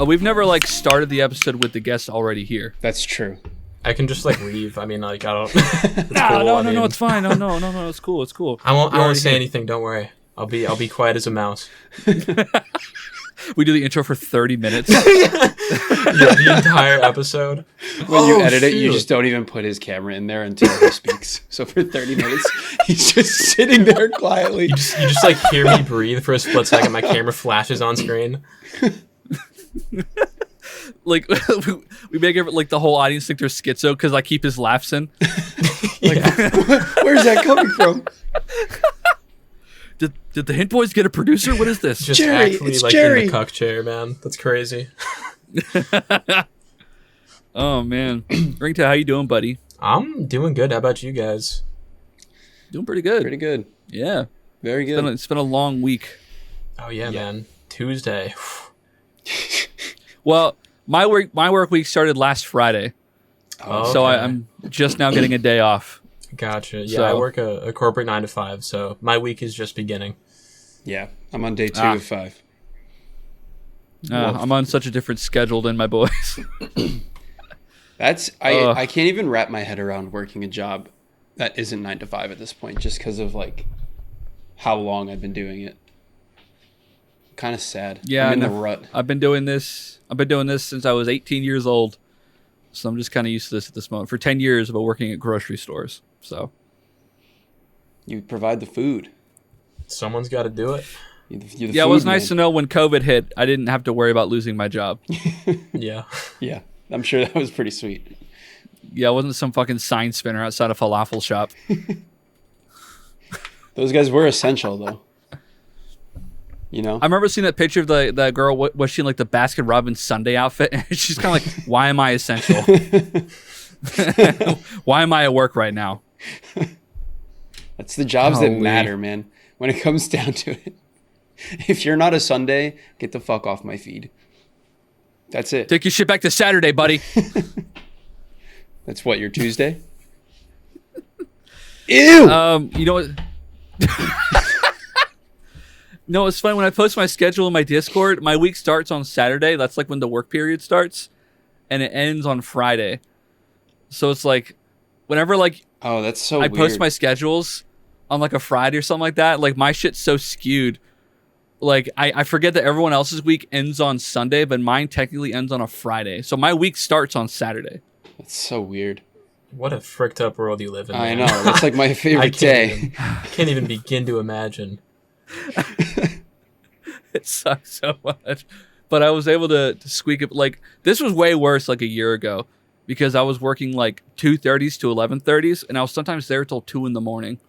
we've never like started the episode with the guest already here. That's true. I can just like leave. I mean, like I don't. No, it's fine. No, it's cool. It's cool. I won't say anything. Don't worry. I'll be quiet as a mouse. We do the intro for 30 minutes. The entire episode. When you edit it, you just don't even put his camera in there until he speaks. So for 30 minutes, he's just sitting there quietly. You just like hear me breathe for a split second. My camera flashes on screen. Like we make it like the whole audience think they're schizo because I keep his laughs in. Like, where's that coming from? Did the Hint Boys get a producer? What is this? Just Jerry, actually it's like Jerry. in the cuck chair, man. That's crazy. Oh man, Ringtail, how you doing, buddy? I'm doing good. How about you guys? Doing pretty good. Pretty good. Yeah, Very good. it's been a long week. Oh yeah, man. Tuesday. Well, my work week started last Friday, Oh, so okay. I'm just now getting a day off. Gotcha. Yeah, So- I work a corporate 9 to 5, so my week is just beginning. Yeah, I'm on day 2 of 5. I'm on such a different schedule than my boys. I can't even wrap my head around working a job that isn't 9 to 5 at this point, just because of like how long I've been doing it. Kind of sad. Yeah, I'm in the rut. I've been doing this since I was 18 years old. So I'm just kind of used to this at this moment. For 10 years, I've been working at grocery stores. So You provide the food. Someone's got to do it. You're the yeah, it was food nice man. to know when COVID hit, I didn't have to worry about losing my job. Yeah. Yeah, I'm sure that was pretty sweet. Yeah, I wasn't some fucking sign spinner outside a falafel shop. Those guys were essential, though. You know? I remember seeing that picture of that girl. Was she in like the Baskin Robbins Sunday outfit? And she's kind of like, "Why am I essential? Why am I at work right now?" That's the jobs that Holy. matter, man. When it comes down to it. If you're not a Sunday, get the fuck off my feed. That's it. Take your shit back to Saturday, buddy. That's what, your Tuesday? Ew! You know what? No, it's funny when I post my schedule in my Discord. My week starts on Saturday. That's like when the work period starts, and it ends on Friday. So it's like, whenever like Oh, that's so I weird. post my schedules on like a Friday or something like that, like my shit's so skewed. Like I forget that everyone else's week ends on Sunday, but mine technically ends on a Friday. So my week starts on Saturday. That's so weird. What a fricked up world you live in. I man. know. That's like my favorite day. I can't even begin to imagine. It sucks so much. But I was able to squeak it. Like, this was way worse like a year ago because I was working like 2:30s to 11:30s, and I was sometimes there till 2 in the morning.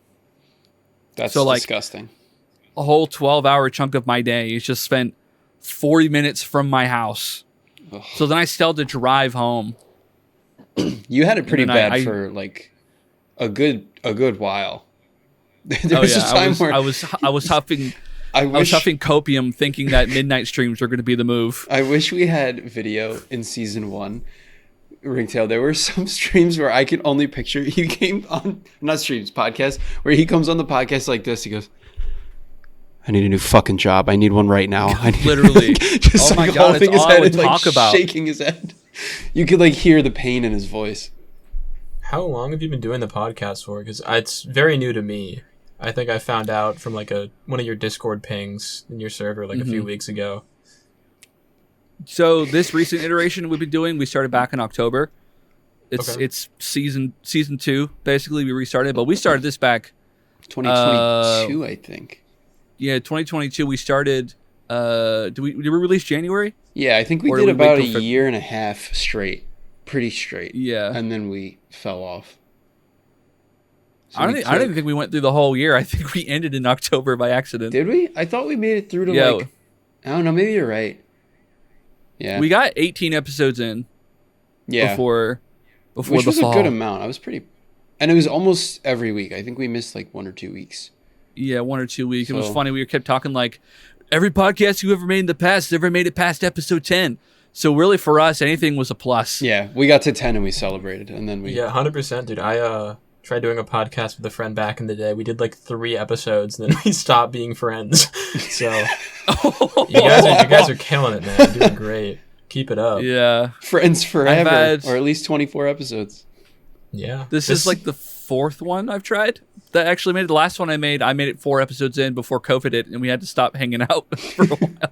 That's So, like, disgusting. A whole 12-hour chunk of my day is just spent 40 minutes from my house. Ugh. So then I still had to drive home. You had it pretty then bad I- for like a good while. There was a time where I was huffing I I was wish huffing copium thinking that midnight streams were going to be the move. I wish we had video in season 1. Ringtail, there were some streams where I could only picture he came on, not streams, podcast, where he comes on the podcast like this. He goes, I need a new fucking job. I need one right now. I need Literally. just Oh my like God, holding it's his all I head would and like talk about. shaking his head. You could like hear the pain in his voice. How long have you been doing the podcast for? Because it's very new to me. I think I found out from like one of your Discord pings in your server like a few weeks ago. So this recent iteration we've been doing, we started back in October. Okay. It's season 2 basically. We restarted, but we started this back 2022, I think. 2022. We started. Did we release January? Yeah, I think we Or did did we wait about a till year and a half straight. Pretty straight. Yeah. And then we fell off. So I we don't even took- think we went through the whole year. I think we ended in October by accident. Did we? I thought we made it through to Yeah. like, I don't know, maybe you're right. Yeah. We got 18 episodes in yeah. before Which the was fall. a good amount. I was pretty, and it was almost every week. I think we missed like 1 or 2 weeks. Yeah, 1 or 2 weeks. It was So- funny. We kept talking like every podcast you ever made in the past never made it past episode 10. So really for us, anything was a plus. Yeah, we got to 10 and we celebrated, and then we. Yeah, 100%, dude. I tried doing a podcast with a friend back in the day. We did like 3 episodes, and then we stopped being friends. So you guys are killing it, man. You're doing great. Keep it up. Yeah. Friends forever, had- or at least 24 episodes. Yeah. This is like the fourth one I've tried that actually made it. The last one I made it 4 episodes in before COVID hit, and we had to stop hanging out for a while.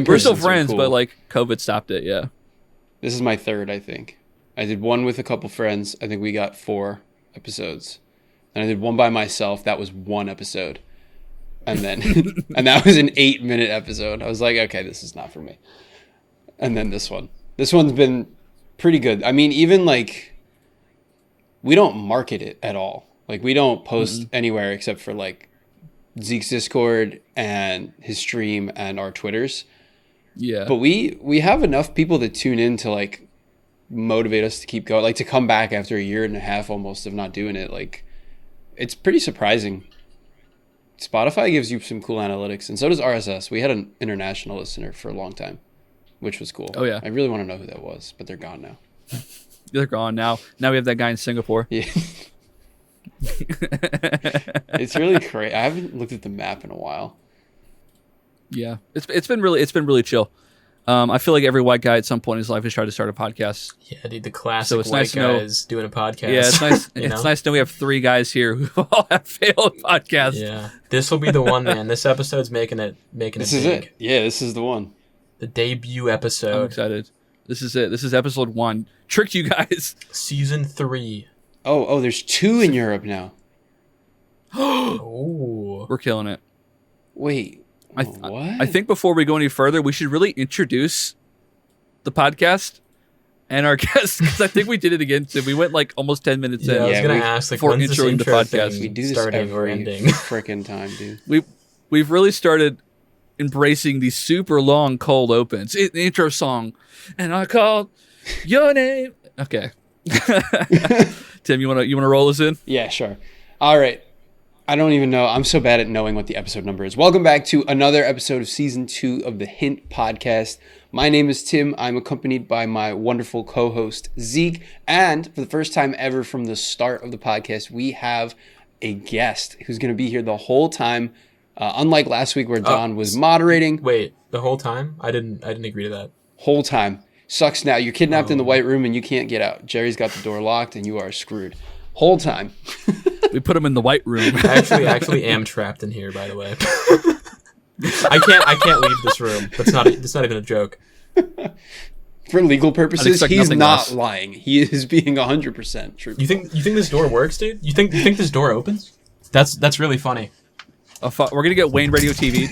We're still friends, cool. but like COVID stopped it. Yeah. This is my third, I think. I did one with a couple friends. I think we got 4 episodes. And I did one by myself. That was 1 episode. And then, and that was an 8-minute episode. I was like, okay, this is not for me. And then this one. This one's been pretty good. I mean, even like, we don't market it at all. Like, we don't post anywhere except for like Zeke's Discord and his stream and our Twitters. Yeah. But we have enough people that tune in to like motivate us to keep going, like to come back after a year and a half almost of not doing it. Like, it's pretty surprising. Spotify gives you some cool analytics, and so does RSS. We had an international listener for a long time, which was cool. Oh, yeah. I really want to know who that was, but they're gone now. They're gone now. Now we have that guy in Singapore. Yeah. It's really crazy. I haven't looked at the map in a while. Yeah. It's been really chill. I feel like every white guy at some point in his life has tried to start a podcast. Yeah, dude, the classic So it's white nice to know- guys doing a podcast. Yeah, it's nice. You It's know? nice to know we have 3 guys here who all have failed podcasts. Yeah, this will be the one, man. This episode's making it This big. is it. Yeah, this is the one. The debut I'm episode, excited. This is it. This is episode 1. Tricked you guys. season 3. Oh, there's 2 in Europe now. Oh, We're killing it. Wait, I what? I think before we go any further, we should really introduce the podcast and our guests, because I think we did it again too. We went like almost 10 minutes yeah. I in. was Yeah, gonna we- ask, like, before when's this introing the intro podcast. thing We do this starting or every ending? freaking time, dude. We've really started embracing these super long cold opens. Intro song, and I called your name. Okay, Tim, you wanna roll us in? Yeah, sure. All right. I don't even know. I'm so bad at knowing what the episode number is. Welcome back to another episode of season 2 of the Hint podcast. My name is Tim. I'm accompanied by my wonderful co-host Zeke. And for the first time ever from the start of the podcast, we have a guest who's going to be here the whole time. Unlike last week where John was moderating. Wait, the whole time? I didn't agree to that. Whole time. Sucks now. You're kidnapped in the white room and you can't get out. Jerry's got the door locked and you are screwed. Whole time. We put him in the white room. I actually am trapped in here, by the way. I can't leave this room. That's not even a joke. For legal I'd purposes, expect he's nothing not less. lying. He is being 100% true. You think this door works, dude? You think this door opens? That's really funny. We're gonna get Wayne Radio TV.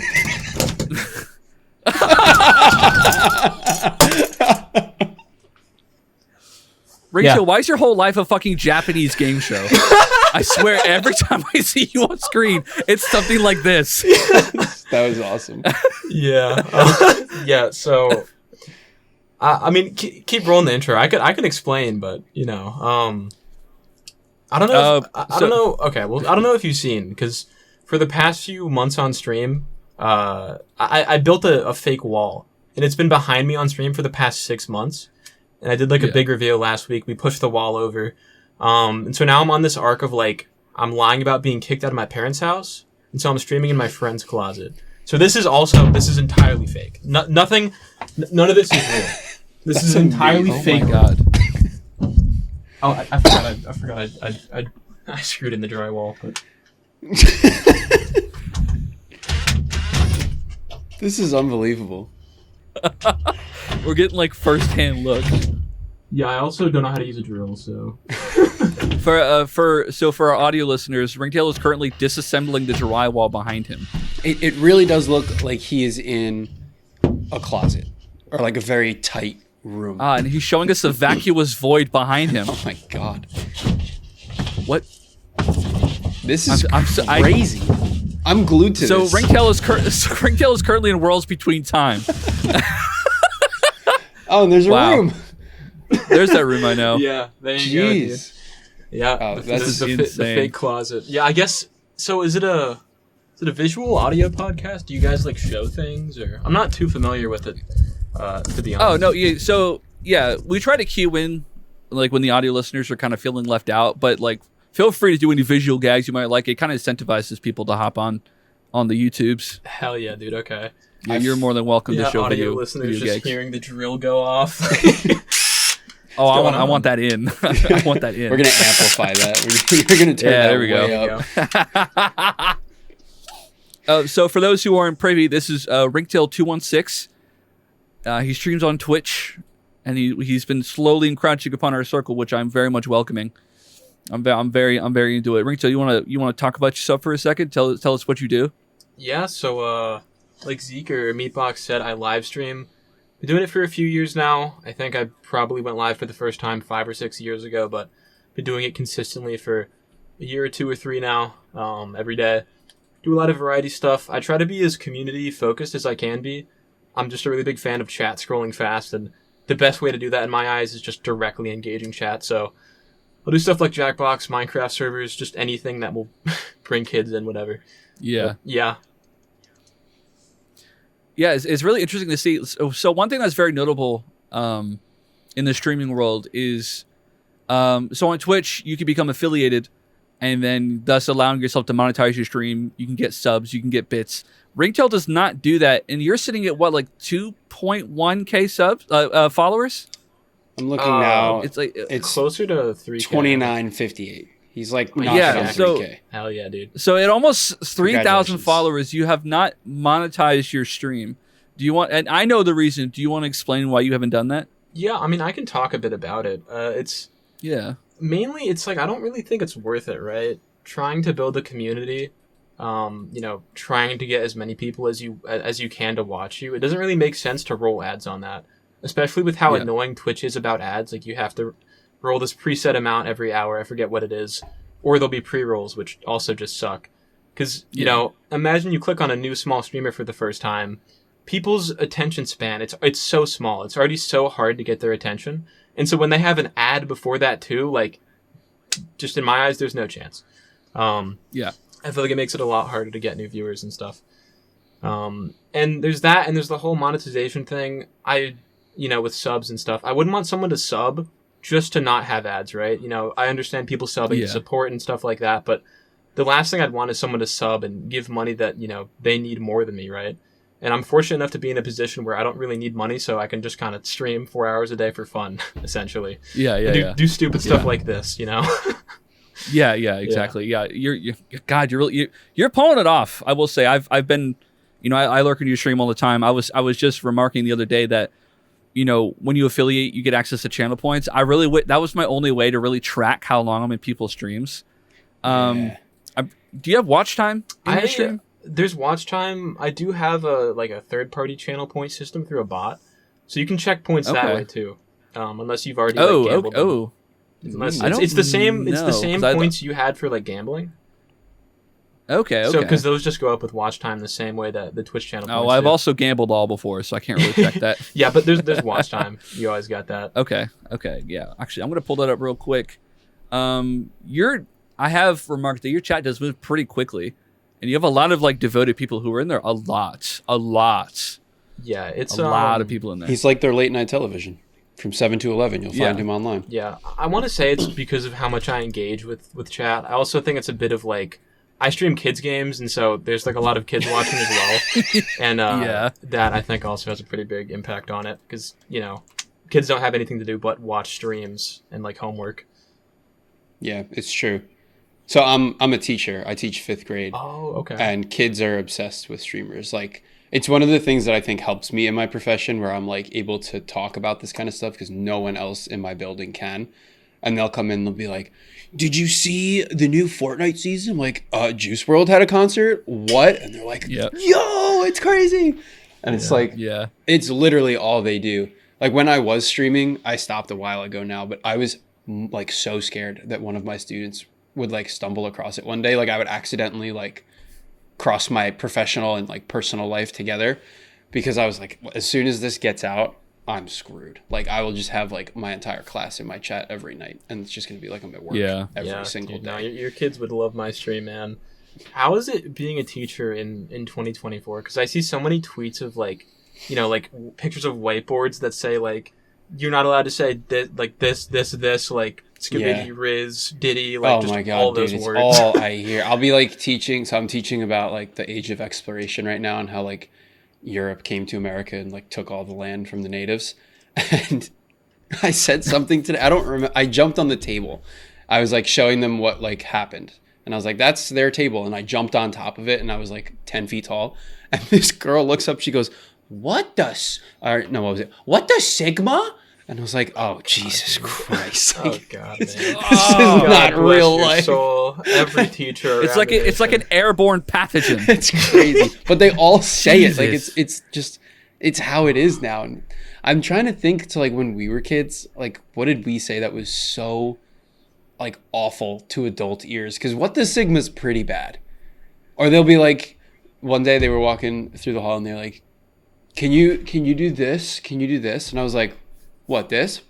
Rachel, why is your whole life a fucking Japanese game show? I swear, every time I see you on screen, it's something like this. That was awesome. Yeah. Yeah. So, I mean, keep rolling the intro. I could explain, but I don't know. I don't know. Okay. Well, I don't know if you've seen, because for the past few months on stream, I built a fake wall, and it's been behind me on stream for the past 6 months. And I did like a big reveal last week. We pushed the wall over. And so now I'm on this arc of like, I'm lying about being kicked out of my parents' house. And so I'm streaming in my friend's closet. So this is entirely fake. None of this is real. This is entirely fake. Oh my god. Oh, I forgot. I screwed in the drywall. But This is unbelievable. We're getting like first-hand look. yeah, I also don't know how to use a drill, so. For our audio listeners, Ringtail is currently disassembling the drywall behind him. It really does look like he is in a closet or like a very tight room. And he's showing us a vacuous void behind him. Oh my god. What? This is I'm crazy. I'm glued to So this. Ringtail is currently in Worlds Between Time. Oh, and there's a Wow. room. There's that room I know. Yeah, there you go, dude. Jeez. Yeah, Oh, this that's is the insane. fake closet. Yeah, I guess. So is it a visual audio podcast? Do you guys like show things, or I'm not too familiar with it, to be honest. Oh no, yeah. So yeah, we try to cue in like when the audio listeners are kind of feeling left out, but like feel free to do any visual gags you might like. It kind of incentivizes people to hop on the YouTubes. Hell yeah, dude. Okay. You're more than welcome to show audio video listeners video just gigs. hearing the drill go off. Oh, I going want that in. I want that in. We're gonna amplify that. We're gonna turn that there we way go. up. So for those who aren't privy, this is Ringtail216. He streams on Twitch, and he's been slowly encroaching upon our circle, which I'm very much welcoming. I'm very into it. Ringtail, you wanna talk about yourself for a second? Tell us what you do. Yeah, so like Zeke or Meatbox said, I live stream. Been doing it for a few years now. I think I probably went live for the first time 5 or 6 years ago, but been doing it consistently for a year or 2 or 3 now, every day. Do a lot of variety stuff. I try to be as community focused as I can be. I'm just a really big fan of chat scrolling fast, and the best way to do that in my eyes is just directly engaging chat. So I'll do stuff like Jackbox, Minecraft servers, just anything that will bring kids in, whatever. Yeah. But, yeah. Yeah, it's really interesting to see. So one thing that's very notable in the streaming world is, so on Twitch, you can become affiliated and then thus allowing yourself to monetize your stream. You can get subs, you can get bits. Ringtail does not do that, and you're sitting at what, like 2.1k subs, followers? I'm looking now. It's closer to 3K. 2958. He's like knocking yeah, on so 3K. Hell yeah, dude. So at almost 3,000 Congratulations. followers, you have not monetized your stream. Do you want? And I know the reason. Do you want to explain why you haven't done that? Yeah, I mean, I can talk a bit about it. It's mainly, it's like I don't really think it's worth it, right? Trying to build a community, trying to get as many people as you can to watch you. It doesn't really make sense to roll ads on that, especially with how annoying Twitch is about ads. Like you have to roll this preset amount every hour. I forget what it is, or there'll be pre-rolls, which also just suck. Because imagine you click on a new small streamer for the first time. People's attention span, it's so small. It's already so hard to get their attention. And so when they have an ad before that too, like, just in my eyes, there's no chance. I feel like it makes it a lot harder to get new viewers and stuff. And there's that, and there's the whole monetization thing. With subs and stuff, I wouldn't want someone to sub just to not have ads, right? I understand people subbing to support and stuff like that, but the last thing I'd want is someone to sub and give money that, they need more than me, right? And I'm fortunate enough to be in a position where I don't really need money, so I can just kind of stream 4 hours a day for fun, essentially. Do stupid stuff like this, Yeah, exactly. Yeah, you're pulling it off. I will say, I've been, I lurk in your stream all the time. I was just remarking the other day that, when you affiliate, you get access to channel points. That was my only way to really track how long I'm in people's streams. Do you have watch time in your stream? There's watch time. I do have a third-party channel point system through a bot, so you can check points that way too. Unless you've already gambled them. Unless it's the same. It's the same points you had for gambling. Okay. So because those just go up with watch time the same way that the Twitch channel. Oh, I've also gambled all before, so I can't really check that. Yeah, but there's watch time. You always got that. Okay. Yeah. Actually, I'm gonna pull that up real quick. I have remarked that your chat does move pretty quickly. And you have a lot of devoted people who are in there. A lot. Yeah, it's a lot of people in there. He's like their late night television. From 7 to 11, you'll find him online. Yeah, I want to say it's because of how much I engage with chat. I also think it's a bit of I stream kids games, and so there's a lot of kids watching as well. And that I think also has a pretty big impact on it because kids don't have anything to do but watch streams and homework. Yeah, it's true. So I'm a teacher. I teach 5th grade. Oh, okay. And kids are obsessed with streamers. It's one of the things that I think helps me in my profession where I'm able to talk about this kind of stuff because no one else in my building can. And they'll come in and they'll be like, "Did you see the new Fortnite season? Juice WRLD had a concert? What?" And they're like, "Yo, it's crazy." And it's it's literally all they do. When I was streaming, I stopped a while ago now, but I was so scared that one of my students would stumble across it one day. I would accidentally cross my professional and personal life together because I was as soon as this gets out, I'm screwed. I will just have my entire class in my chat every night and it's just gonna be I'm at work every single day. No, your kids would love my stream, man. How is it being a teacher in 2024? Because I see so many tweets of pictures of whiteboards that say you're not allowed to say this, Skibidi, Riz, Diddy, oh just my God, all those dude, words. It's all I hear. I'll be teaching. So I'm teaching about the age of exploration right now and how Europe came to America and like took all the land from the natives. And I said something today. I don't remember. I jumped on the table. I was like showing them what like happened. And I was like, that's their table. And I jumped on top of it and I was like 10 feet tall. And this girl looks up, she goes, what the Sigma? And I was like, oh, Jesus Christ. Oh, God, man. This is not real life. Soul. Every teacher. It's like an airborne pathogen. It's crazy. But they all say it. Like, Jesus. it's just, it's how it is now. And I'm trying to think to like when we were kids, like, what did we say that was so like awful to adult ears? Because what the Sigma's pretty bad. Or they'll be like, one day they were walking through the hall and they're like, can you do this? Can you do this? And I was like, what, this?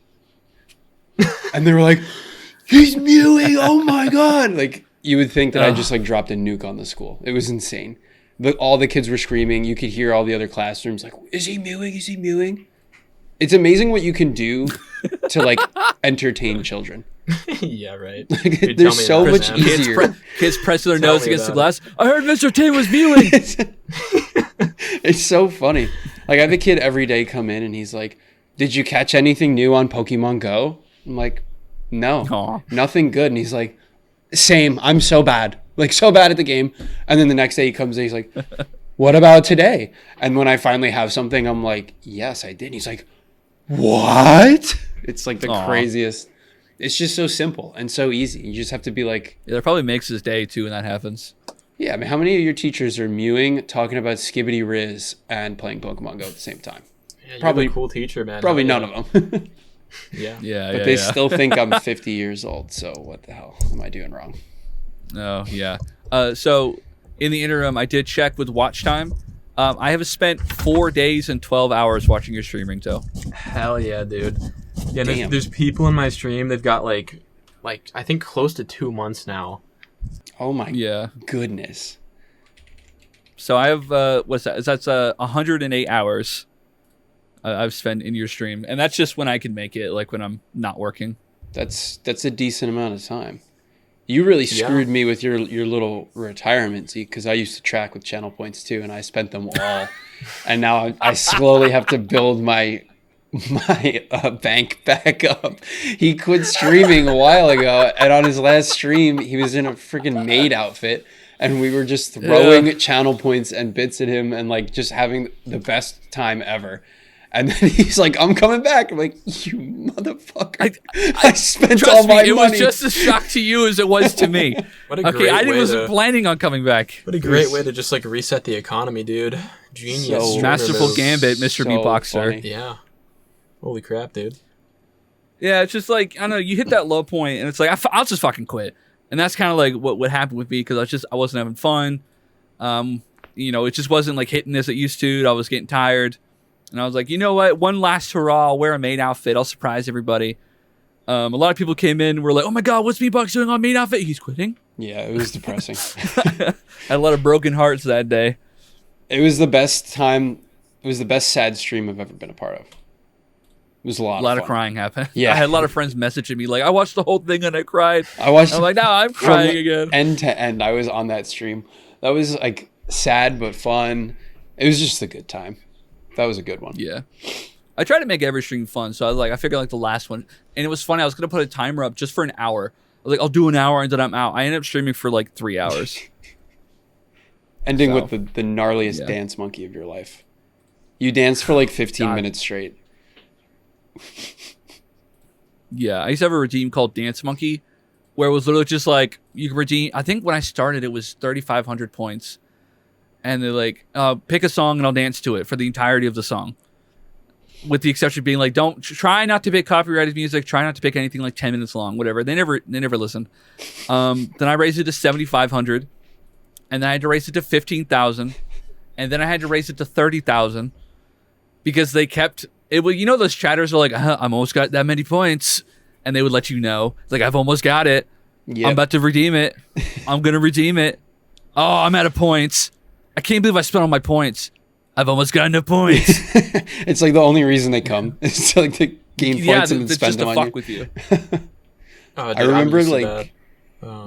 And they were like, he's mewing. Oh my God. Like, you would think that I just like dropped a nuke on the school. It was insane. But all the kids were screaming. You could hear all the other classrooms like, is he mewing? Is he mewing? It's amazing what you can do to like entertain children. Yeah, right. Like, Dude, there's tell so me much about it. easier. Kids pressing their Tell nose me against the about glass. I heard Mr. T was mewing. It's so funny. Like, I have a kid every day come in and he's like, did you catch anything new on Pokemon Go? I'm like, no, Aw. nothing good. And he's like, same. I'm so bad. Like, so bad at the game. And then the next day he comes in, he's like, what about today? And when I finally have something, I'm like, yes, I did. And he's like, what? It's like the Aw. craziest. It's just so simple and so easy. You just have to be like, Yeah, that probably makes his day too when that happens. yeah, I mean, how many of your teachers are mewing, talking about Skibbity Riz, and playing Pokemon Go at the same time? Yeah, you're Probably- the cool teacher, man. Probably Yeah. none of them. Yeah. Yeah, But they still think I'm 50 years old. So what the hell am I doing wrong? Oh, yeah. So in the interim, I did check with watch time. I have spent 4 days and 12 hours watching your stream, Ringtail. Hell yeah, dude. Yeah, Damn. there's people in my stream. They've got like I think close to 2 months now. Oh my Yeah. goodness. So I have what's that? That's 108 hours I've spent in your stream, and that's just when I can make it, like when I'm not working. That's a decent amount of time. You really screwed me with your little retirement, see, because I used to track with channel points too, and I spent them all. And now I slowly have to build my bank back up. He quit streaming a while ago, and on his last stream, he was in a freaking maid outfit, and we were just throwing channel points and bits at him and like just having the best time ever. And then he's like, I'm coming back. I'm like, you motherfucker. I spent all Trust my me, it money. was just as shock to you as it was to me. What a Okay, great I way wasn't to, planning on coming back. What a great way to just like reset the economy, dude. Genius. So streamer Masterful moves. gambit, Mr. So Beatboxer. funny. Yeah. Holy crap, dude. Yeah, it's just like, I don't know, you hit that low point, and it's like, I'll just fucking quit. And that's kind of like what happened with me, because I wasn't having fun. It just wasn't like hitting as it used to. I was getting tired. And I was like, you know what? One last hurrah. I'll wear a maid outfit. I'll surprise everybody. A lot of people came in and were like, oh my God, what's Beatbox doing on maid outfit? He's quitting. Yeah, it was depressing. I had a lot of broken hearts that day. It was the best time. It was the best sad stream I've ever been a part of. It was a lot A lot of of fun. crying happened. Yeah. I had a lot of friends messaging me like, I watched the whole thing and I cried. I watched I'm like, no, I'm from crying again. end to end. I was on that stream. That was like sad but fun. It was just a good time. That was a good one. Yeah. I try to make every stream fun. So I was like, I figured like the last one. And it was funny. I was going to put a timer up just for an hour. I was like, I'll do an hour and then I'm out. I ended up streaming for like 3 hours. Ending So, with the gnarliest yeah. dance monkey of your life. You danced for like 15 God. minutes straight. Yeah. I used to have a redeem called Dance Monkey where it was literally just like, you can redeem. I think when I started, it was 3,500 points. And they're like, pick a song and I'll dance to it for the entirety of the song. With the exception of being like, don't try not to pick copyrighted music. Try not to pick anything like 10 minutes long, whatever. They never listened. Then I raised it to 7,500, and then I had to raise it to 15,000, and then I had to raise it to 30,000 because they kept it. Well, those chatters are like, I'm almost got that many points, and they would let you know, it's like, I've almost got it. Yep. I'm about to redeem it. I'm gonna redeem it. Oh, I'm out of points. I can't believe I spent all my points. I've almost got enough points. It's like the only reason they come is to like to gain points and then it's spend just them to on fuck you. with you. Oh, dude, I remember used to like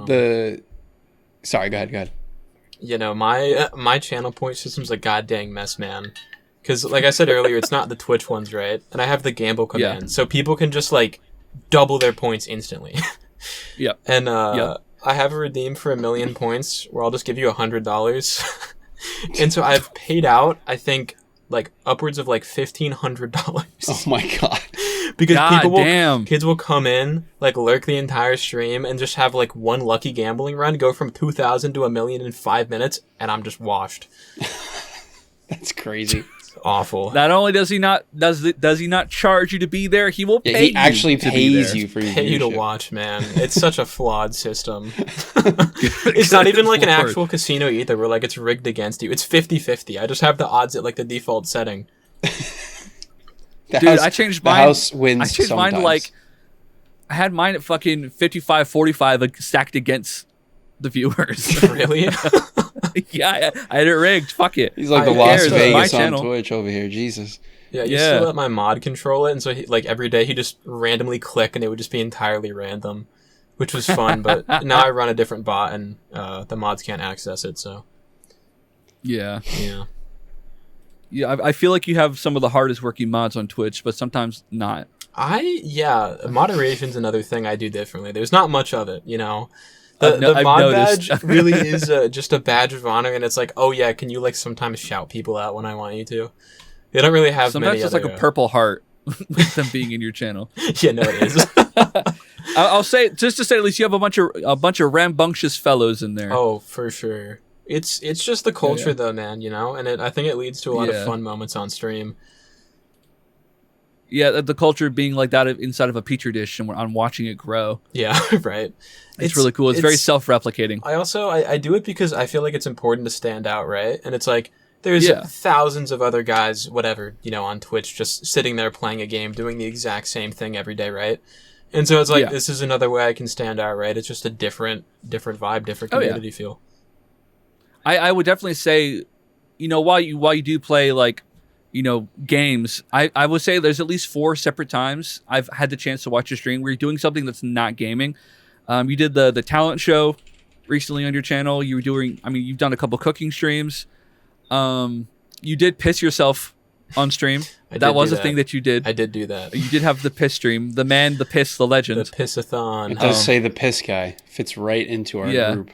that. Sorry, go ahead. My channel point system's a goddamn mess, man. Because, like I said earlier, it's not the Twitch ones, right? And I have the gamble command, so people can just like double their points instantly. Yep. And I have a redeem for 1,000,000 points where I'll just give you $100. And so I've paid out, I think, like upwards of like $1,500. Oh my god. Because damn. kids will come in, like lurk the entire stream and just have like one lucky gambling run, go from 2,000 to 1,000,000 in 5 minutes, and I'm just washed. That's crazy. Awful. Not only does he not charge you to be there, he will pay he actually you to be pays there. you for your Pay you to viewership. watch, man. It's such a flawed system. It's not even like an Lord. actual casino either, where like it's rigged against you. It's 50-50. I just have the odds at like the default setting. Dude, I changed mine. The house wins I changed mine to sometimes. like, I had mine at fucking 55-45, like stacked against the viewers. Really? Yeah, I had it rigged. Fuck it. He's like the Who Las cares? It's my Vegas on channel. Twitch over here. Jesus. Yeah, I used Yeah. to let my mod control it, and so he, like every day he just randomly click, and it would just be entirely random, which was fun. But now I run a different bot, and the mods can't access it. So Yeah. yeah, I feel like you have some of the hardest working mods on Twitch, but sometimes not. moderation's another thing I do differently. There's not much of it, you know. I've The mod noticed. badge really is just a badge of honor, and it's like, oh yeah, can you like sometimes shout people out when I want you to? They don't really have Sometimes many it's other, like a purple heart with them being in your channel. Yeah, no, it is. I'll say, just to say, at least you have a bunch of rambunctious fellows in there. Oh, for sure. It's just the culture Yeah. though, man. You know, and I think it leads to a lot Yeah. of fun moments on stream. Yeah, the culture being like that inside of a petri dish, and I'm watching it grow. Yeah, right. It's really cool. It's very self-replicating. I also I do it because I feel like it's important to stand out, right? And it's like there's Yeah. thousands of other guys, whatever, you know, on Twitch just sitting there playing a game, doing the exact same thing every day, right? And so it's like Yeah. this is another way I can stand out, right? It's just a different vibe, different Oh, yeah. community feel. I would definitely say, you know, while you do play like, you know, games, I would say there's at least 4 separate times I've had the chance to watch your stream where you're doing something that's not gaming. You did the talent show recently on your channel. You were doing, I mean, you've done a couple cooking streams. You did piss yourself on stream. I did That was do a thing that you did. I did do that. You did have the piss stream. The man, the piss, the The legend. pissathon. It does say the piss guy fits right into our Yeah. group.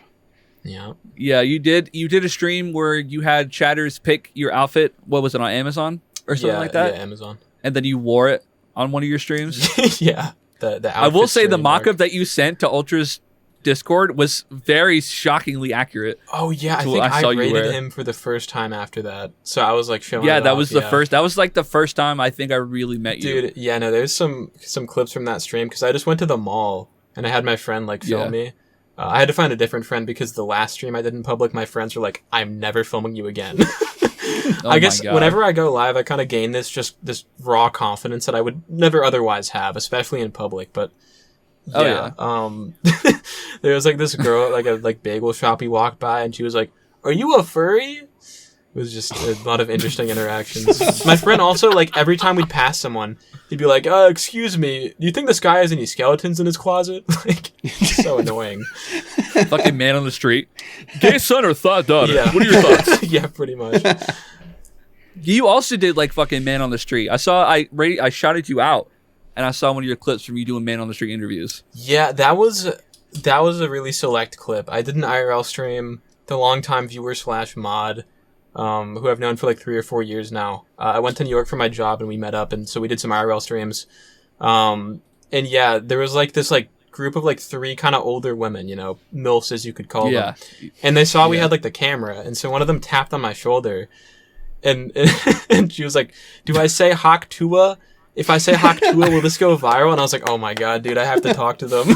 Yeah. Yeah, you did a stream where you had chatters pick your outfit. What was it, on Amazon or something like that? Yeah, Amazon. And then you wore it on one of your streams. Yeah. The I will outfit say the stream, Mark. mock-up that you sent to Ultra's Discord was very shockingly accurate. Oh yeah, I to think what I I saw you rated wear. him for the first time after that. So I was like showing Yeah, it that off, was the yeah. first. That was like the first time I think I really met you. Dude, yeah, no, there's some clips from that stream because I just went to the mall and I had my friend like film Yeah. me. I had to find a different friend because the last stream I did in public, my friends were like, "I'm never filming you again." Oh I guess my God. whenever I go live, I kind of gain this raw confidence that I would never otherwise have, especially in public. But Oh, yeah. There was like this girl at like a bagel shop we walked by, and she was like, "Are you a furry?" It was just a lot of interesting interactions. My friend also, like, every time we'd pass someone, he'd be like, "Excuse me, do you think this guy has any skeletons in his closet?" Like, so annoying. Fucking man on the street. Gay son or thought daughter? Yeah. What are your thoughts? Yeah, pretty much. You also did like fucking man on the street. I shouted you out, and I saw one of your clips from you doing man on the street interviews. Yeah, that was a really select clip. I did an IRL stream. The longtime viewer / mod, who I've known for like 3 or 4 years now. I went to New York for my job and we met up, and so we did some IRL streams. And yeah, there was like this like group of like 3 kind of older women, you know, MILFs as you could call them. And they saw we Yeah. had like the camera, and so one of them tapped on my shoulder, and and she was like, "Do I say Hawk Tua? If I say Hawk Tua, will this go viral?" And I was like, "Oh my god, dude, I have to talk to them."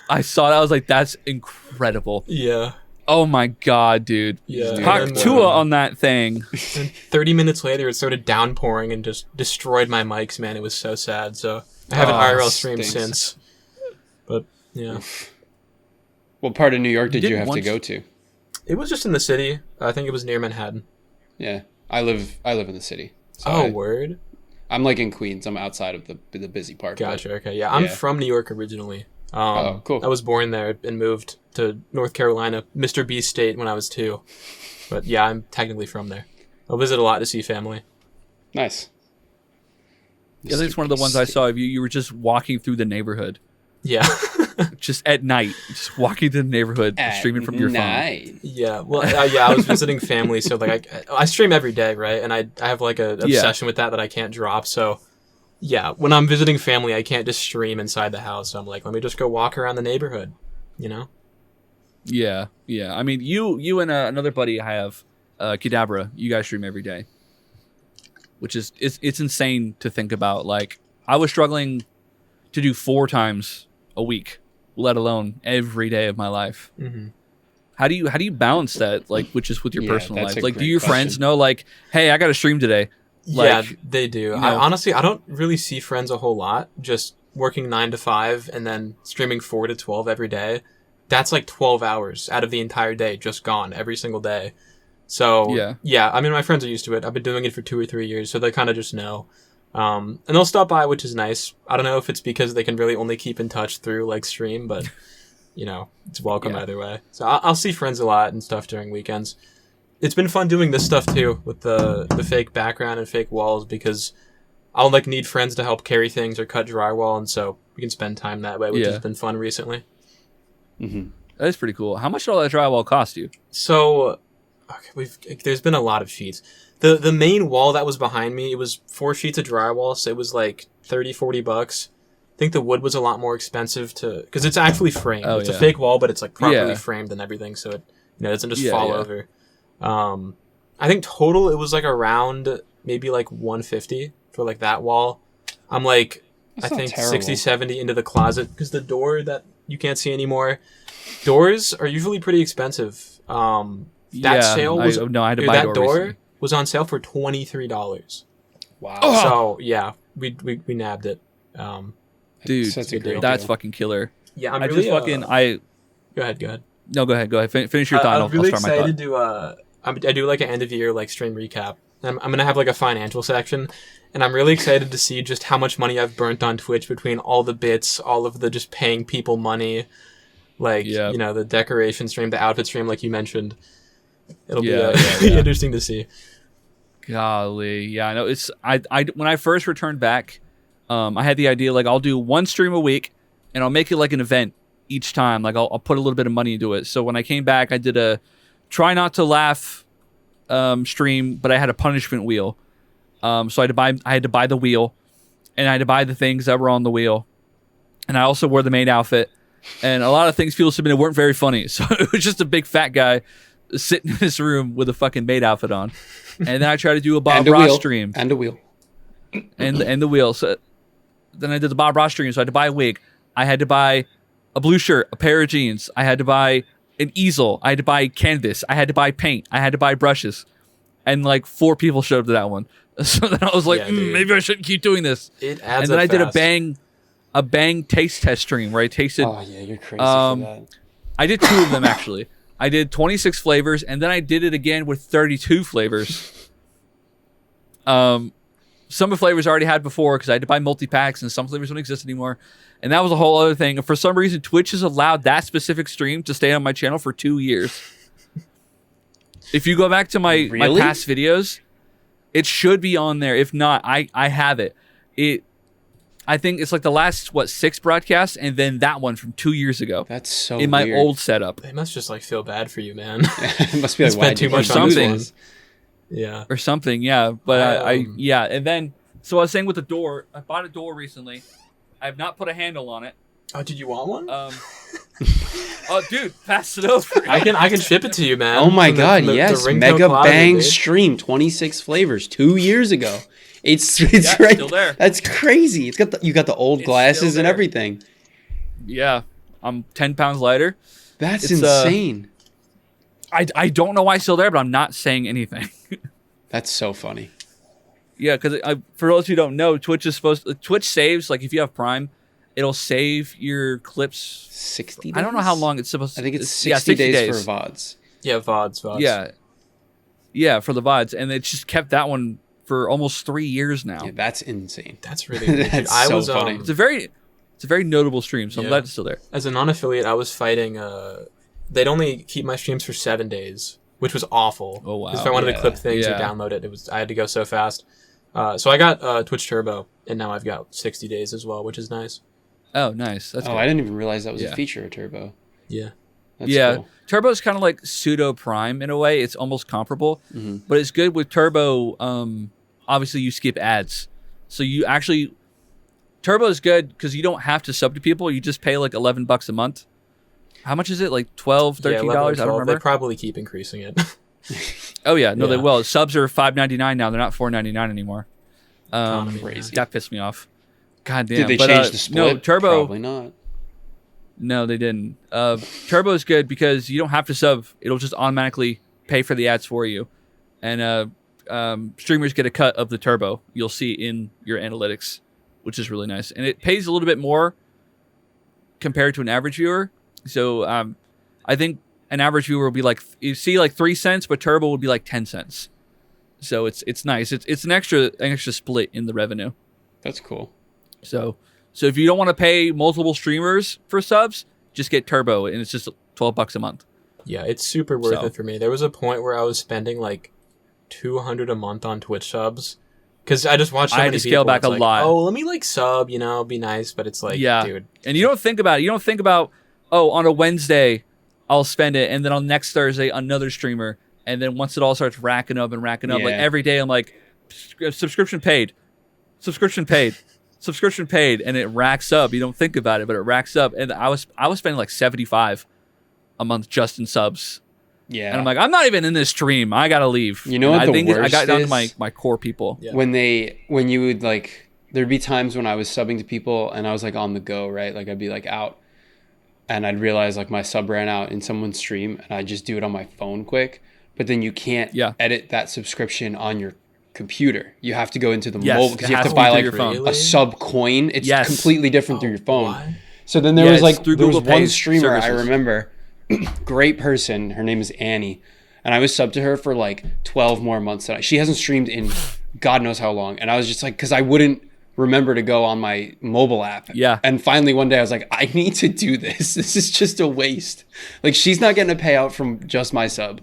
I saw that. I was like, that's incredible. Yeah. Oh my God, dude. Yeah. Hawk And, Tua on that thing. And 30 minutes later, it started downpouring and just destroyed my mics, man. It was so sad. So I haven't Oh, IRL streamed stinks. since. But, yeah. What part of New York did You you did have to once- go to? It was just in the city. I think it was near Manhattan. Yeah, I live in the city. So Oh, word? I'm like in Queens. I'm outside of the busy part. but- Gotcha. Okay. Yeah, I'm Yeah. from New York originally. Oh, cool. I was born there and moved to North Carolina, Mr. B State, when I was 2. But yeah, I'm technically from there. I'll visit a lot to see family. Nice. I think it's one of the ones I saw of you. You were just walking through the neighborhood. Yeah. Just at night. Just walking through the neighborhood, streaming from your phone. Yeah. Well, I was visiting family, so like I stream every day, right? And I have like an obsession with that I can't drop. So yeah, when I'm visiting family, I can't just stream inside the house. So I'm like, let me just go walk around the neighborhood, you know? Yeah. I mean, you and another buddy I have, Kadabra, you guys stream every day. Which is it's insane to think about. Like, I was struggling to do 4 times a week, let alone every day of my life. Mm-hmm. How do you balance that, like, which is with your personal life? Like, do your question. friends know, like, hey, I got to stream today? Like, yeah, they do. You know, I don't really see friends a whole lot. Just working 9 to 5 and then streaming 4 to 12 every day. That's like 12 hours out of the entire day just gone every single day. So yeah, I mean, my friends are used to it. I've been doing it for 2 or 3 years, so they kind of just know. And they'll stop by, which is nice. I don't know if it's because they can really only keep in touch through like stream, but you know, it's welcome either way. So I'll see friends a lot and stuff during weekends. It's been fun doing this stuff too with the fake background and fake walls because I'll like need friends to help carry things or cut drywall, and so we can spend time that way, which has been fun recently. Mm-hmm. That is pretty cool. How much did all that drywall cost you? So, there's been a lot of sheets. The main wall that was behind me, it was 4 sheets of drywall, so it was like $30-$40. I think the wood was a lot more expensive because it's actually framed. It's a fake wall, but it's like properly framed and everything, so it doesn't just fall over. I think total it was like around maybe like $150 for like that wall. I'm like, That's I think terrible. 60-70 into the closet because the door that you can't see anymore. Doors are usually pretty expensive. That sale was I had to buy that door recently. Was on sale for $23. Wow. So yeah, we nabbed it. Dude, That's a great that's deal. fucking killer. Yeah, I just fucking Go ahead. No, go ahead. Finish your thought. I'm really I'll start my excited thought. to I do like an end of year like stream recap. I'm gonna have like a financial section, and I'm really excited to see just how much money I've burnt on Twitch between all the bits, all of the just paying people money, like the decoration stream, the outfit stream, like you mentioned. It'll be interesting to see. Golly, yeah, I know. It's I when I first returned back, I had the idea like I'll do 1 stream a week, and I'll make it like an event each time. Like I'll put a little bit of money into it. So when I came back, I did a try not to laugh stream, but I had a punishment wheel. So I had to buy the wheel, and I had to buy the things that were on the wheel, and I also wore the maid outfit. And a lot of things people submitted weren't very funny, so it was just a big fat guy sitting in his room with a fucking maid outfit on. And then I tried to do a Bob Ross stream. And a wheel. And the wheel. So then I did the Bob Ross stream, so I had to buy a wig. I had to buy a blue shirt, a pair of jeans. I had to buy an easel. I had to buy canvas. I had to buy paint. I had to buy brushes. And like 4 people showed up to that one. So then I was like, maybe I shouldn't keep doing this. It adds and then up I did fast. a bang taste test stream where I tasted. Oh yeah, you're crazy for that. I did 2 of them actually. I did 26 flavors, and then I did it again with 32 flavors. Some of the flavors I already had before because I had to buy multi-packs, and some flavors don't exist anymore. And that was a whole other thing. And for some reason, Twitch has allowed that specific stream to stay on my channel for 2 years. If you go back to my past videos, it should be on there. If not, I have it. I think it's like the last 6 broadcasts, and then that one from 2 years ago. That's so in my weird. old setup. They must just like feel bad for you, man. It must be like, why spent too did you much do on this something. one. Yeah. Or something, yeah. But and then so I was saying with the door, I bought a door recently. I have not put a handle on it. Oh, did you want one? Oh, dude, pass it over. I can ship it to you, man. Oh my From the- god, from the yes. Ringtail Mega closet, Bang dude. Stream, 26 flavors, 2 years ago. It's Yeah, right. still there. That's crazy. You got the old It's glasses still and there. everything. Yeah, I'm 10 pounds lighter. That's It's, insane. I don't know why it's still there, but I'm not saying anything. That's so funny. Yeah, because for those who don't know, Twitch saves, like if you have Prime, it'll save your clips. 60 days? I don't know how long it's supposed to. I think it's 60 days for VODs. Yeah, VODs. Yeah, for the VODs, and it's just kept that one for almost 3 years now. Yeah, that's insane. That's really weird. That's I so was funny. It's a very notable stream, so I'm Yeah. glad it's still there. as a non-affiliate, I was fighting. They'd only keep my streams for 7 days, which was awful. Oh, wow. Because if I wanted to Yeah. clip things or Yeah. download it, I had to go so fast. So I got Twitch Turbo, and now I've got 60 days as well, which is nice. Oh, nice. That's Oh, good. I didn't even realize that was Yeah. a feature of Turbo. Yeah. That's Yeah, cool. Turbo is kind of like pseudo Prime in a way. It's almost comparable, but it's good with Turbo. Obviously, you skip ads, so you actually Turbo is good because you don't have to sub to people. You just pay like $11 a month. How much is it? Like $12, $13? Yeah, 11 or I don't 12. remember. They probably keep increasing it. Oh yeah, no, they Yeah. will. Subs are $5.99 now. They're not $4.99 anymore. Economy, Crazy. That pissed me off. God damn. Did they But, change the split? No, Turbo. Probably not. No, they didn't. Turbo is good because you don't have to sub. It'll just automatically pay for the ads for you. And streamers get a cut of the Turbo. You'll see in your analytics, which is really nice. And it pays a little bit more compared to an average viewer. So I think an average viewer will be like, you see like 3 cents, but Turbo would be like 10 cents. So it's nice. It's an extra split in the revenue. That's cool. So if you don't want to pay multiple streamers for subs, just get Turbo, and it's just $12 a month. Yeah, it's super worth So. it for me. There was a point where I was spending like $200 a month on Twitch subs because I just watched so I had many to scale people. back It's a like, lot. Oh, let me like sub, be nice, but it's like, Yeah. dude, And you don't think about it. You don't think about, oh, on a Wednesday, I'll spend it, and then on next Thursday, another streamer, and then once it all starts racking up, like Yeah. every day, I'm like, subscription paid, and it racks up. You don't think about it, but it racks up. And I was spending like $75 a month just in subs, Yeah. and I'm like, I'm not even in this stream. I gotta leave. You know And what I the think I worst got down to is? my core people. Yeah. when you would like, there'd be times when I was subbing to people and I was like on the go, right? Like I'd be like out and I'd realize like my sub ran out in someone's stream and I'd just do it on my phone quick. But then you can't Yeah. edit that subscription on your computer. You have to go into the Yes, mobile it because you have has to to be buy through like your phone. Really? a sub coin. It's Yes. completely different through your phone. Why? So then there Yeah, was it's like through there was Google one Pay streamer I services. remember, great person. Her name is Annie, and I was subbed to her for like 12 more months. She hasn't streamed in God knows how long, and I was just like, because I wouldn't remember to go on my mobile app. Yeah. And finally one day I was like, I need to do this. This is just a waste. Like she's not getting a payout from just my sub.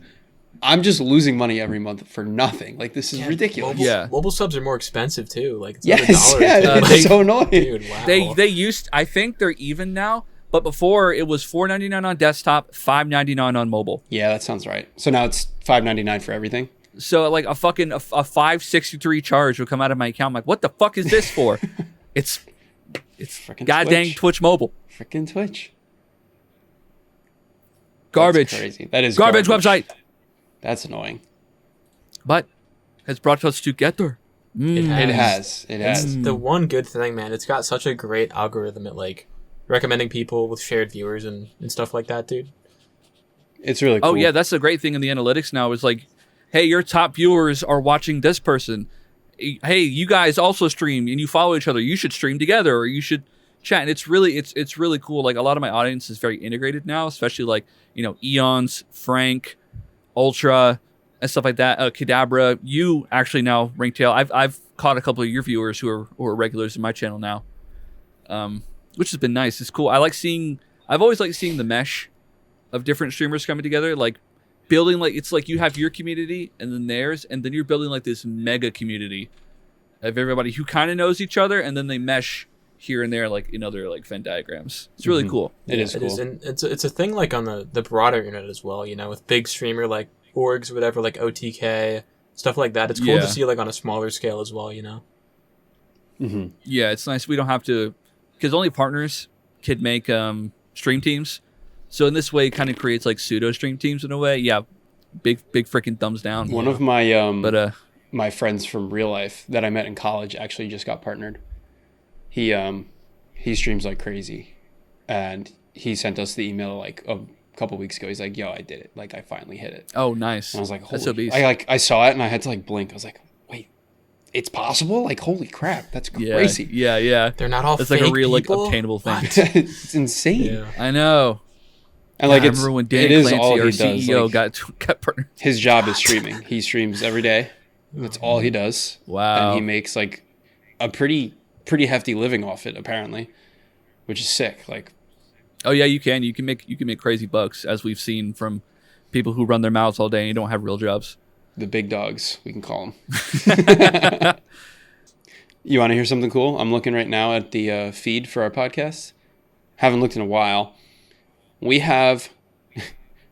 I'm just losing money every month for nothing. Like this is ridiculous. Mobile, Yeah. mobile subs are more expensive too. Like it's Yes, another yeah, dollar. it's so annoying. Dude, wow. They used, I think they're even now, but before it was $4.99 on desktop, $5.99 on mobile. Yeah, that sounds right. So now it's $5.99 for everything. So like a $5.63 charge will come out of my account. I'm like, what the fuck is this for? it's Freaking god dang Twitch mobile Freaking Twitch. garbage. That's crazy. That is Garbage website, That's annoying. but has brought us together. It It has. has. It has. It's the one good thing, man. It's got such a great algorithm at like recommending people with shared viewers and stuff like that, dude. It's really cool. Oh yeah, that's the great thing in the analytics now is like, hey, your top viewers are watching this person. Hey, you guys also stream and you follow each other. You should stream together or you should chat. And it's really cool. Like a lot of my audience is very integrated now, especially like, Eons, Frank, Ultra, and stuff like that. Kadabra, you actually now, Ringtail. I've caught a couple of your viewers who are regulars in my channel now, which has been nice. It's cool. I've always liked seeing the mesh of different streamers coming together, like building like it's like you have your community and then theirs, and then you're building like this mega community of everybody who kind of knows each other, and then they mesh here and there like in other like Venn diagrams. It's really cool. It is It cool. is, and it's a thing like on the broader internet as well. With big streamer like orgs, or whatever, like OTK stuff like that. It's cool Yeah. to see like on a smaller scale as well. Yeah, it's nice. We don't have to, because only partners could make stream teams. So in this way, it kind of creates like pseudo stream teams in a way. Yeah, big freaking thumbs down. One of my But my friends from real life that I met in college actually just got partnered. He streams like crazy, and he sent us the email like a couple weeks ago. He's like, "Yo, I did it! Like I finally hit it." oh, nice. And I was like, That's so "Holy!" beast. I saw it and I had to like blink. I was like, "Wait, it's possible? Like holy crap, that's Yeah, crazy! yeah. They're not all It's fake like a real like people. obtainable thing. It's insane." Yeah. I know. And like I it's remember when it Dan is Clancy, all our he does. CEO, Like, got partnered. his job is streaming. He streams every day. That's all he does. Wow. And he makes like a pretty hefty living off it apparently, which is sick. Like Oh yeah, you can make crazy bucks, as we've seen from people who run their mouths all day and don't have real jobs. The big dogs, we can call them. You want to hear something cool? I'm looking right now at the feed for our podcast. Haven't looked in a while. We have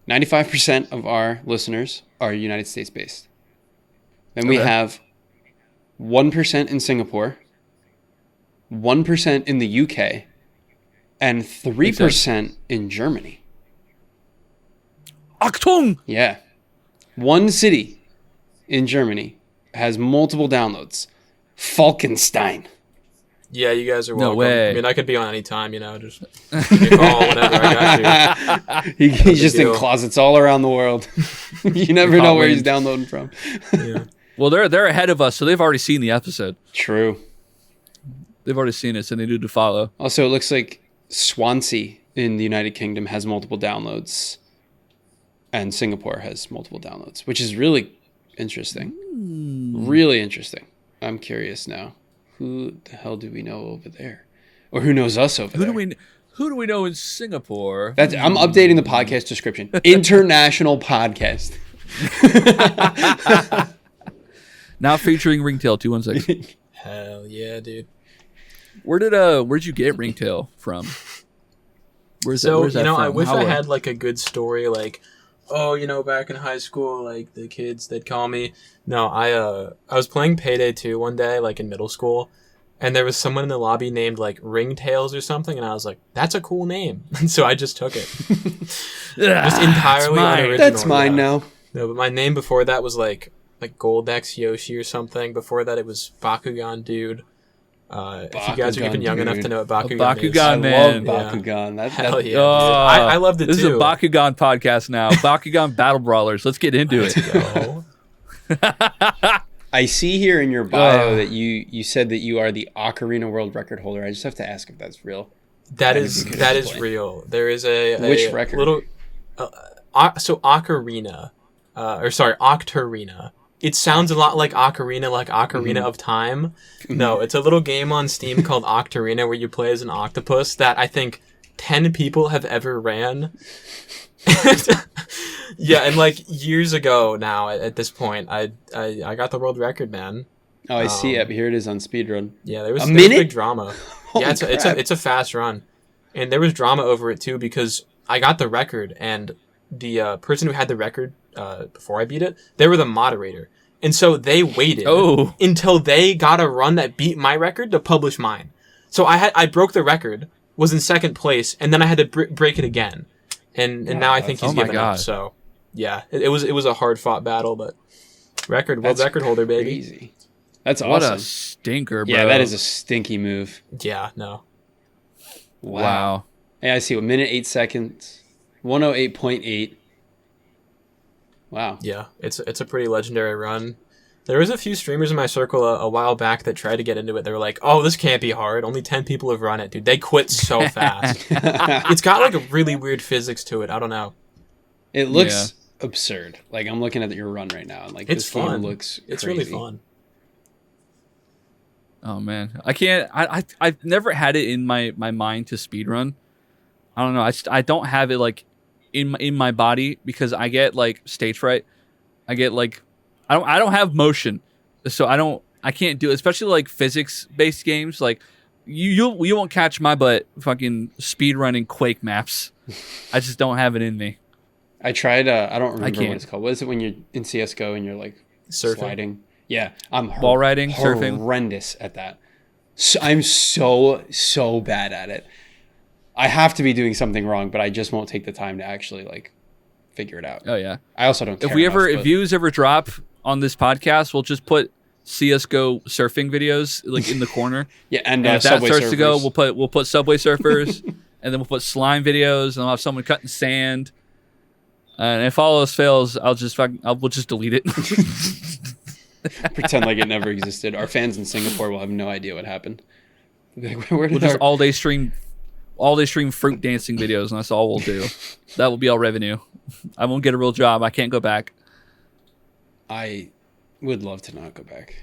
95% of our listeners are United States based. Then we have 1% in Singapore, 1% in the UK, and 3% in Germany. Achtung! Yeah. One city in Germany has multiple downloads. Falkenstein. Yeah, you guys are welcome. No way. I mean, I could be on any time, just give me a call whenever. I got you. He's just in closets all around the world. You never know where he's downloading from. Yeah. Well, they're ahead of us, so they've already seen the episode. True. They've already seen it, so they need to follow. Also, it looks like Swansea in the United Kingdom has multiple downloads, and Singapore has multiple downloads, which is really interesting. Really interesting. I'm curious now. Who the hell do we know over there? Or who knows us over there? Who do we know in Singapore? I'm updating the podcast description. International podcast. Now featuring Ringtail216. Hell yeah, dude. Where'd you get Ringtail from? Where's that from? I wish I had like a good story, like, back in high school, like the kids, they'd call me. No, I was playing Payday 2 one day, like in middle school, and there was someone in the lobby named like Ringtails or something, and I was like, that's a cool name. And so I just took it. Just entirely unoriginal. That's mine now. No, but my name before that was like Goldex Yoshi or something. Before that it was Bakugan Dude. If you guys are even young enough to know what Bakugan is. Bakugan, man. I love Bakugan. Hell yeah. I loved it too. This is a Bakugan podcast now. Bakugan Battle Brawlers. Let's get into it. Go. I see here in your bio that you said that you are the Ocarina World Record holder. I just have to ask if that's real. That is real. There is which record? Little, so Ocarina, Octarina. It sounds a lot like Ocarina of Time. No, it's a little game on Steam called Octarina where you play as an octopus that I think 10 people have ever ran. Yeah, and like years ago now at this point, I got the world record, man. Oh, I see it. Here it is on speedrun. Yeah, there was minute? big drama. Yeah, it's a fast run. And there was drama over it too because I got the record and the person who had the record before I beat it, they were the moderator. And so they waited until they got a run that beat my record to publish mine. So I broke the record, was in second place, and then I had to break it again. And now I think he's given up. So yeah, it was a hard fought battle, but world record holder, baby. Crazy. That's awesome. What a stinker, bro. Yeah, that is a stinky move. Yeah, no. Wow. Hey, I see. A minute 8 seconds. 108.8. Wow. Yeah, it's a pretty legendary run. There was a few streamers in my circle a while back that tried to get into it. They were like, "Oh, this can't be hard. Only 10 people have run it, dude." They quit so fast. It's got like a really weird physics to it. I don't know. It looks absurd. Like I'm looking at your run right now, and like it's this fun. game looks crazy. It's really fun. Oh man, I can't. I've never had it in my mind to speedrun. I don't know. I don't have it like in my body because I get like stage fright. I get like I don't have motion, so I can't do it. Especially like physics based games. Like you won't catch my butt fucking speedrunning Quake maps. I just don't have it in me. I tried. I don't remember what it's called. What is it when you're in CS:GO and you're like sliding? Yeah, I'm ball riding, surfing. Horrendous at that. So, I'm so bad at it. I have to be doing something wrong, but I just won't take the time to actually like figure it out. Oh yeah. I also don't care. If views ever drop on this podcast, we'll just put CS:GO surfing videos like in the corner. Yeah, and if that Subway starts surfers. to go, we'll put Subway Surfers, and then we'll put slime videos, and I'll have someone cutting sand. And if all else fails, we'll just delete it. Pretend like it never existed. Our fans in Singapore will have no idea what happened. Like, where did we'll just all day stream fruit dancing videos, and that's all we'll do. That will be our revenue. I won't get a real job. I can't go back. I would love to not go back.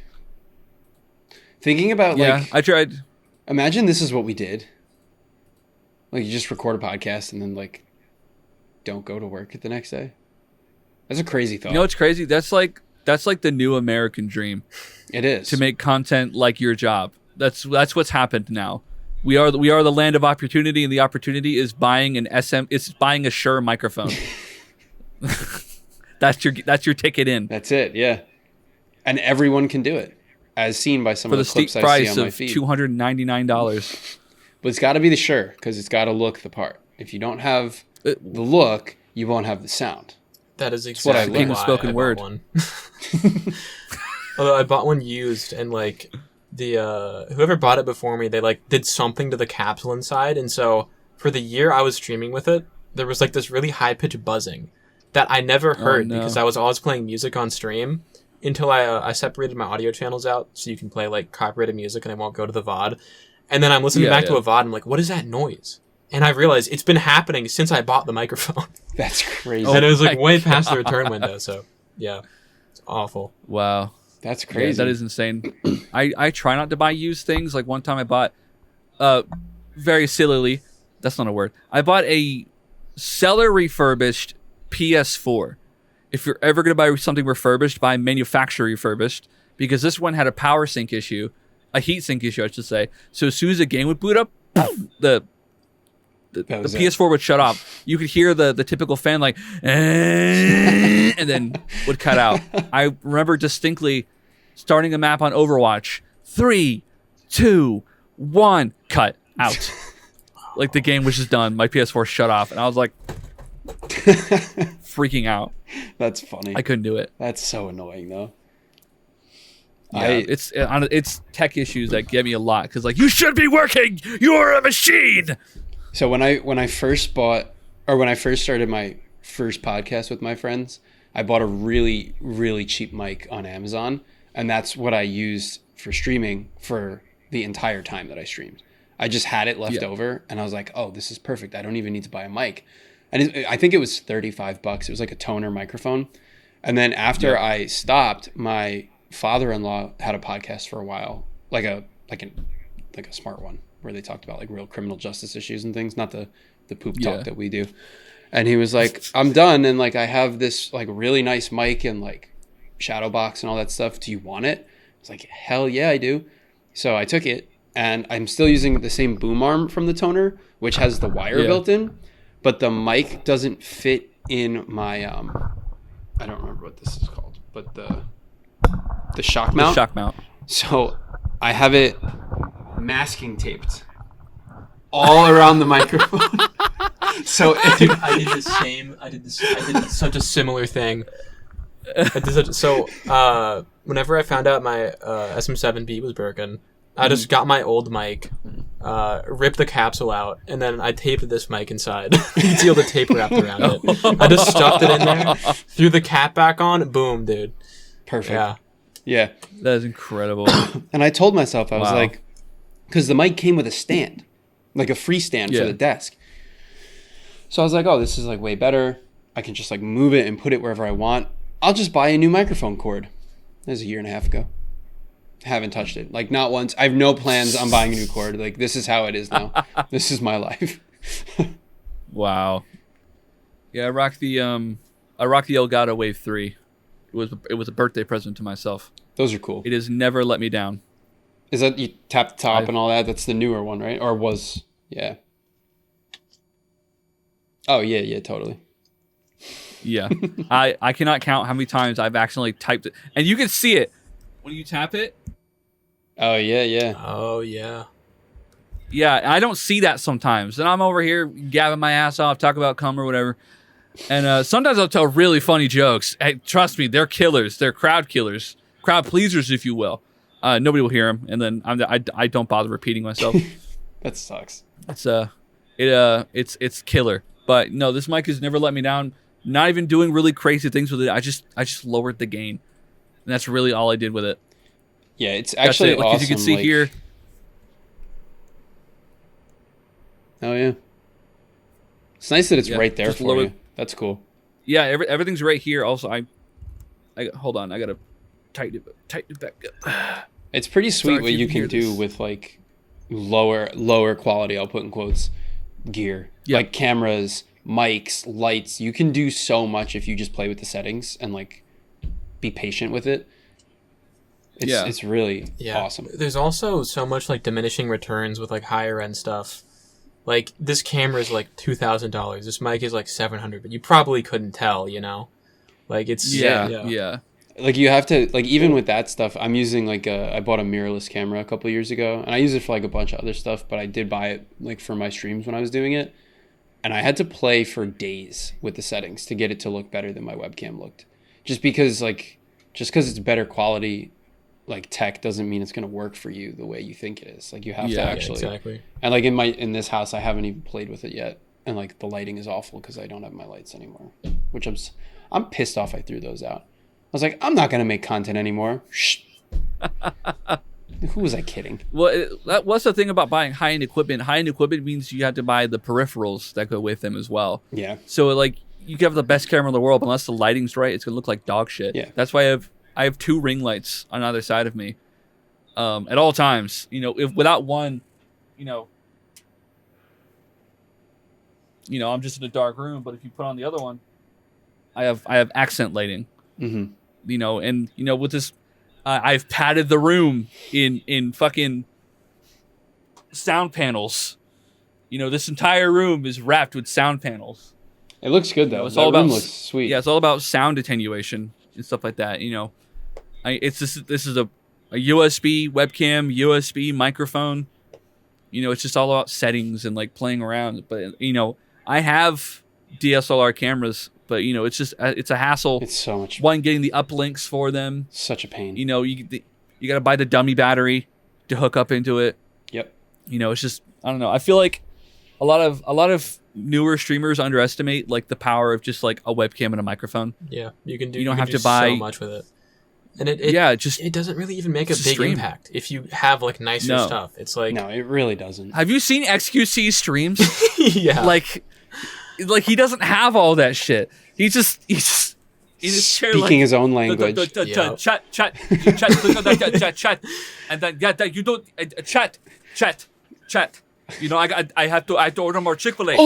Thinking about I tried. Imagine this is what we did. Like you just record a podcast and then like don't go to work the next day. That's a crazy thought. You know what's crazy? That's like the new American dream. It is. To make content like your job. That's what's happened now. We are the land of opportunity, and the opportunity is buying buying a Shure microphone. That's your ticket in. That's it. Yeah, and everyone can do it, as seen by some for of the the steep clips I price see on my of feed. $299. But it's got to be the Shure because it's got to look the part. If you don't have the look, you won't have the sound. That is what I exactly learned. why Spoken I bought word. one. Although I bought one used, and like the whoever bought it before me, they like did something to the capsule inside, and so for the year I was streaming with it, there was like this really high pitched buzzing that I never heard because I was always playing music on stream until I separated my audio channels out so you can play like copyrighted music and it won't go to the VOD. And then I'm listening back to a VOD and I'm like, what is that noise? And I realized it's been happening since I bought the microphone. That's crazy. And it was like way past the return window. So yeah, it's awful. Wow. That's crazy. Yeah, that is insane. I try not to buy used things. Like one time I bought, very sillily, that's not a word. I bought a seller refurbished PS4. If you're ever going to buy something refurbished, buy manufacturer refurbished, because this one had a power sync issue, a heat sink issue, I should say. So as soon as the game would boot up, the PS4 would shut off. You could hear the typical fan like, and then would cut out. I remember distinctly starting a map on Overwatch. 3, 2, 1, cut out. Like the game was just done. My PS4 shut off, and I was like freaking out. That's funny. I couldn't do it. That's so annoying, though. Yeah, it's tech issues that get me a lot because like you should be working. You're a machine. So when I first started my first podcast with my friends, I bought a really, really cheap mic on Amazon, and that's what I used for streaming for the entire time that I streamed. I just had it left over, and I was like, oh, this is perfect. I don't even need to buy a mic. And I think it was $35. It was like a toner microphone. And then after I stopped, my father-in-law had a podcast for a while, like a smart one, where they talked about like real criminal justice issues and things, not the poop talk that we do. And he was like, I'm done, and like I have this like really nice mic and like shadow box and all that stuff. Do you want it? I was like, hell yeah, I do. So I took it, and I'm still using the same boom arm from the toner, which has the wire built in, but the mic doesn't fit in my I don't remember what this is called, but the shock mount. The shock mount. So I have it masking taped all around the microphone. So I did such a similar thing. Whenever I found out my SM7B was broken, I just got my old mic, ripped the capsule out, and then I taped this mic inside. You can see all the tape wrapped around it. I just stuffed it in there, threw the cap back on, boom, dude. Perfect. Yeah. That is incredible. And I told myself, I was like, because the mic came with a stand, like a free stand for the desk. So I was like, oh, this is like way better. I can just like move it and put it wherever I want. I'll just buy a new microphone cord. That was a year and a half ago. Haven't touched it. Like not once. I have no plans on buying a new cord. Like this is how it is now. This is my life. Wow. Yeah, I rocked the Elgato Wave 3. It was a birthday present to myself. Those are cool. It has never let me down. Is that you tap the top and all that? That's the newer one, right? Or was Oh yeah, totally. Yeah. I cannot count how many times I've accidentally typed it. And you can see it when you tap it. Oh yeah. Oh yeah. Yeah, I don't see that sometimes. And I'm over here gabbing my ass off, talk about cum or whatever. And sometimes I'll tell really funny jokes. Hey, trust me, they're killers. They're crowd killers. Crowd pleasers, if you will. Nobody will hear them. And then I don't bother repeating myself. That sucks. It's killer. But no, this mic has never let me down. Not even doing really crazy things with it. I just lowered the gain. And that's really all I did with it. Yeah, it's actually awesome. Like, as you can see here. Oh yeah. It's nice that it's right there for you. That's cool. Yeah, everything's right here. Also, I hold on. I gotta tighten it back up. It's pretty sweet what you can do with like lower quality, I'll put in quotes, gear. Like cameras, mics, lights. You can do so much if you just play with the settings and like be patient with it. It's really awesome. There's also so much like diminishing returns with like higher end stuff. Like this camera is like $2,000. This mic is like $700, but you probably couldn't tell, you know? Like it's yeah. Like you have to like even with that stuff. I'm using like I bought a mirrorless camera a couple of years ago, and I use it for like a bunch of other stuff. But I did buy it like for my streams when I was doing it, and I had to play for days with the settings to get it to look better than my webcam looked. Just because it's better quality, like tech doesn't mean it's gonna work for you the way you think it is. Like you have to actually. Yeah, exactly. And like in this house, I haven't even played with it yet, and like the lighting is awful because I don't have my lights anymore, which I'm pissed off. I threw those out. I was like, I'm not gonna make content anymore. Shh. Who was I kidding? Well, what's the thing about buying high-end equipment? High-end equipment means you have to buy the peripherals that go with them as well. Yeah. So like you can have the best camera in the world, but unless the lighting's right, it's gonna look like dog shit. Yeah. That's why I have 2 ring lights on either side of me, at all times. You know, if without one, you know, I'm just in a dark room. But if you put on the other one, I have accent lighting. Mm-hmm. You know, and with this, I've padded the room in fucking sound panels. This entire room is wrapped with sound panels. It looks good though. It's all about looks sweet. Yeah, it's all about sound attenuation and stuff like that. This is a USB webcam, USB microphone. It's just all about settings and like playing around. But I have DSLR cameras. But it's a hassle. It's so much. One, getting the uplinks for them. Such a pain. You got to buy the dummy battery to hook up into it. Yep. It's just, I don't know. I feel like a lot of newer streamers underestimate like the power of just like a webcam and a microphone. Yeah, you can do. You don't have to buy so much with it, and it doesn't really even make a big stream. Impact if you have like nicer stuff. It's like no, it really doesn't. Have you seen XQC's streams? Yeah, like he doesn't have all that shit. He's just speaking his own language. Chat, click on that chat, and then you don't chat. I have to order more Chick-fil-A.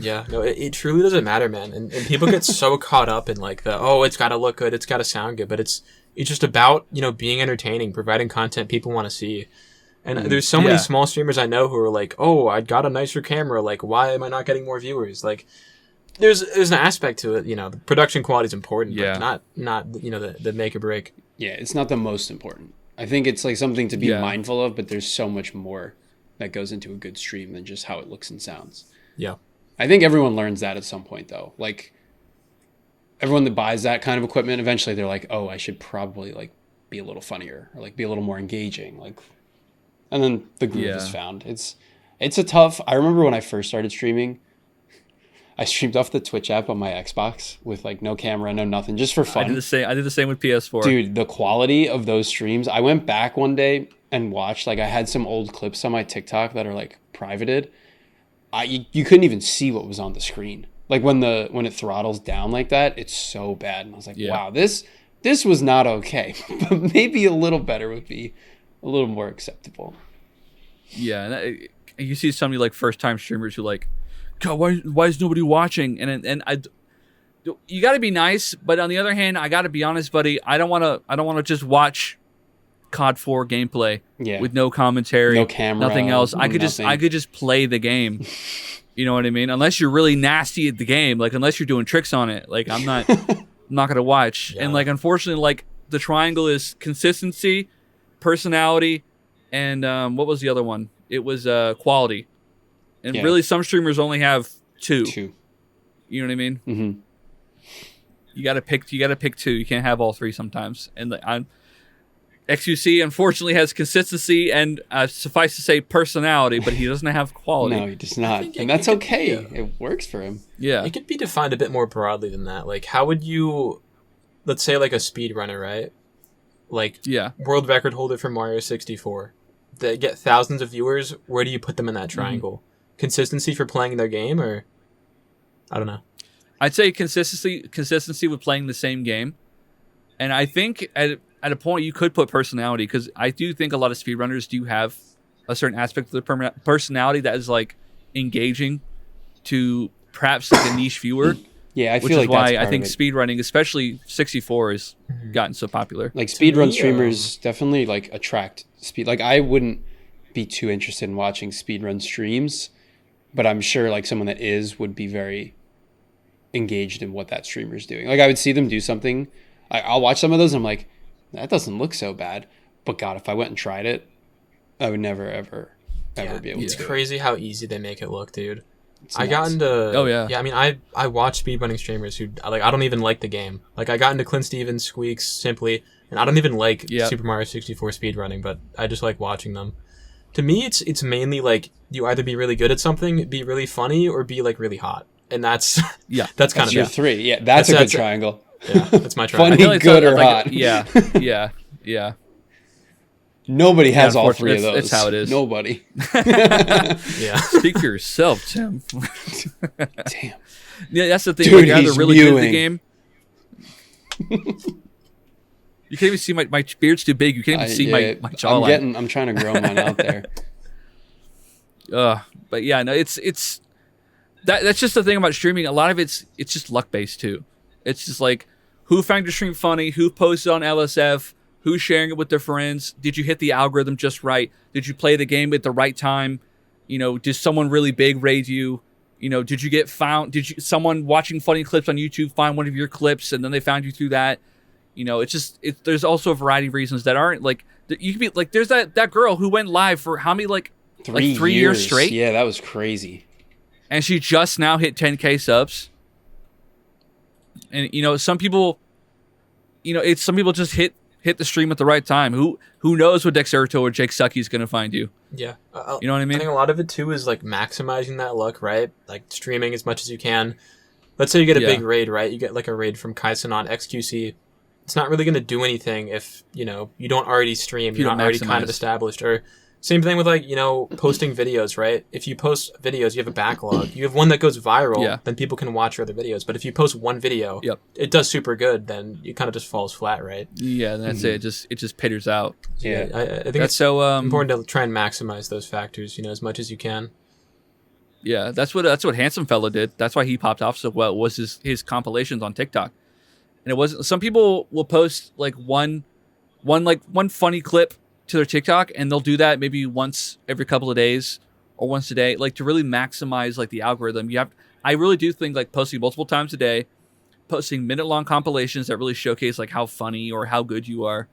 Yeah, no, it truly doesn't matter, man. And people get so caught up in like it's got to look good, it's got to sound good, but it's just about being entertaining, providing content people want to see. And there's so many small streamers I know who are like, oh, I got a nicer camera. Like, why am I not getting more viewers? Like, there's an aspect to it. The production quality is important, but not the make or break. Yeah, it's not the most important. I think it's like something to be mindful of, but there's so much more that goes into a good stream than just how it looks and sounds. Yeah. I think everyone learns that at some point, though. Like, everyone that buys that kind of equipment, eventually they're like, oh, I should probably like be a little funnier or like be a little more engaging. Like. And then the groove is found. It's a tough. I remember when I first started streaming, I streamed off the Twitch app on my Xbox with like no camera, no nothing, just for fun. I did the same with PS4. Dude, the quality of those streams. I went back one day and watched. Like I had some old clips on my TikTok that are like privated. You couldn't even see what was on the screen. Like when it throttles down like that, it's so bad. And I was like, wow, this was not okay. But maybe a little better would be a little more acceptable. Yeah, and you see some like first-time streamers who like, God, why is nobody watching? And you got to be nice, but on the other hand, I got to be honest, buddy. I don't want to just watch COD 4 gameplay with no commentary, no camera, nothing else. I could just play the game. You know what I mean? Unless you're really nasty at the game, like unless you're doing tricks on it, like I'm not gonna watch. Yeah. And like unfortunately, like the triangle is consistency, personality, and what was the other one? It was quality. And really, some streamers only have two. You know what I mean? Mm-hmm. You gotta pick 2. You can't have all 3 sometimes. And XQC unfortunately has consistency and suffice to say personality, but he doesn't have quality. No, he does not, and that's okay. It works for him. Yeah, it could be defined a bit more broadly than that. Like, how would you, let's say, like a speedrunner, right? Like, world record holder for Mario 64. They get thousands of viewers. Where do you put them in that triangle? Mm-hmm. Consistency for playing their game, or I don't know. I'd say consistency with playing the same game, and I think at a point you could put personality, because I do think a lot of speedrunners do have a certain aspect of their personality that is like engaging to perhaps like a niche viewer. Yeah, I which feel is like why that's part I think of it. speedrunning, especially 64, has gotten so popular. Like speedrun me, streamers definitely like attract speed. Like I wouldn't be too interested in watching speedrun streams, but I'm sure like someone that would be very engaged in what that streamer's doing. Like I would see them do something. I'll watch some of those and I'm like, that doesn't look so bad. But God, if I went and tried it, I would never ever be able It's to. crazy how easy they make it look, dude. It's I got nuts. into yeah. I mean I watch speedrunning streamers who like I don't even like the game. Like I got into Clint Stevens, Squeaks, Simply, and I don't even like Super Mario 64 speedrunning, but I just like watching them. To me, it's mainly like you either be really good at something, be really funny, or be like really hot, and that's that's kind That's of your it. three. Yeah, that's a good That's- triangle. Yeah, that's my try. Funny, I feel like good, or like, hot. Yeah. Nobody has all three of unfortunately, those. it's how it is. Nobody. Yeah. Speak for yourself, Tim. Damn. Yeah, that's the thing. Dude, like, you're either he's really good at the mewing. game. You can't even see my beard's too big. You can't even see my jawline. I'm trying to grow mine out there. But yeah, no, it's that's just the thing about streaming. A lot of it's just luck based too. It's just like who found your stream funny, who posted on LSF, who's sharing it with their friends. Did you hit the algorithm just right? Did you play the game at the right time? You know, did someone really big raid you? You know, did you get found? Did you someone watching funny clips on YouTube find one of your clips and then they found you through that? You know, there's also a variety of reasons that aren't like you could be like there's that girl who went live for how many like 3 years straight. Yeah, that was crazy. And she just now hit 10K subs. And you know, some people just hit the stream at the right time. Who knows what Dexerto or Jake Sucky is going to find you? Yeah. You know what I mean? I think a lot of it too is like maximizing that luck, right? Like streaming as much as you can. Let's say you get a big raid, right? You get like a raid from Kaisanot XQC. It's not really going to do anything if, you know, you don't already stream, you're not already kind of established. Or same thing with like, you know, posting videos, right? If you post videos, you have a backlog. You have one that goes viral, then people can watch your other videos. But if you post one video, it does super good, then it kind of just falls flat, right? Yeah, that's it. It just pitters out. Yeah. I think that's it's so important to try and maximize those factors, you know, as much as you can. Yeah, that's what Handsome Fella did. That's why he popped off so well. Was his compilations on TikTok, and it wasn't. Some people will post like one funny clip to their TikTok, and they'll do that maybe once every couple of days or once a day, like to really maximize like the algorithm. I really do think like posting multiple times a day, posting minute-long compilations that really showcase like how funny or how good you are,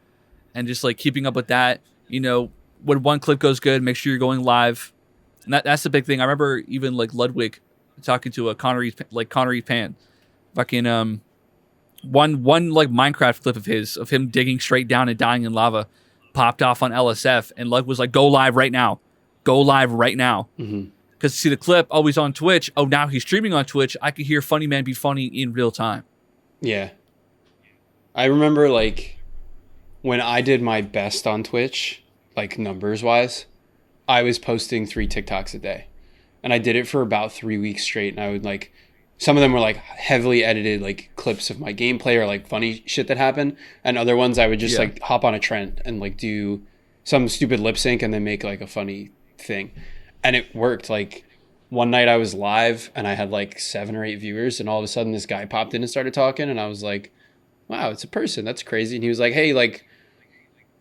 and just like keeping up with that. You know, when one clip goes good, make sure you're going live. And that's the big thing. I remember even like Ludwig talking to a Connor E. Pan, fucking one like Minecraft clip of him digging straight down and dying in lava, popped off on LSF, and Lug was like, "Go live right now, go live right now." Because see the clip, oh, he's on Twitch. Oh, now he's streaming on Twitch. I could hear Funny Man be funny in real time. Yeah, I remember like when I did my best on Twitch, like numbers wise. I was posting 3 TikToks a day, and I did it for about 3 weeks straight. And I would like, some of them were like heavily edited, like clips of my gameplay or like funny shit that happened. And other ones I would just like hop on a trend and like do some stupid lip sync and then make like a funny thing. And it worked. Like one night I was live and I had like 7 or 8 viewers, and all of a sudden this guy popped in and started talking, and I was like, wow, it's a person. That's crazy. And he was like, hey, like,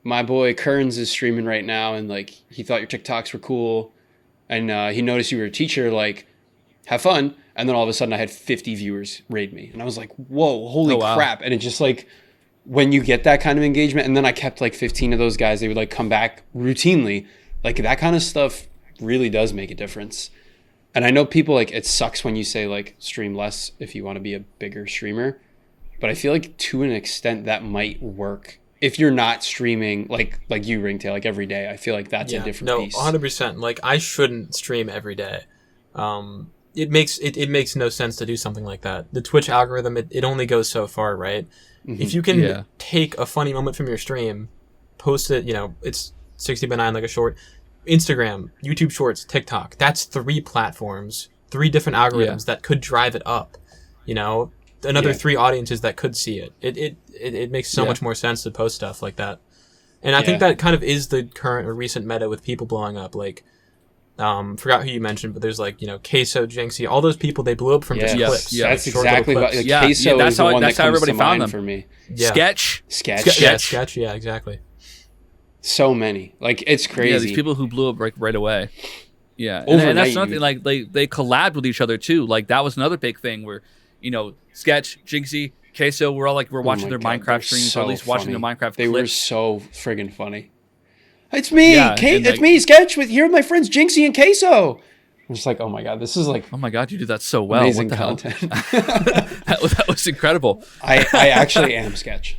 my boy Kearns is streaming right now, and like he thought your TikToks were cool, and he noticed you were a teacher, like have fun. And then all of a sudden I had 50 viewers raid me, and I was like, whoa, holy crap. And it just like, when you get that kind of engagement, and then I kept like 15 of those guys, they would like come back routinely, like that kind of stuff really does make a difference. And I know people like, it sucks when you say like stream less if you want to be a bigger streamer, but I feel like to an extent that might work if you're not streaming like you, Ringtail, like every day. I feel like that's a different piece. 100%. Like I shouldn't stream every day. It makes no sense to do something like that. The Twitch algorithm, it only goes so far, right? If you can take a funny moment from your stream, post it, you know, it's 60x9 like a short. Instagram, YouTube Shorts, TikTok. That's 3 platforms, 3 different algorithms that could drive it up. You know, another 3 audiences that could see it. It makes so much more sense to post stuff like that. And I think that kind of is the current or recent meta with people blowing up. Like, Forgot who you mentioned, but there's like, Queso, Jinxie, all those people, they blew up from just Yes. clips. Yeah. That's short little exactly what clips. Queso that's is the how- one that's that how comes everybody to found mind them. for me. Yeah. Sketch. Sketch, yeah, exactly. So many. Like, it's crazy. Yeah, these people who blew up like right away. Yeah, and Overnight, that's nothing. Like they collabed with each other too. Like that was another big thing where, Sketch, Jinxie, Queso, we're watching Oh my their God, Minecraft they're streams, so or at least watching funny. their Minecraft They were clips. so friggin' funny. It's me, Yeah, Kate. and, It's like- me, Sketch. With here are my friends Jinxie and Queso. I'm just like, oh my God, this is like Oh my God, you did that so well. amazing What the content. hell? that was incredible. I actually am Sketch.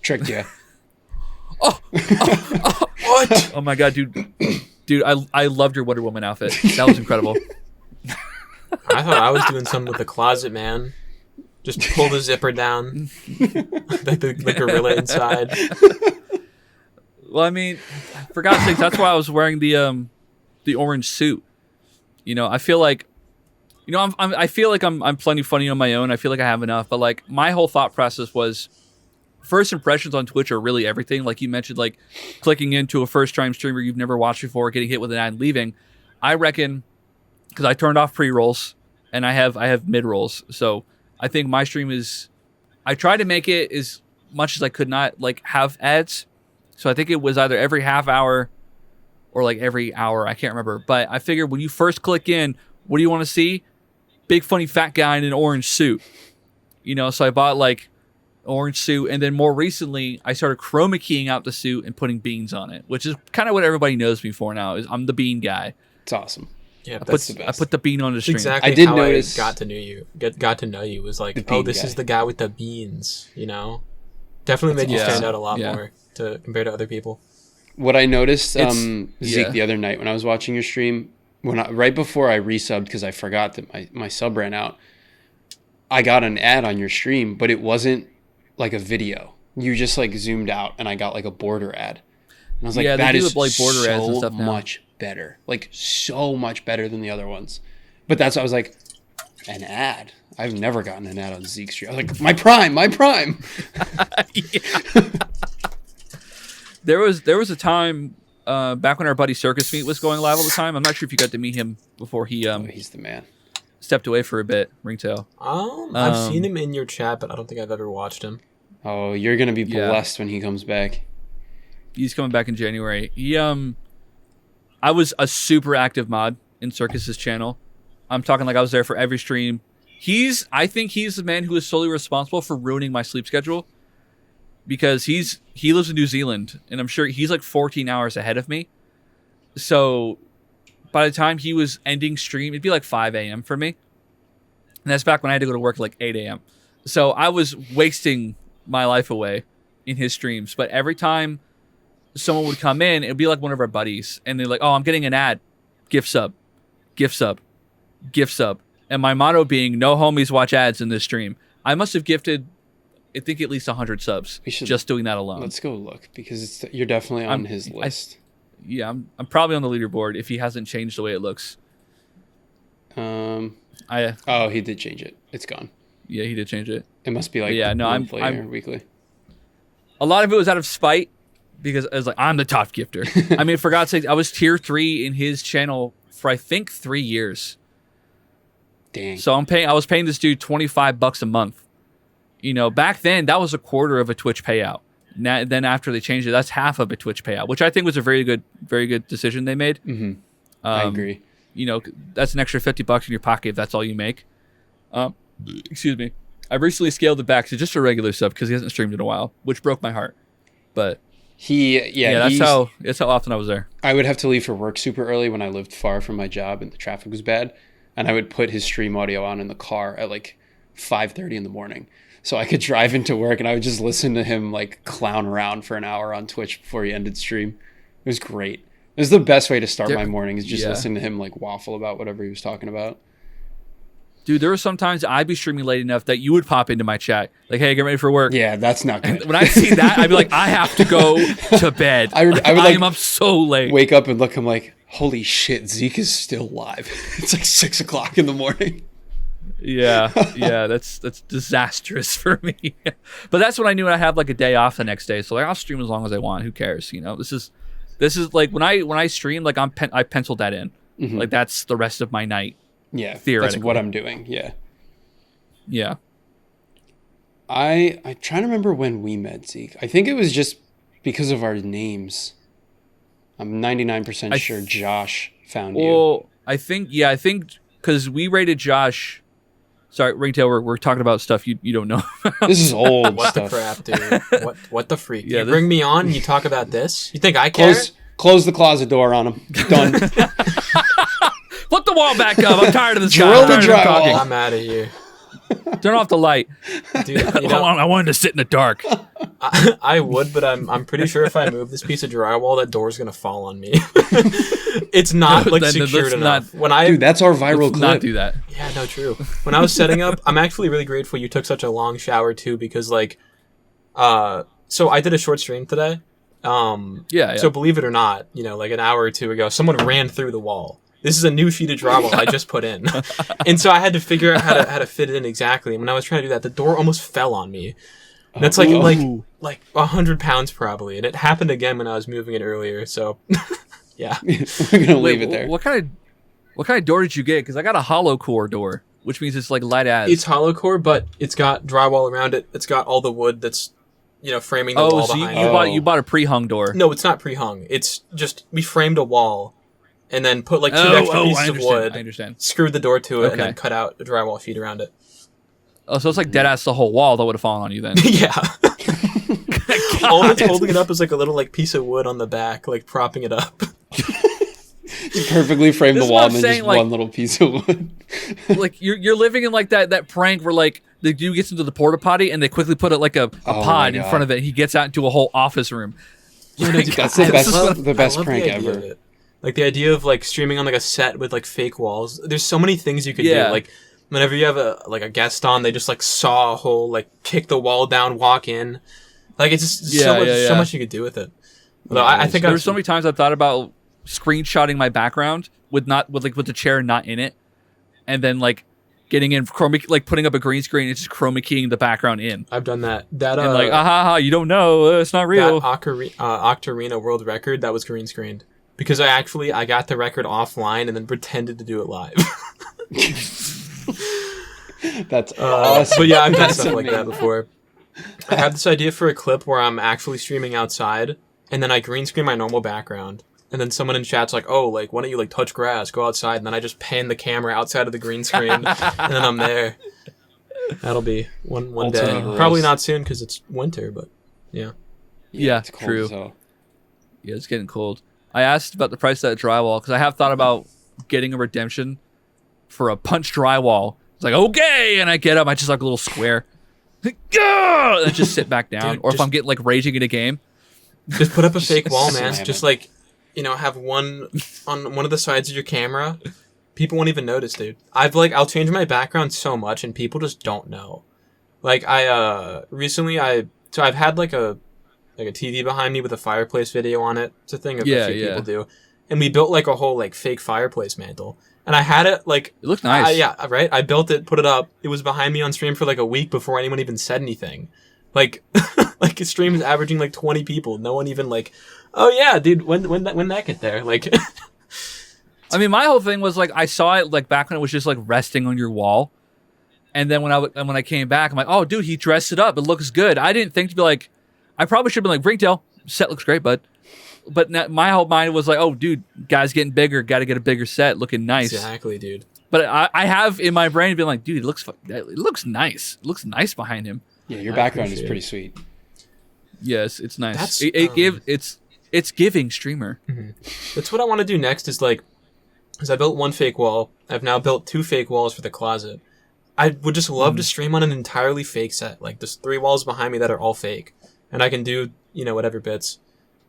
Tricked you. What? Oh my God, dude, I loved your Wonder Woman outfit. That was incredible. I thought I was doing something with the closet, man. Just pull the zipper down. the gorilla inside. Well, I mean, for God's sake, that's why I was wearing the orange suit. I feel like, I feel like I'm plenty funny on my own. I feel like I have enough, but like my whole thought process was, first impressions on Twitch are really everything. Like you mentioned, like clicking into a first time streamer you've never watched before, getting hit with an ad and leaving. I reckon, because I turned off pre-rolls and I have mid-rolls. So I think my stream I tried to make it as much as I could not like have ads. So I think it was either every half hour or like every hour. I can't remember. But I figured when you first click in, what do you want to see? Big funny fat guy in an orange suit. So I bought like orange suit, and then more recently I started chroma keying out the suit and putting beans on it, which is kind of what everybody knows me for now. Is I'm the bean guy. It's awesome. Yeah, That's the I best. put the bean on the stream. exactly I did how notice- I got to know you. Got to know you was like, The bean this guy. is the guy with the beans. Definitely made you awesome. stand out a lot Yeah. more compared to other people. What I noticed, It's- Zeke, yeah. the other night when I was watching your stream, right before I resubbed because I forgot that my sub ran out, I got an ad on your stream, but it wasn't like a video. You just like zoomed out, and I got like a border ad. And I was like, Yeah, they that do is the, like, border ads and so stuff now. much better. Like so much better than the other ones. But that's why I was like, an ad. I've never gotten an ad on Zeke's stream. I was like, my prime. There was a time back when our buddy Circus Meat was going live all the time. I'm not sure if you got to meet him before he Oh, he's the man. stepped away for a bit. Ringtail. I've seen him in your chat, but I don't think I've ever watched him. Oh, you're gonna be Yeah. blessed when he comes back. He's coming back in January. I was a super active mod in Circus's channel. I'm talking like I was there for every stream. I think he's the man who is solely responsible for ruining my sleep schedule, because he lives in New Zealand, and I'm sure he's like 14 hours ahead of me. So by the time he was ending stream, it'd be like 5 a.m. for me. And that's back when I had to go to work at like 8 a.m. So I was wasting my life away in his streams. But every time someone would come in, it'd be like one of our buddies, and they're like, "Oh, I'm getting an ad, gift sub, gift sub, gift sub." And my motto being, "No homies watch ads in this stream." I must have gifted, I think, at least 100 subs We should- just doing that alone. Let's go look because you're definitely on his I- list. Yeah, I'm probably on the leaderboard if he hasn't changed the way it looks. Oh, he did change it. It's gone. Yeah, he did change it. It must be like Yeah, no, monthly I'm- or weekly. A lot of it was out of spite, because I was like, I'm the top gifter. I mean, for God's sake, I was tier 3 in his channel for I think 3 years. Dang. So I was paying this dude $25 a month. Back then that was a quarter of a Twitch payout. Now, then after they changed it, that's half of a Twitch payout, which I think was a very good decision they made. I agree. That's an extra $50 in your pocket if that's all you make. Excuse me. I've recently scaled it back to just a regular sub because he hasn't streamed in a while, which broke my heart. But that's how often I was there. I would have to leave for work super early when I lived far from my job and the traffic was bad, and I would put his stream audio on in the car at like 5:30 in the morning, so I could drive into work and I would just listen to him like clown around for an hour on Twitch before he ended stream. It was great. It was the best way to start my morning, is just listening to him like waffle about whatever he was talking about. Dude, there were some times I'd be streaming late enough that you would pop into my chat like, "Hey, get ready for work." Yeah, that's not good. When I see that, I'd be like, "I have to go to bed. I would I like am up so late." wake up and look. I'm like, holy shit, Zeke is still live. It's like 6 o'clock in the morning. Yeah, that's disastrous for me. But that's when I knew I'd have like a day off the next day. So like, I'll stream as long as I want. Who cares? This This is like when I stream, like I penciled that in. Mhm. Like that's the rest of my night. Yeah, theoretically. that's what I'm doing. Yeah. Yeah. I'm trying to remember when we met, Zeke. I think it was just because of our names. I'm 99% sure Josh found you. Well, I think because we rated Josh. Sorry, Ringtail, we're talking about stuff you don't know. This is old What stuff. the crap, dude? What the freak? Yeah, you bring me on and you talk about this? You think I care? Close the closet door on him. Done. Put the wall back up. I'm tired of this. Drill guy. I'm the tired of him drywall. talking. I'm out of here. Turn off the light. Dude, you know, I wanted to sit in the dark. I would, but I'm pretty sure if I move this piece of drywall, that door's gonna fall on me. It's not like Then secured let's enough. Dude, that's our viral Let's clip. not do that. Yeah, no, true. When I was setting up, I'm actually really grateful you took such a long shower too, because like, so I did a short stream today. Yeah. So believe it or not, like an hour or two ago, someone ran through the wall. This is a new sheet of drywall I just put in, and so I had to figure out how to fit it in exactly. And when I was trying to do that, the door almost fell on me. And that's like 100 pounds probably, and it happened again when I was moving it earlier. So, yeah. We're gonna leave it there. What kind of door did you get? Because I got a hollow core door, which means it's like light as. It's hollow core, but it's got drywall around it. It's got all the wood that's framing the wall so behind. you bought a pre-hung door. No, it's not pre-hung. It's just we framed a wall, and then put like two extra pieces of wood. I understand. Screwed the door to it, and Okay. then cut out a drywall sheet around it. Oh, so it's like dead ass the whole wall that would have fallen on you then. Yeah. All that's holding it up is like a little like piece of wood on the back, like propping it up. You perfectly framed This the is wall what and I'm then saying, just like- one little piece of wood. Like you're living in like that prank where like the dude gets into the porta potty and they quickly put it like a Oh pod my in God. front of it. And he gets out into a whole office room. That's the best, the best I love prank the idea ever. of it. Like the idea of like streaming on like a set with like fake walls. There's so many things you could Yeah. do. Like whenever you have a guest on, they just like saw a hole, like kick the wall down, walk in. Like it's just so much you could do with it. Although I think There's so many times I've thought about screenshotting my background with the chair not in it, and then like getting in like putting up a green screen and just chroma keying the background in. I've done that. That And like you don't know, it's not real. That Octarina world record that was green screened because I got the record offline and then pretended to do it live. That's awesome. But yeah, I've done That's stuff like that amazing. before. I had this idea for a clip where I'm actually streaming outside, and then I green screen my normal background, and then someone in chat's like, "Oh, like why don't you like touch grass, go outside?" And then I just pan the camera outside of the green screen, and then I'm there. That'll be one day. Ultimate roast. Probably not soon because it's winter, but yeah. Yeah, it's cold true. as hell. Yeah, it's getting cold. I asked about the price of that drywall because I have thought about getting a redemption for a punch drywall. It's like, okay, and I get up, I just like a little square. And I just sit back down. Dude, or if just- I'm getting like raging in a game. Just put up a fake wall, man. slam Just it. like, have one on one of the sides of your camera. People won't even notice, dude. I'll change my background so much and people just don't know. Like recently I've had like a TV behind me with a fireplace video on it. It's a thing a few people do. And we built like a whole like fake fireplace mantle. And I had it like It looked nice. yeah, right. I built it, put it up. It was behind me on stream for like a week before anyone even said anything. Like, like a stream is averaging like 20 people. No one even like, oh yeah, dude. When that get there? Like, I mean, my whole thing was like I saw it like back when it was just like resting on your wall, and then when I came back, I'm like, oh, dude, he dressed it up. It looks good. I didn't think to be like, I probably should have been like, Ringtail, set looks great, bud. But my whole mind was like, oh, dude, guy's getting bigger. Got to get a bigger set, looking nice. exactly, dude. But I have in my brain been like, dude, it looks nice. It looks nice behind him. Yeah, your I background is appreciate pretty sweet. Yes, it's nice. That's, It's giving streamer. That's what I want to do next. Is like, because I built one fake wall. I've now built 2 fake walls for the closet. I would just love to stream on an entirely fake set. Like, there's 3 walls behind me that are all fake, and I can do whatever bits.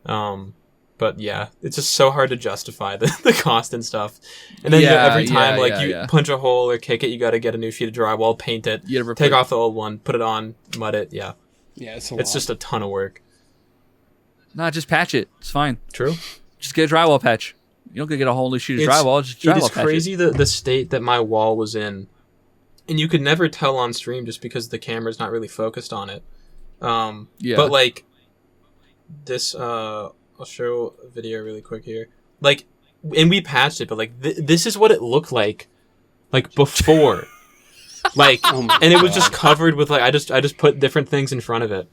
But yeah, it's just so hard to justify the cost and stuff. And then every time you punch a hole or kick it, you got to get a new sheet of drywall, paint it, take off the old one, put it on, mud it. Yeah, Yeah, it's it's just a ton of work. Nah, just patch it. It's fine. True. Just get a drywall patch. You don't get a whole new sheet of drywall. Just drywall It is patch crazy the state that my wall was in, and you could never tell on stream just because the camera's not really focused on it. Yeah. But like this I'll show a video really quick here. Like, and we patched it, but like this is what it looked like before. Like, and it was just covered with like I just put different things in front of it.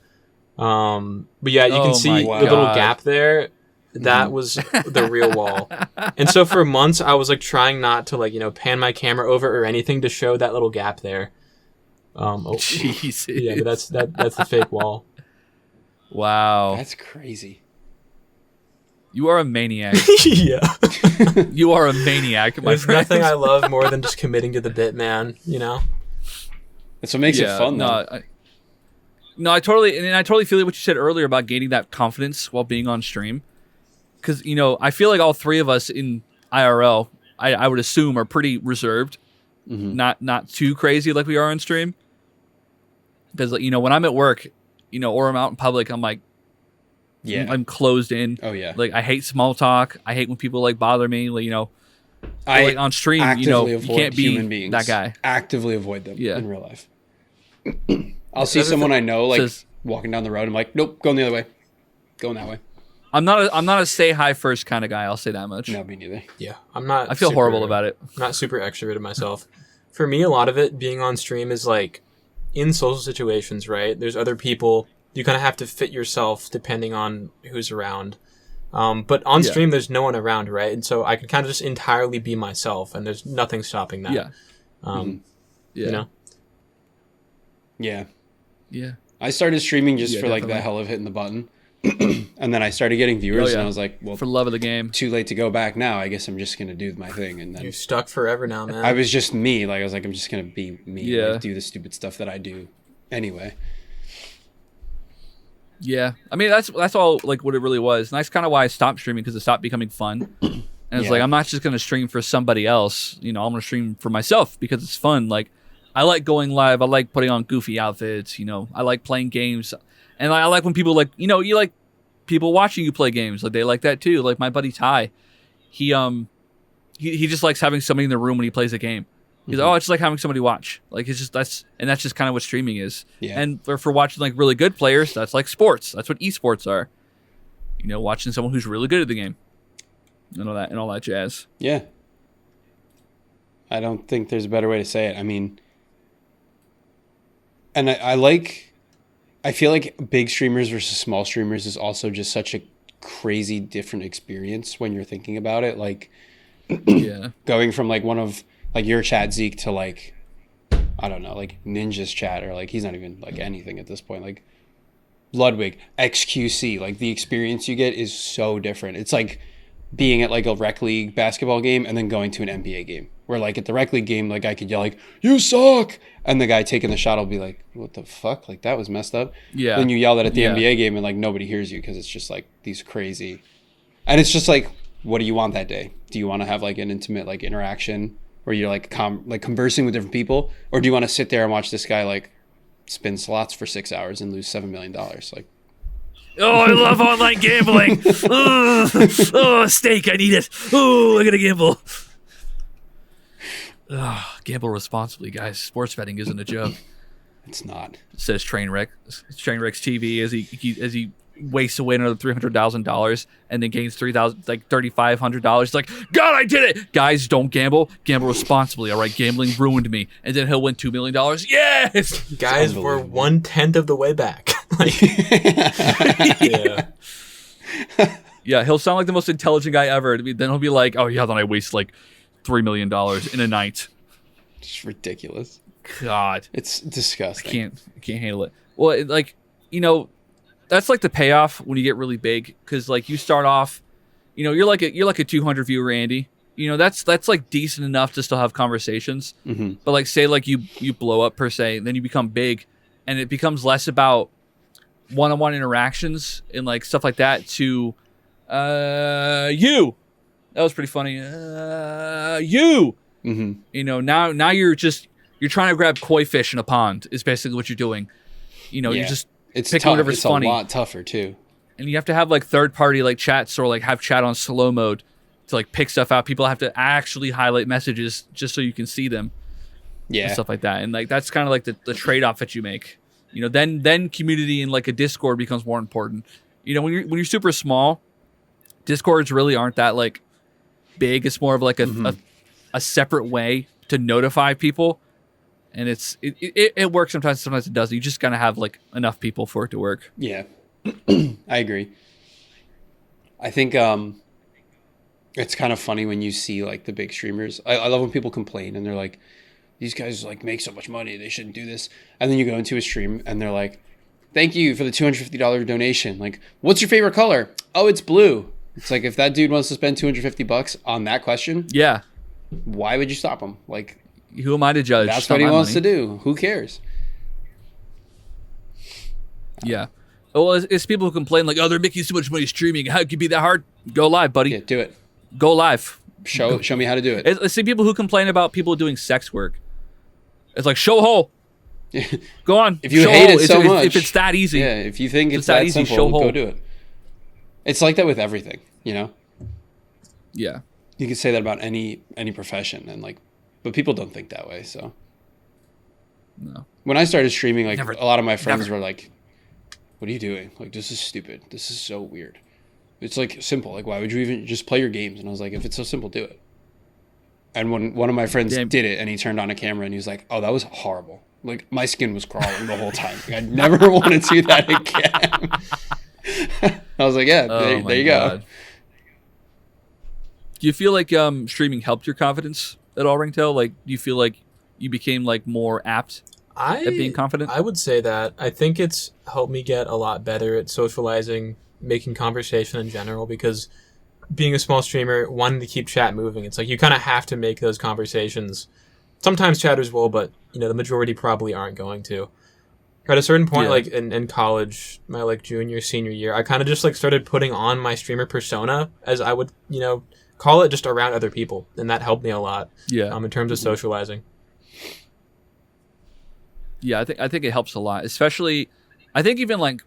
But yeah, you can see the little gap there. That was the real wall. And so for months, I was like trying not to like pan my camera over or anything to show that little gap there. Jesus. Yeah, but that's the fake wall. Wow. That's crazy. You are a maniac. Yeah. You are a maniac, my There's friend. nothing I love more than just committing to the bit, man. You know? That's what makes it fun, though. I totally feel what you said earlier about gaining that confidence while being on stream. Because, I feel like all three of us in IRL, I would assume, are pretty reserved. Mm-hmm. Not too crazy like we are on stream. Because, when I'm at work, or I'm out in public, I'm like, I'm closed in. Oh, yeah. Like, I hate small talk. I hate when people, like, bother me. Like, like on stream, you can't be human beings. That guy. Actively avoid them in real life. I'll see someone I know, like, walking down the road. I'm like, nope, going the other way. Going that way. I'm not a say hi first kind of guy. I'll say that much. No, me neither. Yeah, I'm not. I feel horrible about it. I'm not super extroverted myself. For me, a lot of it being on stream is like in social situations, right? There's other people. You kind of have to fit yourself depending on who's around. But on stream, there's no one around, right? And so I can kind of just entirely be myself, and there's nothing stopping that. Yeah. You know. Yeah. Yeah. I started streaming just for like the hell of hitting the button. And then I started getting viewers, and I was like, well, for the love of the game. Too late to go back now. I guess I'm just going to do my thing. And then you're stuck forever now, man. I was just me. Like, I was like, I'm just going to be me. Yeah. Like, do the stupid stuff that I do anyway. Yeah. I mean, that's all like what it really was. And that's kind of why I stopped streaming, because it stopped becoming fun. And it's like, I'm not just going to stream for somebody else. I'm going to stream for myself because it's fun. Like, I like going live. I like putting on goofy outfits. I like playing games. And I like when people like, you like people watching you play games. Like, they like that too. Like my buddy Ty, he just likes having somebody in the room when he plays a game. He's like, oh, it's just like having somebody watch. Like, it's just that's just kind of what streaming is. Yeah. And for watching like really good players, that's like sports. That's what esports are. Watching someone who's really good at the game. And all that jazz. Yeah. I don't think there's a better way to say it. I mean, and I feel like big streamers versus small streamers is also just such a crazy different experience when you're thinking about it. Like, going from like one of like your chat Zeke to like, I don't know, like Ninja's chat, or like he's not even like anything at this point. Like Ludwig, XQC, like the experience you get is so different. It's like being at like a rec league basketball game and then going to an NBA game. Where like at the rec league game, like I could yell like, "You suck!" and the guy taking the shot will be like, "What the fuck? Like that was messed up." Yeah. Then you yell that at the NBA game and like nobody hears you because it's just like these crazy, and it's just like, what do you want that day? Do you want to have like an intimate like interaction where you're like conversing with different people, or do you want to sit there and watch this guy like spin slots for 6 hours and lose $7 million? Like, oh, I love online gambling. Oh, steak, I need it. Oh, I gotta gamble. Gamble responsibly, guys. Sports betting isn't a joke. It's not. Says Trainwreck. Trainwreck's TV as he wastes away another $300,000 and then gains $3,500. Like, God, I did it. Guys, don't gamble. Gamble responsibly. All right, gambling ruined me. And then he'll win $2 million. Yes. Guys, we're 1/10 of the way back. Yeah, he'll sound like the most intelligent guy ever. Then he'll be like, oh yeah, then I waste like $3 million in a night. It's ridiculous. God, it's disgusting. I can't handle it. Well, that's like the payoff when you get really big, because like you start off, you're like a 200 viewer Andy. That's like decent enough to still have conversations. Mm-hmm. But like say like you blow up per se, and then you become big, and it becomes less about one-on-one interactions and like stuff like that to you. That was pretty funny. You. Mm-hmm. Now you're trying to grab koi fish in a pond is basically what you're doing. You're just picking whatever's funny. It's a lot tougher too. And you have to have like third party like chats, or like have chat on slow mode to like pick stuff out. People have to actually highlight messages just so you can see them. Yeah. And stuff like that. And like that's kind of like the trade-off that you make. Then community in like a Discord becomes more important. When you're super small, Discords really aren't that like big. It's more of like a separate way to notify people, and it works sometimes. Sometimes it doesn't. You just gotta have like enough people for it to work. Yeah, I agree. I think it's kind of funny when you see like the big streamers. I love when people complain and they're like, these guys like make so much money, they shouldn't do this. And then you go into a stream and they're like, thank you for the $250 donation. Like, what's your favorite color? Oh, it's blue. It's like, if that dude wants to spend $250 on that question, Yeah. why would you stop him? Like, Who am I to judge? that's It's not what he my wants money. to do. Who cares? Yeah. Well, it's people who complain like, oh, they're making so much money streaming. How could it be that hard? Go live, buddy. Yeah, do it. Go live. Show me how to do it. I see people who complain about people doing sex work. It's like, show hole. Go on. If you show hate hole. it so much, if it's that easy. Yeah, if you think it's that that easy, simple, show go hole. do it. It's like that with everything, you know? Yeah. You could say that about any profession, and like, but people don't think that way. So No. when I started streaming, like Never. a lot of my friends were like, what are you doing? Like, this is stupid. This is so weird. It's like simple. Like, why would you even just play your games? And I was like, if it's so simple, do it. And when one of my friends Damn. did it and he turned on a camera and he was like, oh, that was horrible. Like, my skin was crawling the whole time. Like, I never want to do that again. I was like, yeah, Oh my there you God. go. Do you feel like streaming helped your confidence at all, Ringtail? Like, do you feel like you became like more apt at being confident? I would say that. I think it's helped me get a lot better at socializing, making conversation in general, because being a small streamer, wanting to keep chat moving, it's like you kind of have to make those conversations. Sometimes chatters will, but the majority probably aren't going to. At a certain point, Yeah. like in college, my like junior, senior year, I kind of just like started putting on my streamer persona, as I would, call it, just around other people, and that helped me a lot. Yeah. In terms of socializing. Yeah, I think it helps a lot, especially I think even like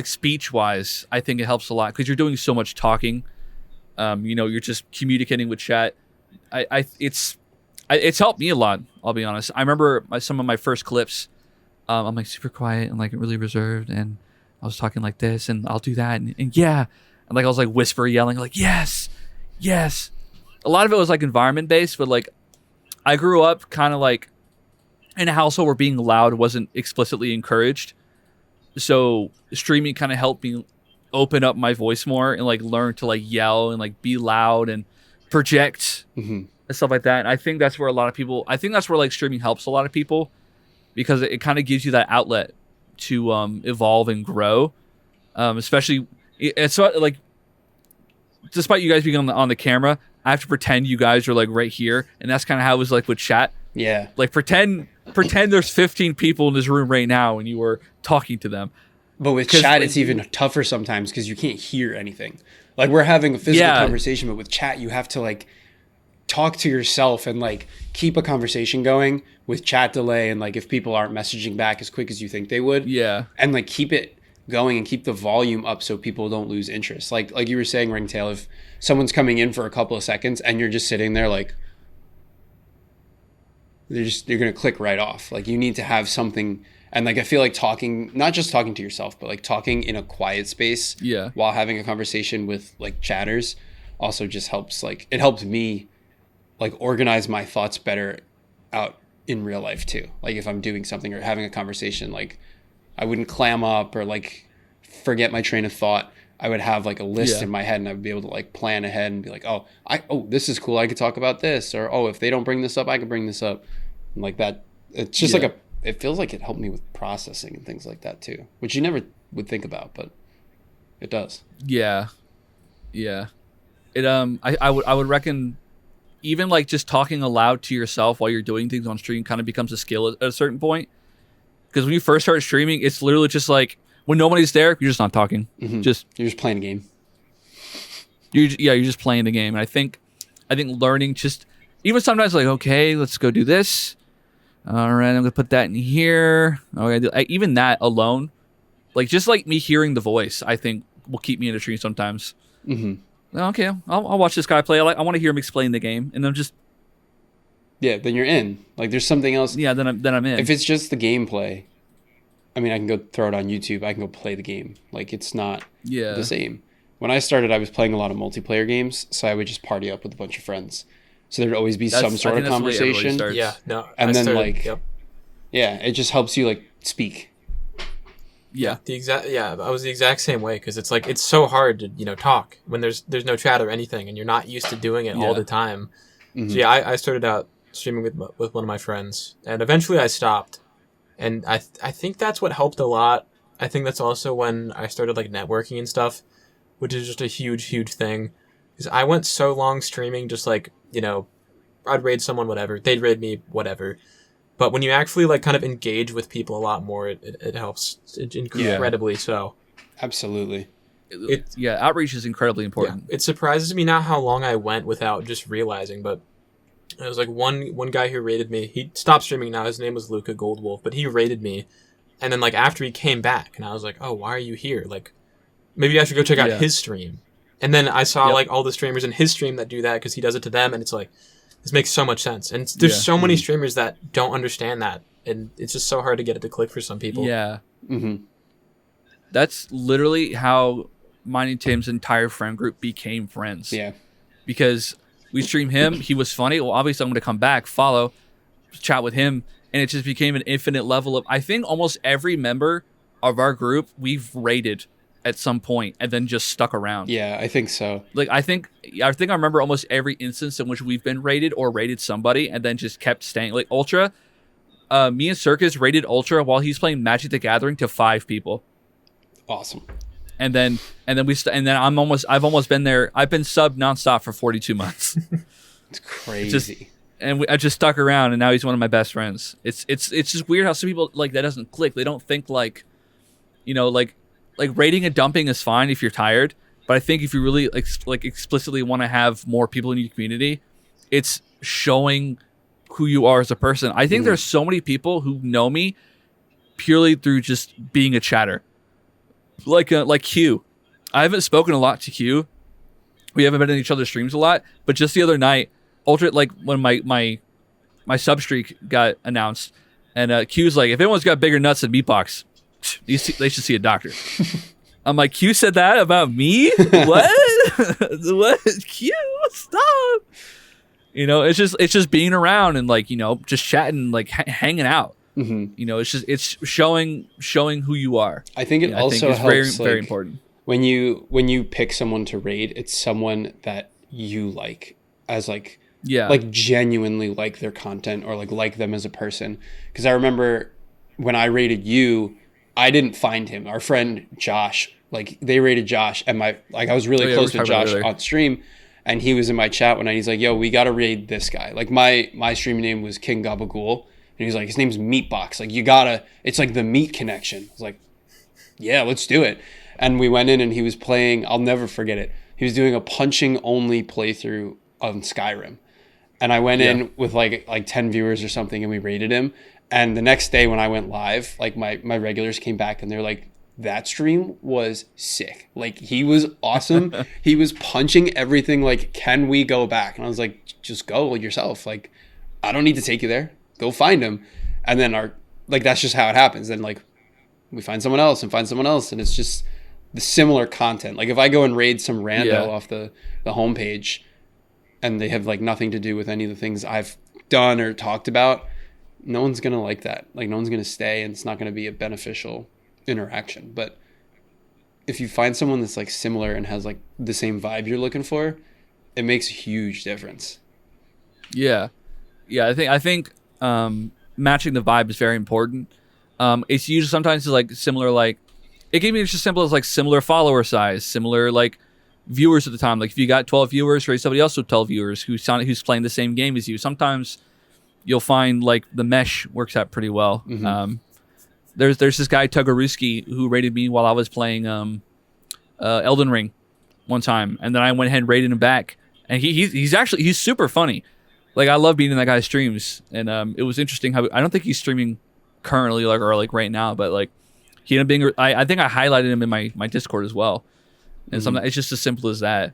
speech wise, I think it helps a lot because you're doing so much talking. You're just communicating with chat. It's helped me a lot. I'll be honest. I remember some of my first clips. I'm like super quiet and like really reserved, and I was talking like this, and I'll do that, and yeah, and like I was like whisper yelling like yes. A lot of it was like environment based, but like I grew up kind of like in a household where being loud wasn't explicitly encouraged. So streaming kind of helped me open up my voice more and like learn to like yell and like be loud and project and stuff like that. And I think that's where like streaming helps a lot of people because it kind of gives you that outlet to evolve and grow. Especially it's like despite you guys being on the camera, I have to pretend you guys are like right here, and that's kind of how it was like with chat. Yeah. Like pretend there's 15 people in this room right now and you were talking to them. But with chat, it's even tougher sometimes because you can't hear anything. Like, we're having a physical conversation, but with chat, you have to like talk to yourself and like keep a conversation going with chat delay, and like if people aren't messaging back as quick as you think they would. Yeah. And like keep it going and keep the volume up so people don't lose interest. Like you were saying, Ringtail, if someone's coming in for a couple of seconds and you're just sitting there like you're gonna click right off. Like, you need to have something. And like I feel like talking, not just talking to yourself, but like talking in a quiet space while having a conversation with like chatters also just helps. Like, it helps me like organize my thoughts better out in real life too. Like, if I'm doing something or having a conversation, like I wouldn't clam up or like forget my train of thought. I would have like a list in my head, and I would be able to like plan ahead and be like, oh, this is cool, I could talk about this, or oh, if they don't bring this up, I could bring this up. And like that, it's just like it feels like it helped me with processing and things like that too, which you never would think about, but it does. Yeah. It I would reckon even like just talking aloud to yourself while you're doing things on stream kind of becomes a skill at a certain point. Because when you first start streaming, it's literally just like when nobody's there, you're just not talking. You're just playing a game. You're just playing the game. And I think learning just even sometimes like, okay, let's go do this. All right, I'm gonna put that in here. Okay, even that alone, like just like me hearing the voice, I think will keep me in a stream sometimes. Okay, I'll watch this guy play. I want to hear him explain the game, and I'm just then you're in. Like, there's something else. Then I'm in. If it's just the gameplay, I mean, I can go throw it on YouTube. I can go play the game. Like, it's not the same. when I started, I was playing a lot of multiplayer games, so I would just party up with a bunch of friends. So there'd always be some sort of conversation. Yeah, no. And then yep. yeah, it just helps you like speak. Yeah. I was the exact same way, because it's like it's so hard to talk when there's no chat or anything, and you're not used to doing it all the time. Mm-hmm. So yeah, I started out streaming with one of my friends, and eventually I stopped, and I think that's what helped a lot. I think that's also when I started like networking and stuff, which is just a huge thing, because I went so long streaming just like I'd raid someone, whatever, they'd raid me, whatever. But when you actually like kind of engage with people a lot more, it helps incredibly. So absolutely, outreach is incredibly important. Yeah. It surprises me now how long I went without just realizing. But it was like one guy who raided me. He stopped streaming now. His name was Luca Goldwolf, but he raided me. And then like after he came back, and I was like, oh, why are you here? Like maybe I should go check out his stream. And then I saw like all the streamers in his stream that do that because he does it to them, and it's like, this makes so much sense. And there's so many streamers that don't understand that. And it's just so hard to get it to click for some people. Yeah. Mm-hmm. That's literally how mine and Tim's entire friend group became friends. Yeah. Because we stream him. He was funny. Well, obviously, I'm going to come back, follow, chat with him. And it just became an infinite level of, I think almost every member of our group, we've raided at some point and then just stuck around. Yeah, I think so. Like I think I remember almost every instance in which we've been raided or raided somebody and then just kept staying. Like Ultra, me and Circus raided Ultra while he's playing Magic the Gathering to 5 people. Awesome. And then I've almost been there. I've been subbed nonstop for 42 months. It's crazy. I just stuck around, and now he's one of my best friends. It's just weird how some people like that doesn't click. They don't think like raiding and dumping is fine if you're tired, but I think if you really like explicitly want to have more people in your community, it's showing who you are as a person. I think there's so many people who know me purely through just being a chatter. Like Q. I haven't spoken a lot to Q. We haven't been in each other's streams a lot, but just the other night, Ultra, like when my sub streak got announced, and Q's like, if anyone's got bigger nuts than Meatbox, they should see a doctor. I'm like, Q said that about me? What? What? Q, stop. It's just being around and like, just chatting, like hanging out. Mm-hmm. It's showing who you are. I think it also it's helps very important. When you pick someone to raid, it's someone that you like as like genuinely like their content or like them as a person. Because I remember when I raided you, I didn't find him. Our friend Josh, like they raided Josh, and I was really close to Josh on stream, and he was in my chat one night. He's like, "Yo, we gotta raid this guy." Like my stream name was King Gabagool, and he's like, his name's Meatbox. Like you gotta, it's like the meat connection. I was like, yeah, let's do it. And we went in, and he was playing. I'll never forget it. He was doing a punching only playthrough on Skyrim, and I went in with like 10 viewers or something, and we raided him. And the next day when I went live, like my regulars came back and they're like, that stream was sick. Like he was awesome. He was punching everything. Like, can we go back? And I was like, just go yourself. Like, I don't need to take you there. Go find him. And then that's just how it happens. Then like we find someone else. And it's just the similar content. Like if I go and raid some rando off the homepage and they have like nothing to do with any of the things I've done or talked about, no one's going to like that. Like no one's going to stay, and it's not going to be a beneficial interaction. But if you find someone that's like similar and has like the same vibe you're looking for, it makes a huge difference. Yeah. I think matching the vibe is very important. It's usually sometimes it's like similar, like it can be just simple as like similar follower size, similar like viewers at the time. Like if you got 12 viewers, raise somebody else with 12 viewers who's playing the same game as you. Sometimes you'll find like the mesh works out pretty well. Mm-hmm. There's this guy Tugaruski who raided me while I was playing Elden Ring one time, and then I went ahead and raided him back. And he's super funny. Like I love being in that guy's streams, and it was interesting how I don't think he's streaming currently like right now, but like he ended up being. I think I highlighted him in my Discord as well, and something. It's just as simple as that,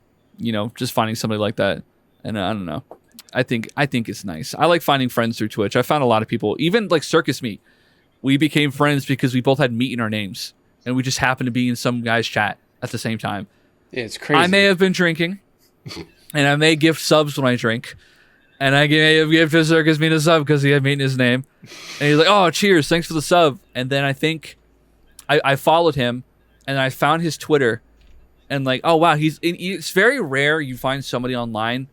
just finding somebody like that. And I don't know. I think it's nice. I like finding friends through Twitch. I found a lot of people, even like Circus Meat. We became friends because we both had meat in our names, and we just happened to be in some guy's chat at the same time. Yeah, it's crazy. I may have been drinking, and I may gift subs when I drink. And I may have gifted Circus Meat a sub because he had meat in his name. And he's like, oh, cheers, thanks for the sub. And then I think I followed him, and I found his Twitter. And like, oh, wow, it's very rare you find somebody online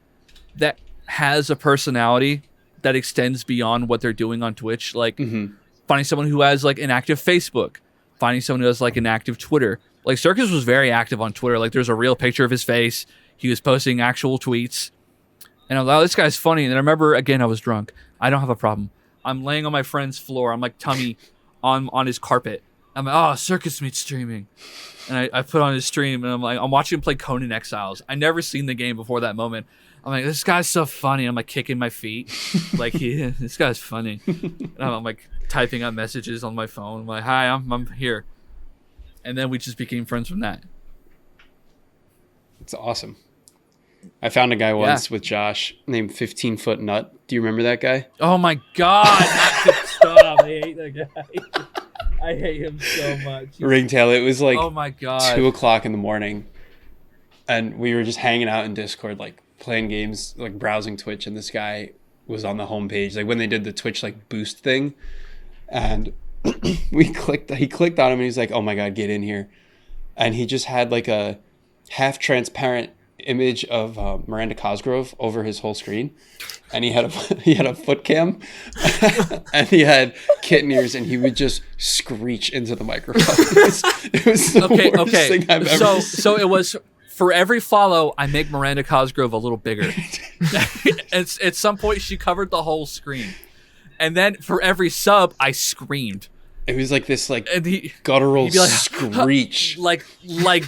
that has a personality that extends beyond what they're doing on Twitch. Like finding someone who has like an active Facebook, finding someone who has like an active Twitter. Like Circus was very active on Twitter. Like there's a real picture of his face. He was posting actual tweets. And I'm like, oh, this guy's funny. And I remember, again, I was drunk. I don't have a problem. I'm laying on my friend's floor. I'm like tummy on his carpet. I'm like, oh, Circus Meat streaming. And I put on his stream, and I'm watching him play Conan Exiles. I never seen the game before that moment. I'm like, this guy's so funny. I'm like kicking my feet. Like, this guy's funny. And I'm like typing out messages on my phone. I'm like, hi, I'm here. And then we just became friends from that. It's awesome. I found a guy once with Josh named 15-Foot Nut. Do you remember that guy? Oh my God. Stop. I hate that guy. I hate him so much. Ringtail, it was like oh my God. 2 o'clock in the morning. And we were just hanging out in Discord, like playing games, like browsing Twitch. And this guy was on the homepage, like when they did the Twitch like boost thing. And he clicked on him, and he's like, oh my God, get in here. And he just had like a half transparent image of Miranda Cosgrove over his whole screen, and he had a foot cam, and he had kitten ears, and he would just screech into the microphone. It was the worst thing I've ever seen. So it was, for every follow, I make Miranda Cosgrove a little bigger. At some point, she covered the whole screen, and then for every sub, I screamed. It was like this, like guttural like, screech, like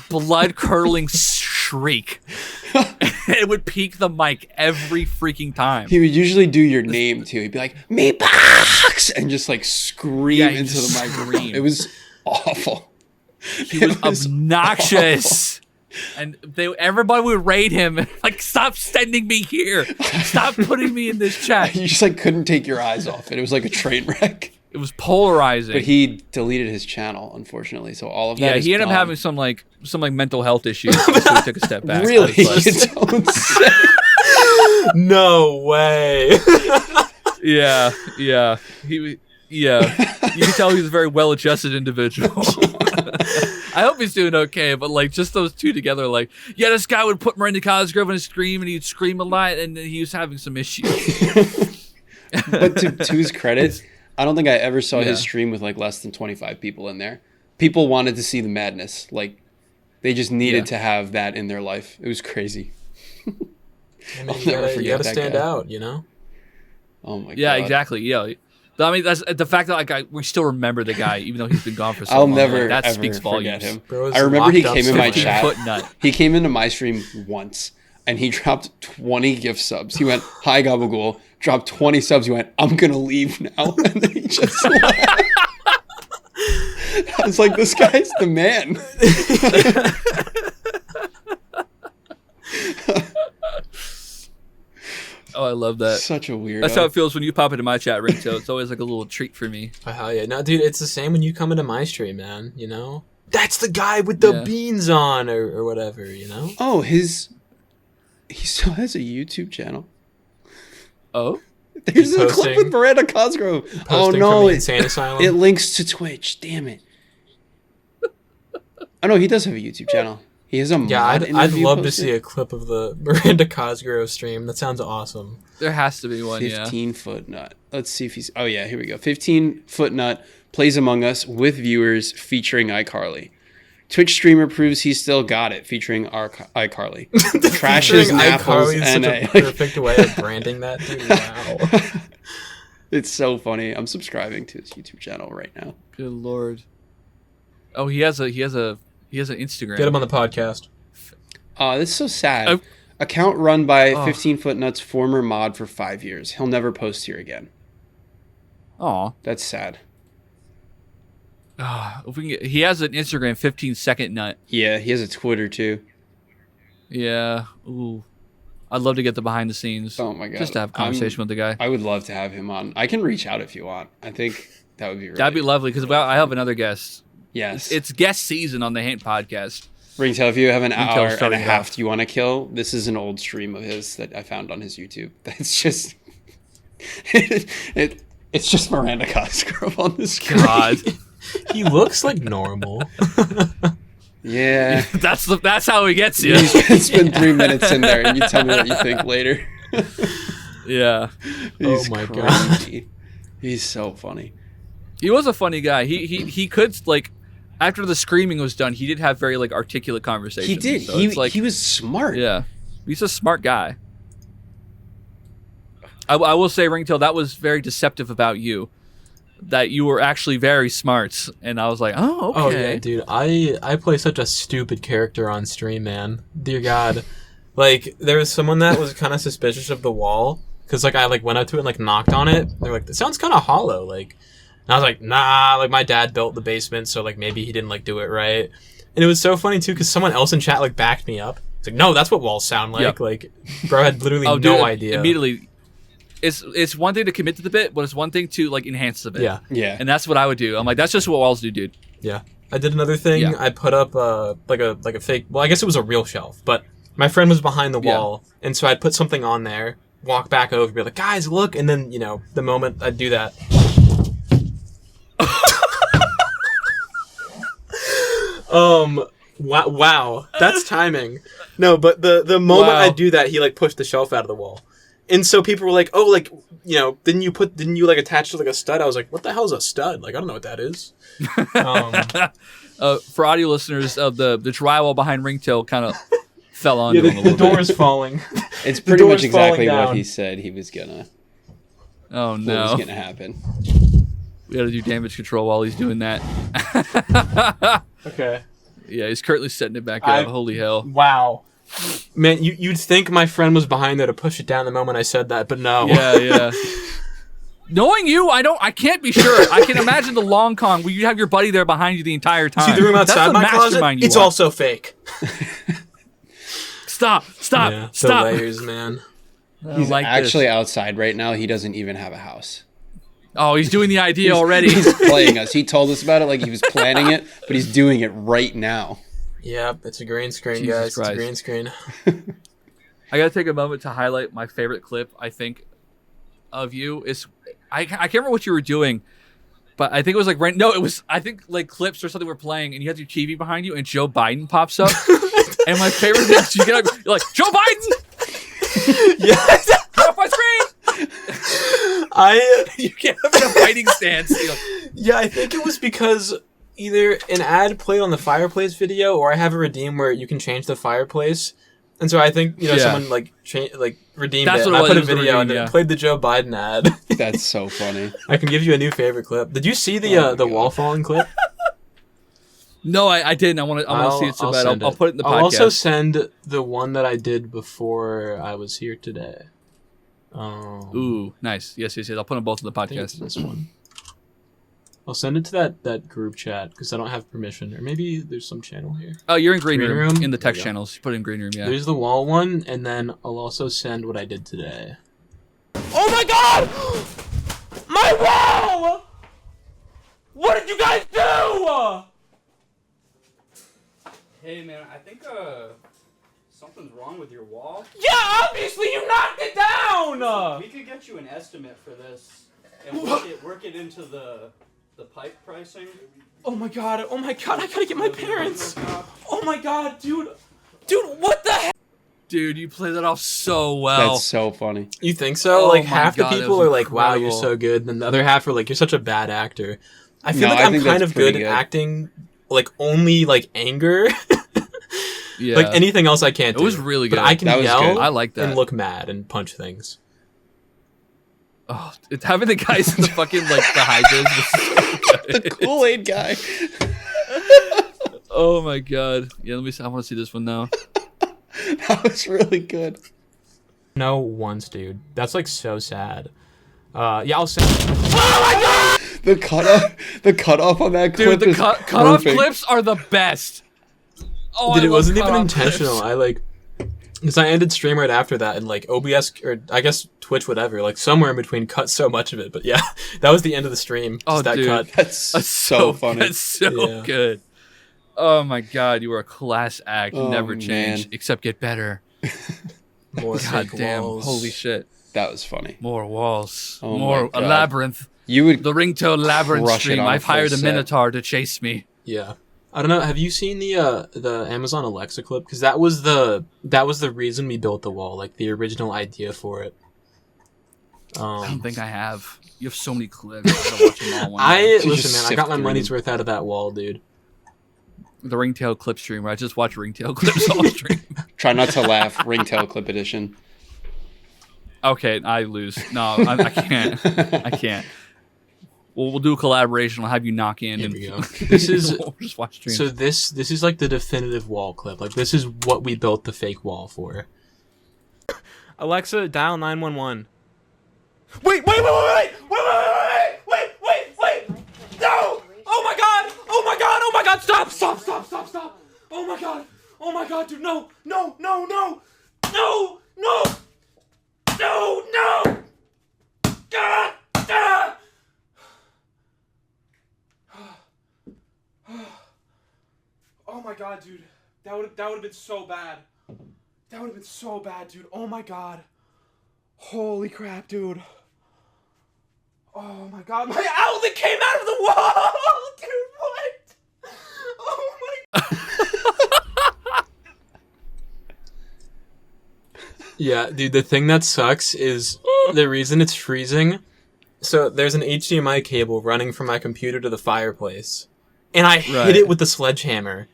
blood curdling shriek. It would peak the mic every freaking time. He would usually do your name too. He'd be like, "Meatbox," and just like scream into the microphone. It was awful. He was obnoxious. And everybody would raid him, like, stop sending me here. Stop putting me in this chat. You just like couldn't take your eyes off it. It was like a train wreck. It was polarizing. But he deleted his channel, unfortunately. So all of that. Yeah, he ended up having some mental health issues. So he took a step back. Really? You don't say. No way. Yeah. You can tell he's a very well-adjusted individual. I hope he's doing okay, but like just those two together, like, yeah, this guy would put Miranda Cosgrove in a scream, and he'd scream a lot, and he was having some issues. But to his credit, I don't think I ever saw his stream with like less than 25 people in there. People wanted to see the madness. Like, they just needed to have that in their life. It was crazy. I'll never forget. You gotta stand out, you know? Oh my God. Yeah, exactly. Yeah. I mean, that's the fact that we still remember the guy, even though he's been gone for so long. I'll never that ever speaks volumes. forget him. I remember he came in my chat. Nut. He came into my stream once, and he dropped 20 gift subs. He went, "Hi Gabagool," dropped 20 subs. He went, "I'm gonna leave now," and then he just left. I was like, this guy's the man. Oh, I love that. Such a weirdo. That's how it feels when you pop into my chat, Ringtail. It's always like a little treat for me. Oh, hell yeah. No, dude, it's the same when you come into my stream, man, you know? That's the guy with the beans on or whatever, you know? Oh, he still has a YouTube channel. Oh? There's a clip with Miranda Cosgrove. Oh, no. Insane Asylum. It links to Twitch. Damn it. Oh, no, he does have a YouTube channel. He has a mod I'd love to see a clip of the Miranda Cosgrove stream. That sounds awesome. There has to be one, 15-Foot Nut. Let's see if he's... Oh, yeah, here we go. 15-Foot Nut plays Among Us with viewers featuring iCarly. Twitch streamer proves he still got it, featuring iCarly. Trashes Napples NA. Such a perfect way of branding that, dude. Wow. It's so funny. I'm subscribing to his YouTube channel right now. Good Lord. Oh, he has an Instagram. Get him on the podcast. This is so sad. Account run by 15-Foot Nut's former mod for 5 years. He'll never post here again. Aw. That's sad. If we can he has an Instagram, 15-Second Nut. Yeah, he has a Twitter too. Yeah. Ooh. I'd love to get the behind the scenes. Oh my God. Just to have a conversation with the guy. I would love to have him on. I can reach out if you want. I think that would be really That'd be lovely, because I have another guest. Yes. It's guest season on the Hint podcast. Ringtail, if you have an hour and a starting half off. you want to kill, this is an old stream of his that I found on his YouTube. That's just it's just Miranda Cosgrove on the screen. God. He looks like normal. Yeah. That's how he gets you. You spend 3 minutes in there and you tell me what you think later. Yeah. He's Oh my crazy. He's so funny. He was a funny guy. He could, like, after the screaming was done, he did have very, like, articulate conversations. He did. So it's like, he was smart. yeah. He's a smart guy. I will say, Ringtail, that was very deceptive about you. That you were actually very smart. And I was like, oh, okay. Oh yeah, dude. I play such a stupid character on stream, man. Dear God. Like, there was someone that was kind of suspicious of the wall. Because, like, I, like, went up to it and, like, knocked on it. They're like, it sounds kind of hollow. Like, and I was like, nah, like, my dad built the basement, so, like, maybe he didn't, like, do it right. And it was so funny, too, because someone else in chat, like, backed me up. It's like, no, that's what walls sound like. Yep. Like, bro had literally no dude, idea. Immediately. It's one thing to commit to the bit, but it's one thing to, like, enhance the bit. Yeah. Yeah. And that's what I would do. I'm like, that's just what walls do, dude. Yeah. I did another thing. Yeah. I put up, like a fake, well, I guess it was a real shelf, but my friend was behind the wall, and so I'd put something on there, walk back over, be like, guys, look, and then, you know, the moment I'd do that. Wow, that's timing. No, but the moment Wow. I do that, he, like, pushed the shelf out of the wall. And so people were like, oh, like, you know, didn't you like attach to, like, a stud? I was like, what the hell is a stud? Like, I don't know what that is. For audio listeners, the drywall behind Ringtail kind of fell on Yeah, him a the little door bit. is falling. It's pretty much door's falling exactly what down. he said he was gonna Oh, what no. was gonna happen. We got to do damage control while he's doing that. Okay. Yeah, he's currently setting it back I- up. Holy hell. Wow. Man, you'd think my friend was behind there to push it down the moment I said that, but no. Yeah. Knowing you, I can't be sure. I can imagine the long con where you have your buddy there behind you the entire time. See the room That's outside the my closet? mastermind you It's are. also fake. Stop. The Stop. layers, man. I don't He's like actually this. outside right now. He doesn't even have a house. Oh, he's doing the idea already. He's playing us. He told us about it like he was planning it, but he's doing it right now. Yep, it's a green screen, Jesus guys. Christ. It's a green screen. I gotta take a moment to highlight my favorite clip. I think of you is I can't remember what you were doing, but I think it was like I think like clips or something we're playing, and you have your TV behind you, and Joe Biden pops up, and my favorite thing is you get up, you're like, Joe Biden, Yeah. get off my screen. You get up in a fighting stance. You're like, Yeah, I think it was because either an ad played on the fireplace video, or I have a redeem where you can change the fireplace. And so I think, you know, Yeah. someone like redeemed That's it. what it I was. put It a was the video redeem, and yeah. it played the Joe Biden ad. That's so funny. I can give you a new favorite clip. Did you see the Oh my the God. wall falling clip? no, I didn't. I want to see it so bad. send I'll put it in the podcast. I'll also send the one that I did before I was here today. Ooh, nice. Yes. I'll put them both in the I think it's podcast. this one. I'll send it to that group chat because I don't have permission, or maybe there's some channel here. Oh, you're in green Green room room? in the text Yeah. channels. You put it in green room, yeah. There's the wall one, and then I'll also send what I did today. Oh my god! My wall! What did you guys do? Hey man, I think something's wrong with your wall. Yeah, obviously you knocked it down! We could get you an estimate for this and work it into the pipe pricing. Oh my god, I gotta get my parents! Oh my god, dude! Dude, what the heck? Dude, you played that off so well. That's so funny. You think so? Oh Like my half God, the that people was are like, "Wow, you're incredible. so good," and then the other half are like, "You're such a bad actor." I feel No, like I I'm think kind that's of good pretty at good. acting, like only like anger. Yeah. Like anything else I can't It do. was really But good. I can That was yell good. I like that. and look mad and punch things. Oh, it's having the guys in the fucking like the high vis. The Kool-Aid guy. Oh my god. Yeah, let me see. I want to see this one now. That was really good. No, once, dude. That's like so sad. Yeah, I'll send. The cutoff on that Dude, clip the is cut-off perfect. clips are the best. Oh, Dude, I it love wasn't even cut-off intentional. clips. I like, because I ended stream right after that, and like OBS or I guess Twitch, whatever, like somewhere in between, cut so much of it. But yeah, that was the end of the stream. Just Oh, that dude. cut. That's That's so funny. That's so Yeah. good. Oh my god, you were a class act. Oh, Never change, man. except get better. More God fake damn. walls. Holy shit. That was funny. More walls. Oh More my a God. labyrinth. You would The Ringtail labyrinth crush it stream. on a I've full hired a set. minotaur to chase me. Yeah. I don't know. Have you seen the Amazon Alexa clip? Because that was the reason we built the wall, like the original idea for it. I don't think I have. You have so many clips. I gotta watch them all one day. just Listen, man. I got sift my through money's them. worth out of that wall, dude. The Ringtail clip stream where I just watch Ringtail clips all stream. try not to laugh. Ringtail clip edition. Okay, I lose. No, I can't. I can't. We'll do a collaboration. I'll have you knock in. Here and we go. This is we'll just watch streams. so this is like the definitive wall clip. Like this is what we built the fake wall for. Alexa, dial 911. Wait! No! Oh my god! Stop! Oh my god, dude, no! God! Oh my god, dude. That would have been so bad. That would have been so bad, dude. Oh my god. Holy crap, dude. Oh my god, my outlet came out of the wall! Dude, what? Oh my Yeah, dude, the thing that sucks is the reason it's freezing. So there's an HDMI cable running from my computer to the fireplace. And I hit it with the sledgehammer.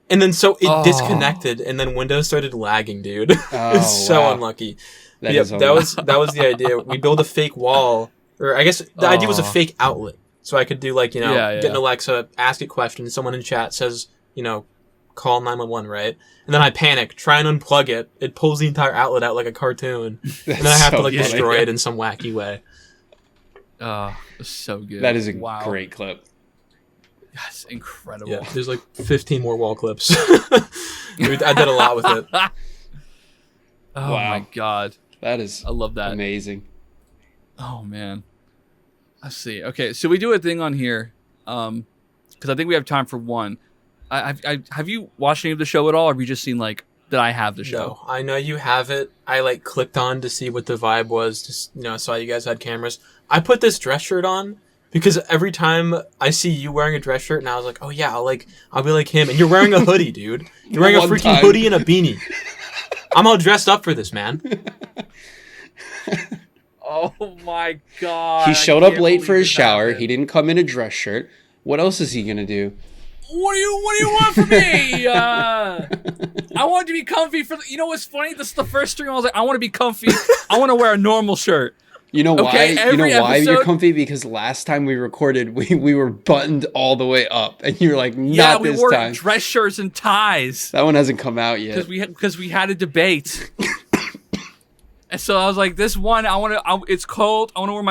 And then so it disconnected and then Windows started lagging, dude. It's so wow. unlucky. That Yep, is that was the idea. We build a fake wall, or I guess the idea was a fake outlet. So I could do like, get an Alexa, ask it questions, someone in chat says, call 911, right? And then I panic, try and unplug it. It pulls the entire outlet out like a cartoon. And then I have to like destroy it in some wacky way. Oh, so good. That is a great clip. That's incredible. Yeah, there's like 15 more wall clips. Dude, I did a lot with it. Oh my god. That is I love that. amazing. Oh man. Let's see. Okay, so we do a thing on here, because I think we have time for one. Have you watched any of the show at all, or have you just seen like that I have the show? No, I know you have it. I like clicked on to see what the vibe was. Just saw you guys had cameras. I put this dress shirt on because every time I see you wearing a dress shirt, and I was like, oh yeah, I'll be like him. And you're wearing a hoodie, dude. You're wearing a freaking hoodie and a beanie. I'm all dressed up for this, man. Oh my god. He showed up late for his shower. He didn't come in a dress shirt. What else is he gonna do? What do you want from me? I want to be comfy for. You know what's funny? This is the first stream. I was like, I want to be comfy. I want to wear a normal shirt. You know why? Okay, You know why episode, you're comfy? Because last time we recorded, we were buttoned all the way up, and you're like, not we this wore time. dress shirts and ties That one hasn't come out yet. because we had a debate. And so I was like, this one, it's cold. I want to wear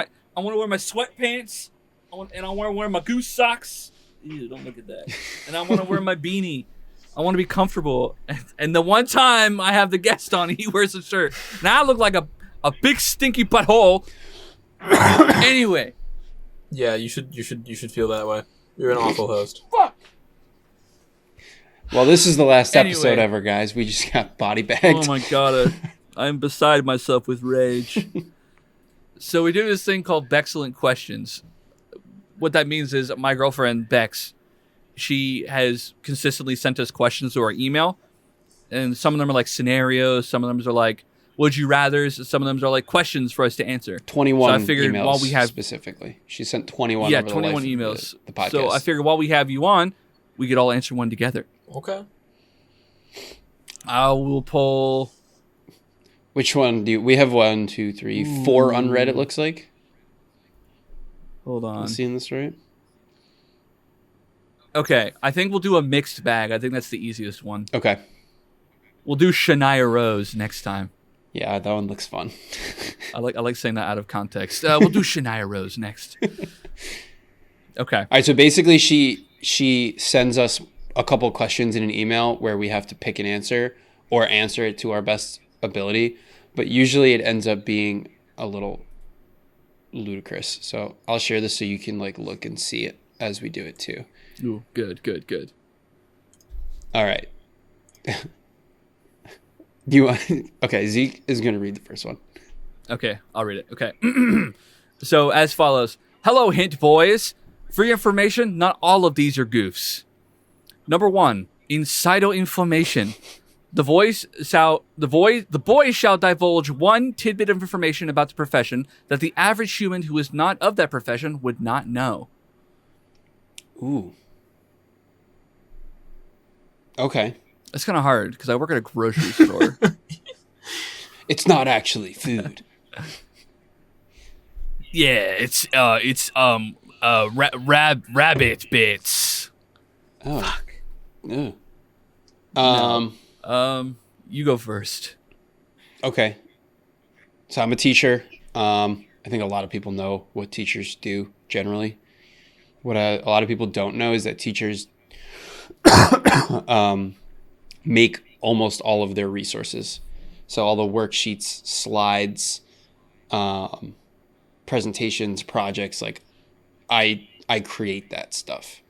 my sweatpants. I want to wear my goose socks. Ew, don't look at that. And I want to wear my beanie. I want to be comfortable. And the one time I have the guest on, he wears a shirt. Now I look like a big stinky butthole. Anyway. Yeah, you should feel that way. You're an awful host. Fuck. Well, this is the last episode ever, guys. We just got body bagged. Oh my god, I'm beside myself with rage. So we do this thing called Bexcellent Questions. What that means is my girlfriend, Bex, she has consistently sent us questions to our email. And some of them are like scenarios. Some of them are like, would you rathers? Some of them are like questions for us to answer. 21 so I figured emails while we have, specifically. She sent 21 yeah, over 21 the life emails. Of the podcast. So I figured while we have you on, we could all answer one together. Okay. I will pull... Which one do we have? 1, 2, 3, 4 unread, it looks like. Hold on. I'm seeing this right? Okay, I think we'll do a mixed bag. I think that's the easiest one. Okay. We'll do Shania Rose next time. Yeah, that one looks fun. I like saying that out of context. We'll do Shania Rose next. Okay. All right, so basically she sends us a couple questions in an email where we have to pick an answer or answer it to our best ability, but usually it ends up being a little ludicrous. So I'll share this so you can like look and see it as we do it too. Ooh, good. All right. Do you want? Okay, Zeke is going to read the first one. Okay, I'll read it. Okay. So, as follows. Hello, Hint Boys. For your information, not all of these are goofs. Number 1, incital inflammation. The boys shall divulge one tidbit of information about the profession that the average human who is not of that profession would not know. Ooh. Okay. It's kind of hard because I work at a grocery store. It's not actually food. Yeah, it's rabbit bits. Oh. Fuck. Yeah. You go first. Okay. So I'm a teacher. I think a lot of people know what teachers do generally. What a lot of people don't know is that teachers make almost all of their resources. So all the worksheets, slides, presentations, projects, like I create that stuff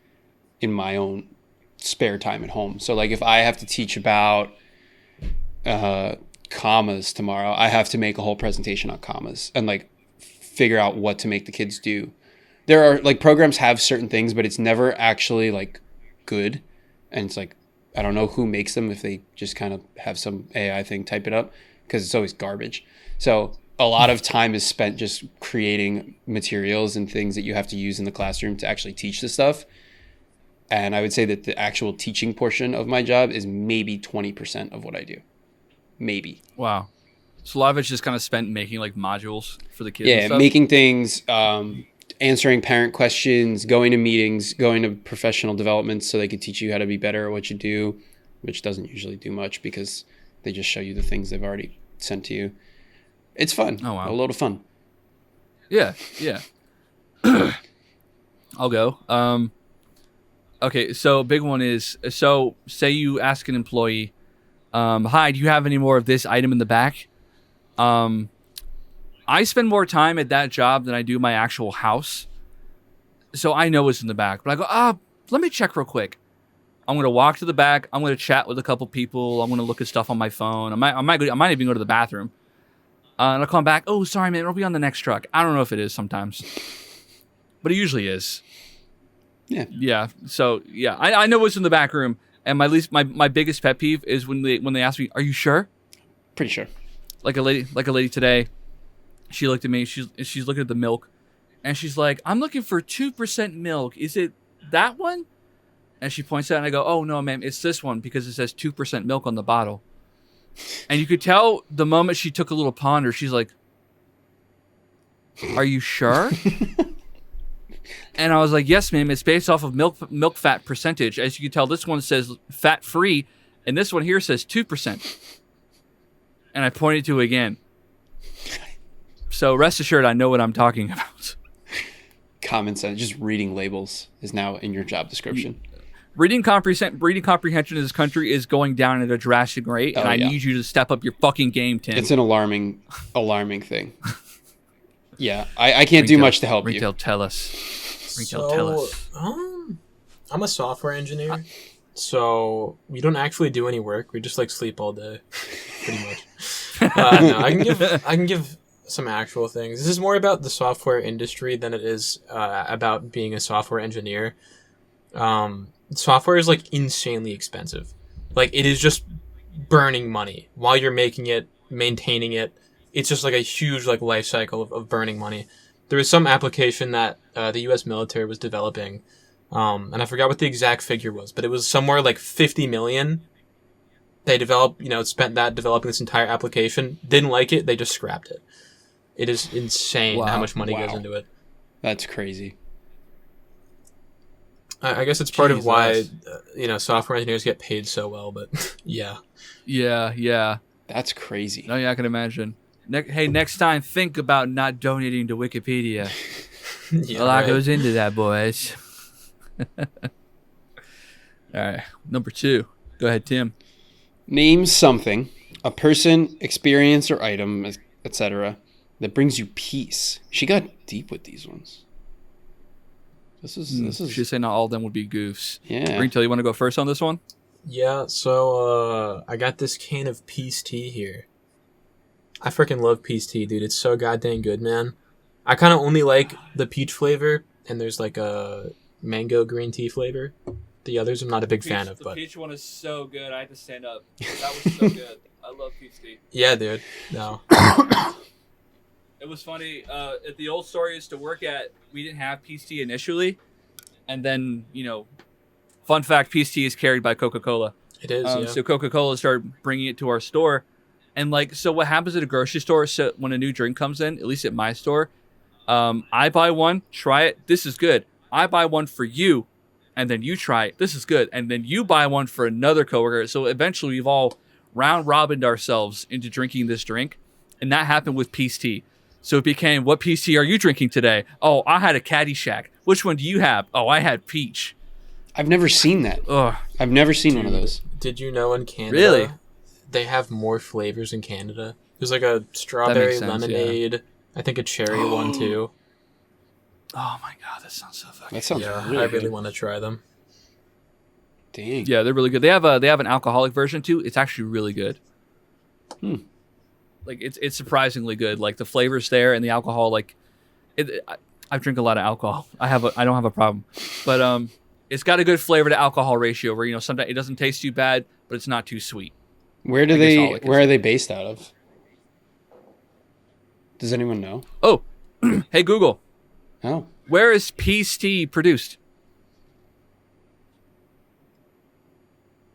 in my own spare time at home. So like if I have to teach about commas tomorrow, I have to make a whole presentation on commas and like figure out what to make the kids do. There are like programs have certain things, but it's never actually like good. And it's like, I don't know who makes them if they just kind of have some AI thing type it up because it's always garbage. So a lot of time is spent just creating materials and things that you have to use in the classroom to actually teach the stuff. And I would say that the actual teaching portion of my job is maybe 20% of what I do. Maybe. Wow. So a lot of it's just kind of spent making like modules for the kids. Yeah, and stuff? making things, answering parent questions, going to meetings, going to professional developments so they could teach you how to be better at what you do, which doesn't usually do much because they just show you the things they've already sent to you. It's fun. Oh, wow. A load of fun. Yeah. I'll go. Okay, so big one is, so say you ask an employee, hi, do you have any more of this item in the back? I spend more time at that job than I do my actual house. So I know what's in the back. But I go, let me check real quick. I'm going to walk to the back. I'm going to chat with a couple people. I'm going to look at stuff on my phone. I might even go to the bathroom. And I'll come back. Oh, sorry, man. It'll be on the next truck. I don't know if it is sometimes. But it usually is. Yeah. Yeah. So, yeah. I know what's in the back room. And my biggest pet peeve is when they ask me, are you sure? Pretty sure. Like a lady today. She looked at me. She's looking at the milk, and she's like, "I'm looking for 2% milk. Is it that one?" And she points out, and I go, "Oh no, ma'am, it's this one because it says 2% milk on the bottle." And you could tell the moment she took a little ponder, she's like, "Are you sure?" And I was like, "Yes, ma'am. It's based off of milk fat percentage. As you can tell, this one says fat free, and this one here says 2%." And I pointed to it again. So rest assured, I know what I'm talking about. Common sense, just reading labels is now in your job description. Reading comprehension in this country is going down at a drastic rate, and I need you to step up your fucking game, Tim. It's an alarming thing. Yeah, I can't do much to help you. Ringtail, tell us. Tell us. I'm a software engineer, so we don't actually do any work. We just like sleep all day, pretty much. No, I can give some actual things. This is more about the software industry than it is about being a software engineer. Software is like insanely expensive. Like it is just burning money while you're making it, maintaining it. It's just like a huge like life cycle of burning money. There was some application that the U.S. military was developing, and I forgot what the exact figure was, but it was somewhere like 50 million. They spent that developing this entire application. Didn't like it. They just scrapped it. It is insane how much money goes into it. That's crazy. I guess it's part of why software engineers get paid so well. But yeah. That's crazy. No, yeah, I can imagine. Next time, think about not donating to Wikipedia. A lot goes into that, boys. All right, number 2. Go ahead, Tim. Name something, a person, experience, or item, etc., that brings you peace. She got deep with these ones. This is. She'd say not all of them would be goofs. Yeah. Ringtail, you want to go first on this one? Yeah, so I got this can of peace tea here. I freaking love peace tea, dude. It's so goddamn good, man. I kind of only like the peach flavor, and there's like a mango green tea flavor. The others I'm not a big fan of, The but peach one is so good. I had to stand up. That was so good. I love peach tea. yeah, dude. No. It was funny. At the old store I used to work at, we didn't have peach tea initially, and then fun fact: peach tea is carried by Coca-Cola. It is, yeah. So Coca-Cola started bringing it to our store, and so what happens at a grocery store? So when a new drink comes in, at least at my store, I buy one, try it. This is good. I buy one for you, and then you try it. This is good, and then you buy one for another coworker. So eventually, we've all round robined ourselves into drinking this drink, and that happened with peach tea. So it became, what peach tea are you drinking today? Oh, I had a Caddyshack. Which one do you have? Oh, I had peach. I've never seen that. Ugh. I've never seen one of those. Did you know in Canada, Really? they have more flavors in Canada? There's like a strawberry sense, lemonade. I think a cherry one too. Oh my god, that sounds so fucking. That sounds Yeah, really I really good. want to try them. Dang. Yeah, they're really good. They have an alcoholic version too. It's actually really good. Like it's surprisingly good. Like the flavors there and the alcohol. I drink a lot of alcohol. I don't have a problem, but it's got a good flavor to alcohol ratio where sometimes it doesn't taste too bad, but it's not too sweet. Where are they based out of? Does anyone know? Oh, hey Google, Oh. where is peace tea produced?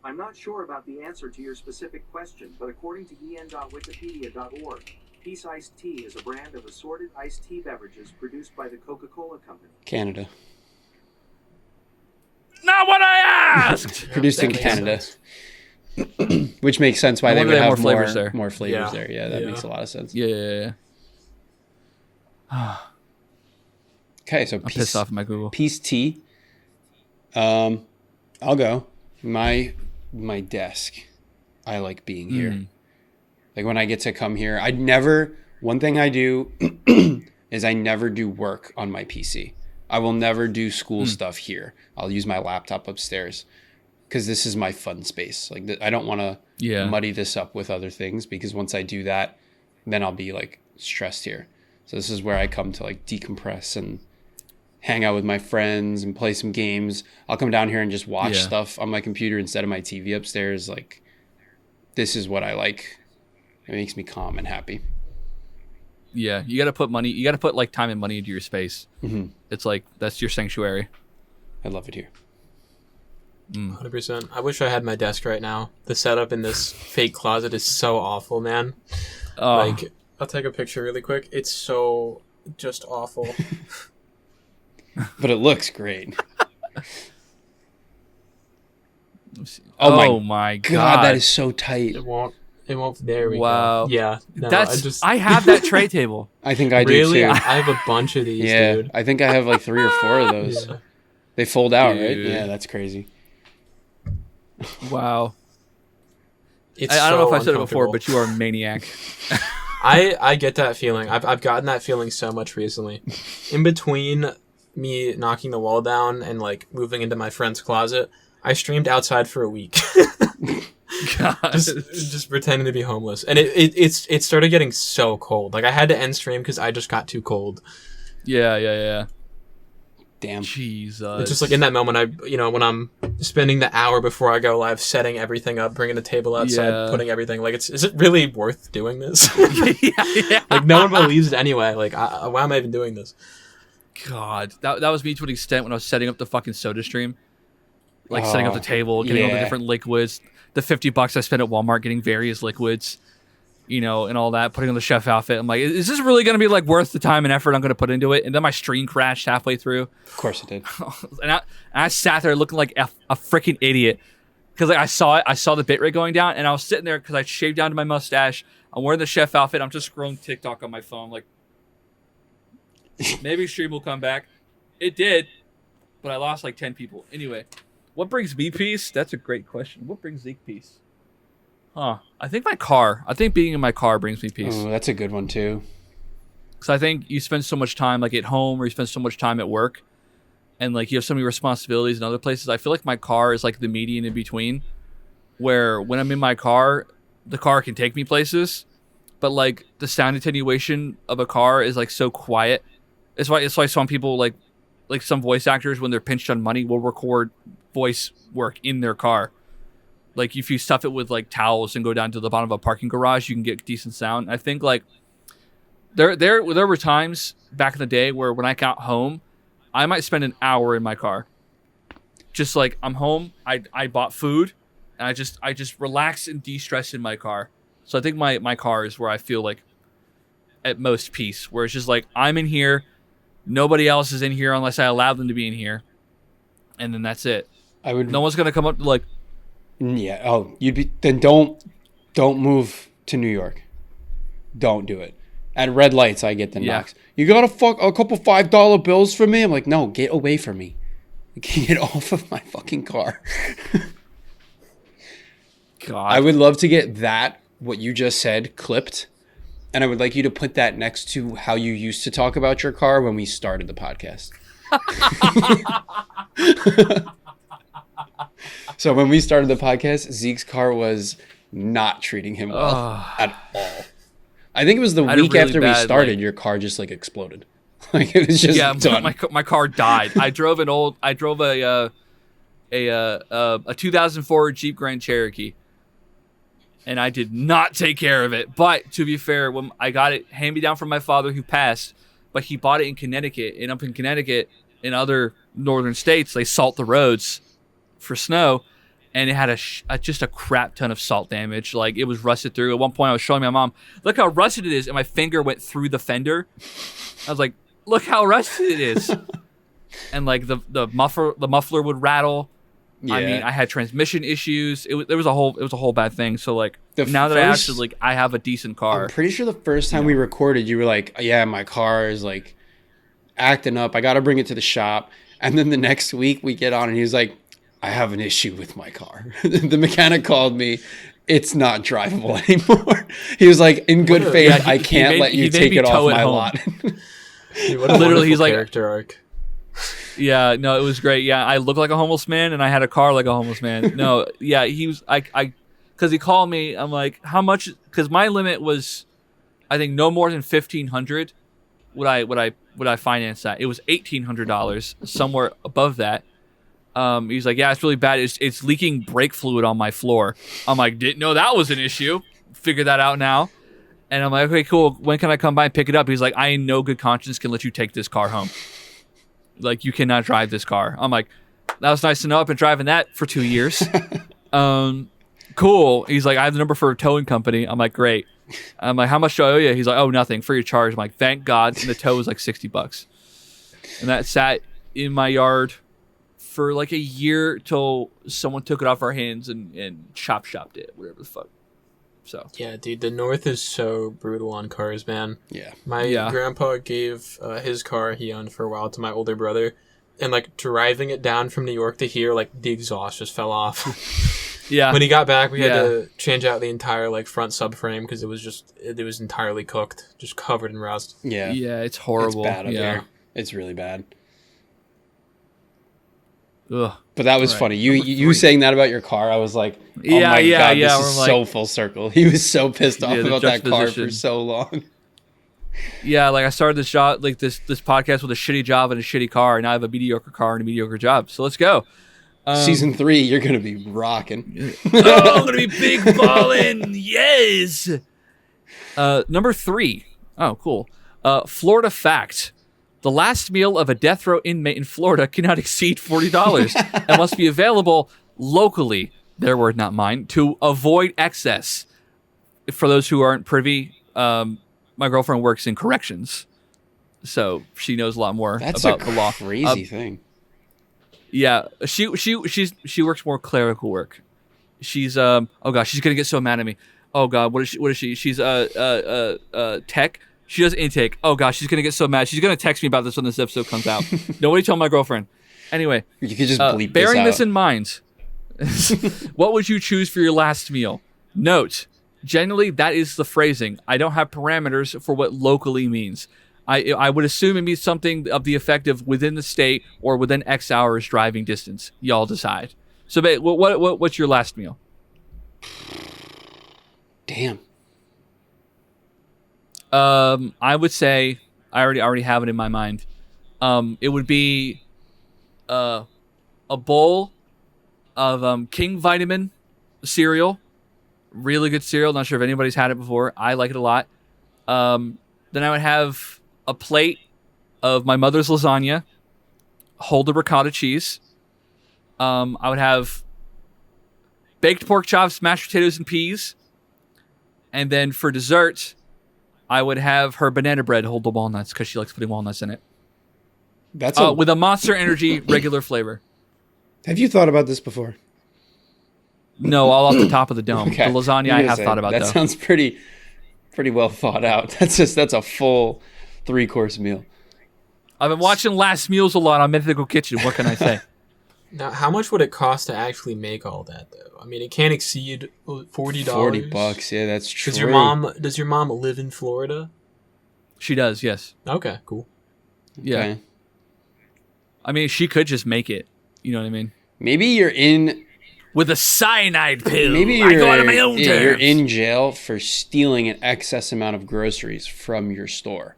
I'm not sure about the answer to your specific question, but according to en.wikipedia.org, Peace Iced Tea is a brand of assorted iced tea beverages produced by the Coca-Cola Company. Canada. Not what I asked. Produced in That makes Canada. sense. Which makes sense why I they wonder would they have have more flavors there. more flavors Yeah. there. Yeah, that Yeah. makes a lot of sense. Yeah. Okay, so I'm pissed off at my Google. Peace tea. I'll go. My desk. I like being here. Like when I get to come here, one thing I do is I never do work on my PC. I will never do school stuff here. I'll use my laptop upstairs because this is my fun space. Like I don't want to muddy this up with other things because once I do that, then I'll be like stressed here. So this is where I come to like decompress and hang out with my friends and play some games. I'll come down here and just watch stuff on my computer instead of my TV upstairs. Like this is what I like. It makes me calm and happy. Yeah, you got to put money. You got to put like time and money into your space. Mm-hmm. It's like that's your sanctuary. I love it here. 100%. I wish I had my desk right now. The setup in this fake closet is so awful, man. Oh, Like, I'll take a picture really quick. It's so just awful. But it looks great. oh my god, that is so tight. It won't. There we Wow. go. Yeah. No, I have that tray table. I think I do really? too. I have a bunch of these, Yeah, dude. I think I have like 3 or 4 of those. Yeah. They fold out, right? Dude. Yeah, that's crazy. Wow. It's I don't know so if I said it before, uncomfortable. but you are a maniac. I get that feeling. I've gotten that feeling so much recently. In between me knocking the wall down and like moving into my friend's closet, I streamed outside for a week. God. just pretending to be homeless. And it started getting so cold. Like I had to end stream because I just got too cold. Yeah. Damn. Jesus. It's just like in that moment, when I'm spending the hour before I go live, setting everything up, bringing the table outside, Yeah. putting everything, like, is it really worth doing this? yeah. Like, no one believes it anyway. Like, why am I even doing this? God, that was me to an extent when I was setting up the fucking soda stream. Like setting up the table, getting all the different liquids, the $50 I spent at Walmart getting various liquids, and all that, putting on the chef outfit. I'm like, is this really going to be like worth the time and effort I'm going to put into it? And then my stream crashed halfway through. Of course it did. and I sat there looking like a freaking idiot because like I saw the bitrate going down, and I was sitting there because I shaved down to my mustache. I'm wearing the chef outfit. I'm just scrolling TikTok on my phone, like maybe stream will come back. It did, but I lost like 10 people. Anyway, what brings me peace? That's a great question. What brings Zeke peace? I think my car. I think being in my car brings me peace. Oh, that's a good one too. Because I think you spend so much time like at home, or you spend so much time at work, and like you have so many responsibilities in other places. I feel like my car is like the median in between. where when I'm in my car, the car can take me places, but like the sound attenuation of a car is like so quiet. It's why some people like some voice actors, when they're pinched on money, will record voice work in their car. Like if you stuff it with like towels and go down to the bottom of a parking garage, you can get decent sound. I think like there were times back in the day where when I got home, I might spend an hour in my car. Just like I'm home, I bought food, and I just relax and de-stress in my car. So I think my car is where I feel like at most peace, where it's just like I'm in here, nobody else is in here unless I allow them to be in here, and then that's it. No one's gonna come up to like. Yeah. Oh, then don't move to New York. Don't do it. At red lights, I get the knocks. You got a couple $5 bills from me? I'm like, no, get away from me. Get off of my fucking car. God. I would love to get what you just said, clipped. And I would like you to put that next to how you used to talk about your car when we started the podcast. So when we started the podcast, Zeke's car was not treating him well at all. I think it was the week after we started, your car just like exploded. Like it was just done. My car died. I drove a 2004 Jeep Grand Cherokee, and I did not take care of it. But to be fair, when I got it hand me down from my father who passed, but he bought it in Connecticut, and up in Connecticut and other northern states, they salt the roads for snow, and it had just a crap ton of salt damage. Like it was rusted through. At one point I was showing my mom, look how rusted it is, and my finger went through the fender. I was like, look how rusted it is. And like the muffler would rattle. Yeah. I mean, I had transmission issues. It was a whole bad thing. So like now that I have a decent car. I'm pretty sure the first time we recorded, you were like, yeah, my car is like acting up. I got to bring it to the shop. And then the next week we get on and he was like, I have an issue with my car. The mechanic called me. It's not drivable anymore. He was like, in good faith, I can't let you take it off my lot. Dude, literally, he's like character arc. Yeah, no, it was great. Yeah, I look like a homeless man, and I had a car like a homeless man. No, yeah, he was. Because he called me. I'm like, how much? Because my limit was, I think, no more than $1,500. Would I finance that? It was $1,800, somewhere above that. He's like, yeah, it's really bad. It's leaking brake fluid on my floor. I'm like, didn't know that was an issue. Figure that out now. And I'm like, okay, cool. When can I come by and pick it up? He's like, I in no good conscience can let you take this car home. Like, you cannot drive this car. I'm like, that was nice to know. I've been driving that for 2 years. Cool. He's like, I have the number for a towing company. I'm like, great. I'm like, how much do I owe you? He's like, oh, nothing. Free of charge. I'm like, thank God. And the tow was like $60. And that sat in my yard for like a year till someone took it off our hands and shopped it, whatever the fuck. So yeah, dude, the North is so brutal on cars, man. Yeah, my grandpa gave his car he owned for a while to my older brother, and like driving it down from New York to here, like the exhaust just fell off. Yeah, when he got back, we had to change out the entire like front subframe because it was entirely cooked, just covered in rust. Yeah, it's horrible. It's bad up there. It's really bad. Ugh. But that was funny. You saying that about your car, I was like, oh my God, this is so full circle. He was so pissed off about that car for so long. Yeah, like I started this job, like this podcast with a shitty job and a shitty car, and now I have a mediocre car and a mediocre job. So let's go. Season 3, you're gonna be rocking. Oh, I'm gonna be big ballin'. Yes. Number 3. Oh, cool. Florida fact. The last meal of a death row inmate in Florida cannot exceed $40 and must be available locally, their word, not mine, to avoid excess. For those who aren't privy, my girlfriend works in corrections, so she knows a lot more about the law. That's a crazy thing. Yeah, she works more clerical work. She's oh gosh, she's gonna get so mad at me. Oh god, what is she? She's tech. She does intake. Oh gosh, she's gonna get so mad. She's gonna text me about this when this episode comes out. Nobody tell my girlfriend. Anyway, you could just bleep bearing this in mind, what would you choose for your last meal? Note, generally that is the phrasing. I don't have parameters for what locally means. I would assume it means something of the effect of within the state or within X hours driving distance. Y'all decide. So, what's your last meal? Damn. I would say I already have it in my mind. It would be a bowl of King Vitamin cereal. Really good cereal. Not sure if anybody's had it before. I like it a lot. Then I would have a plate of my mother's lasagna, hold of ricotta cheese. I would have baked pork chops, mashed potatoes, and peas. And then for dessert, I would have her banana bread hold the walnuts because she likes putting walnuts in it. That's with a Monster Energy regular flavor. Have you thought about this before? No, all off the top of the dome. Okay. The lasagna I have thought about, that though. sounds pretty well thought out. That's a full 3-course meal. I've been watching Last Meals a lot on Mythical Kitchen. What can I say? Now, how much would it cost to actually make all that, though? I mean, it can't exceed $40. $40, yeah, that's true. Does your mom live in Florida? She does, yes. Okay, cool. Yeah. Okay. I mean, she could just make it. You know what I mean? Maybe you're in... With a cyanide pill. Maybe I go out on my own terms. you're in jail for stealing an excess amount of groceries from your store.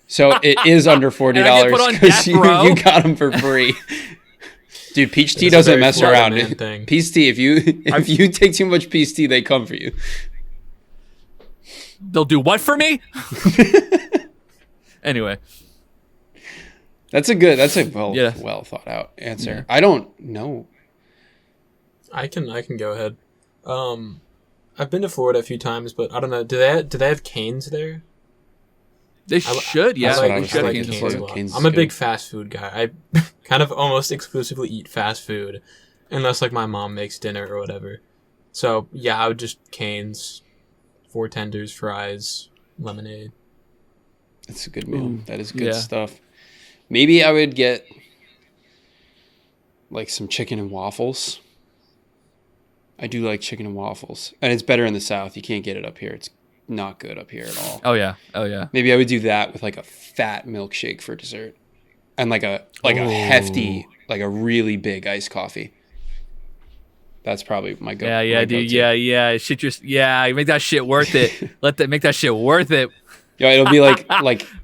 So it is under $40 And I get put on because death row? you got them for free. Dude, peach tea It's a doesn't very mess Florida around. man thing. Peach tea, if you take too much peach tea, they come for you. They'll do what for me? Anyway. That's a well Yeah. well thought out answer. Yeah. I don't know. I can go ahead. I've been to Florida a few times, but I don't know. Do they have canes there? They should, yeah. That's what I They was should have thinking. canes in canes a Florida. lot. Canes is I'm a good. big fast food guy. I kind of almost exclusively eat fast food, unless like my mom makes dinner or whatever. So yeah, I would just canes, 4 tenders, fries, lemonade. That's a good meal. Ooh, That is good yeah. stuff. Maybe I would get like some chicken and waffles. I do like chicken and waffles. And it's better in the South. You can't get it up here. It's not good up here at all. Oh, yeah. Maybe I would do that with like a fat milkshake for dessert. And like a hefty, like a really big iced coffee. That's probably my go. Yeah, my dude. go-to. Yeah. Shit just, you make that shit worth it. Make that shit worth it. Yeah, it'll be like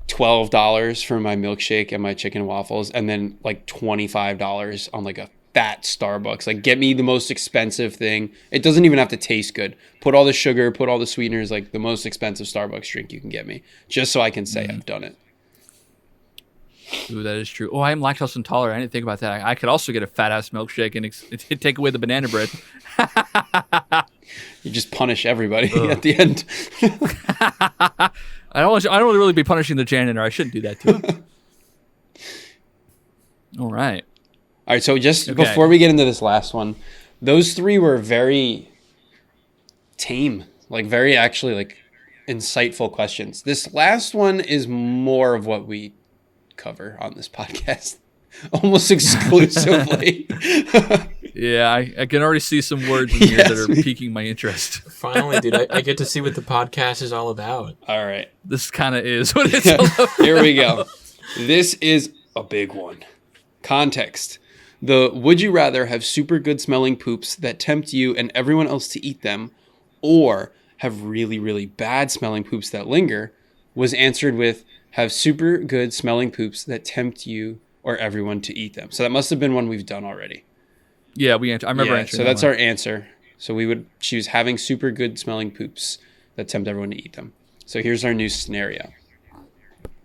$12 for my milkshake and my chicken and waffles, and then like $25 on like a fat Starbucks. Like, get me the most expensive thing. It doesn't even have to taste good. Put all the sugar, put all the sweeteners, like the most expensive Starbucks drink you can get me, just so I can say I've done it. Ooh, that is true. Oh, I am lactose intolerant. I didn't think about that. I could also get a fat ass milkshake and take away the banana bread. You just punish everybody at the end. I don't really be punishing the janitor. I shouldn't do that to him. All right. All right, so just Okay. before we get into this last one, those 3 were very tame, like very actually like insightful questions. This last one is more of what we cover on this podcast, almost exclusively. Yeah, I can already see some words in here that are piquing my interest. Finally, dude, I get to see what the podcast is all about. All right, This kind of is what it's all about. here we go. This is a big one. Context. Would you rather have super good smelling poops that tempt you and everyone else to eat them, or have really, really bad smelling poops that linger, was answered with have super good smelling poops that tempt you or everyone to eat them. So that must have been one we've done already. Yeah, I remember answering so that that's one. our answer. So we would choose having super good smelling poops that tempt everyone to eat them. So here's our new scenario.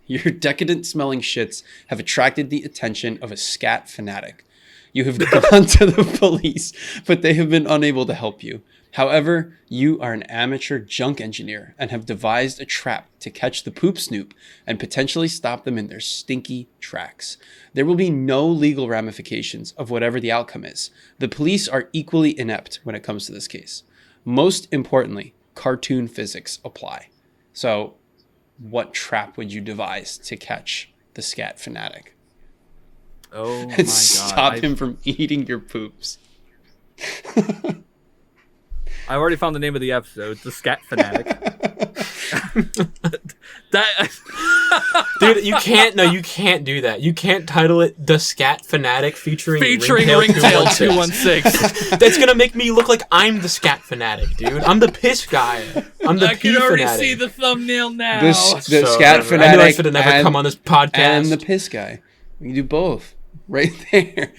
Your decadent smelling shits have attracted the attention of a scat fanatic. You have gone to the police, but they have been unable to help you. However, you are an amateur junk engineer and have devised a trap to catch the poop snoop and potentially stop them in their stinky tracks. There will be no legal ramifications of whatever the outcome is. The police are equally inept when it comes to this case. Most importantly, cartoon physics apply. So, what trap would you devise to catch the scat fanatic Oh my and god. stop him from eating your poops? I already found the name of the episode. It's the Scat Fanatic. That Dude, you can't do that. You can't title it The Scat Fanatic featuring Ringtail216. That's gonna make me look like I'm the Scat Fanatic, dude. I'm the piss guy. I'm the I pee can already fanatic. see the thumbnail now. The Scat Fanatic. I knew I should have never come on this podcast. And the piss guy. We can do both. Right there.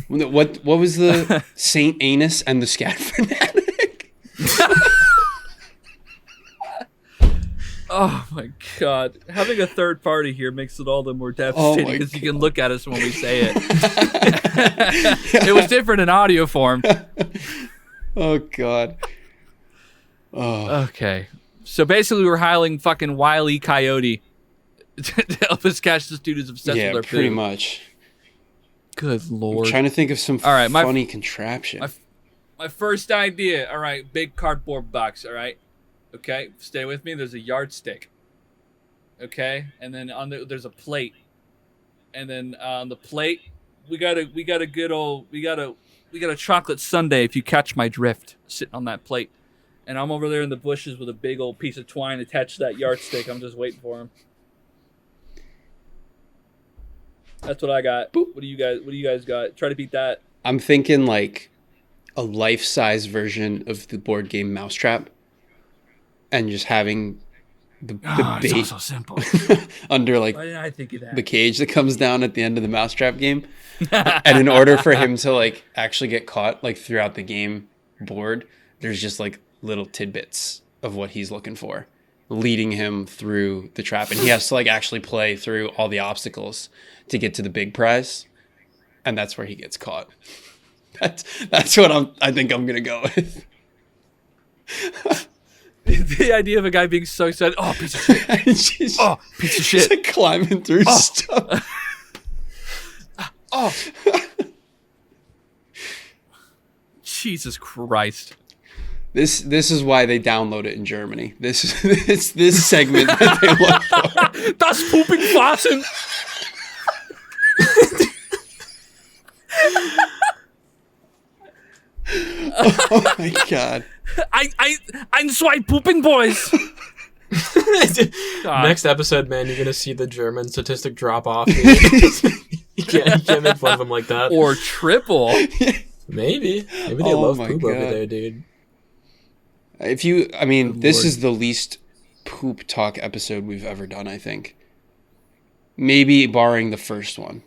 What was the Saint Anus and the Scat Fanatic? Oh my god. Having a third party here makes it all the more devastating because you can look at us when we say it. It was different in audio form. Oh god. Oh. Okay. So basically we're hiring fucking Wile E. Coyote to help us catch this dude who's obsessed with Yeah, our pretty food. much. Good lord. I'm trying to think of some funny contraption. My first idea. All right, big cardboard box. All right. Okay, stay with me. There's a yardstick. Okay, and then there's a plate, and then on the plate we got a chocolate sundae. If you catch my drift, sitting on that plate, and I'm over there in the bushes with a big old piece of twine attached to that yardstick. I'm just waiting for him. That's what I got. Boop. What do you guys got? Try to beat that. I'm thinking like a life-size version of the board game Mousetrap. And just having the bait it's so simple. under like Why didn't I think of that? the cage that comes down at the end of the Mousetrap game. And in order for him to like actually get caught like throughout the game board, there's just like little tidbits of what he's looking for, leading him through the trap. And he has to like actually play through all the obstacles to get to the big prize. And that's where he gets caught. That's what I think I'm gonna go with. The idea of a guy being so excited. Oh, piece of shit. Piece of shit. Just like climbing through stuff. Oh. Jesus Christ. This is why they download it in Germany. This segment that they look for. Das Puppenfassen. Oh my god. Ein zwei Puppenboys. Next episode, man, you're gonna see the German statistic drop off. You can't make fun of them like that. Or triple. Maybe they love poop over there, dude. This is the least poop talk episode we've ever done, I think. Maybe barring the first one.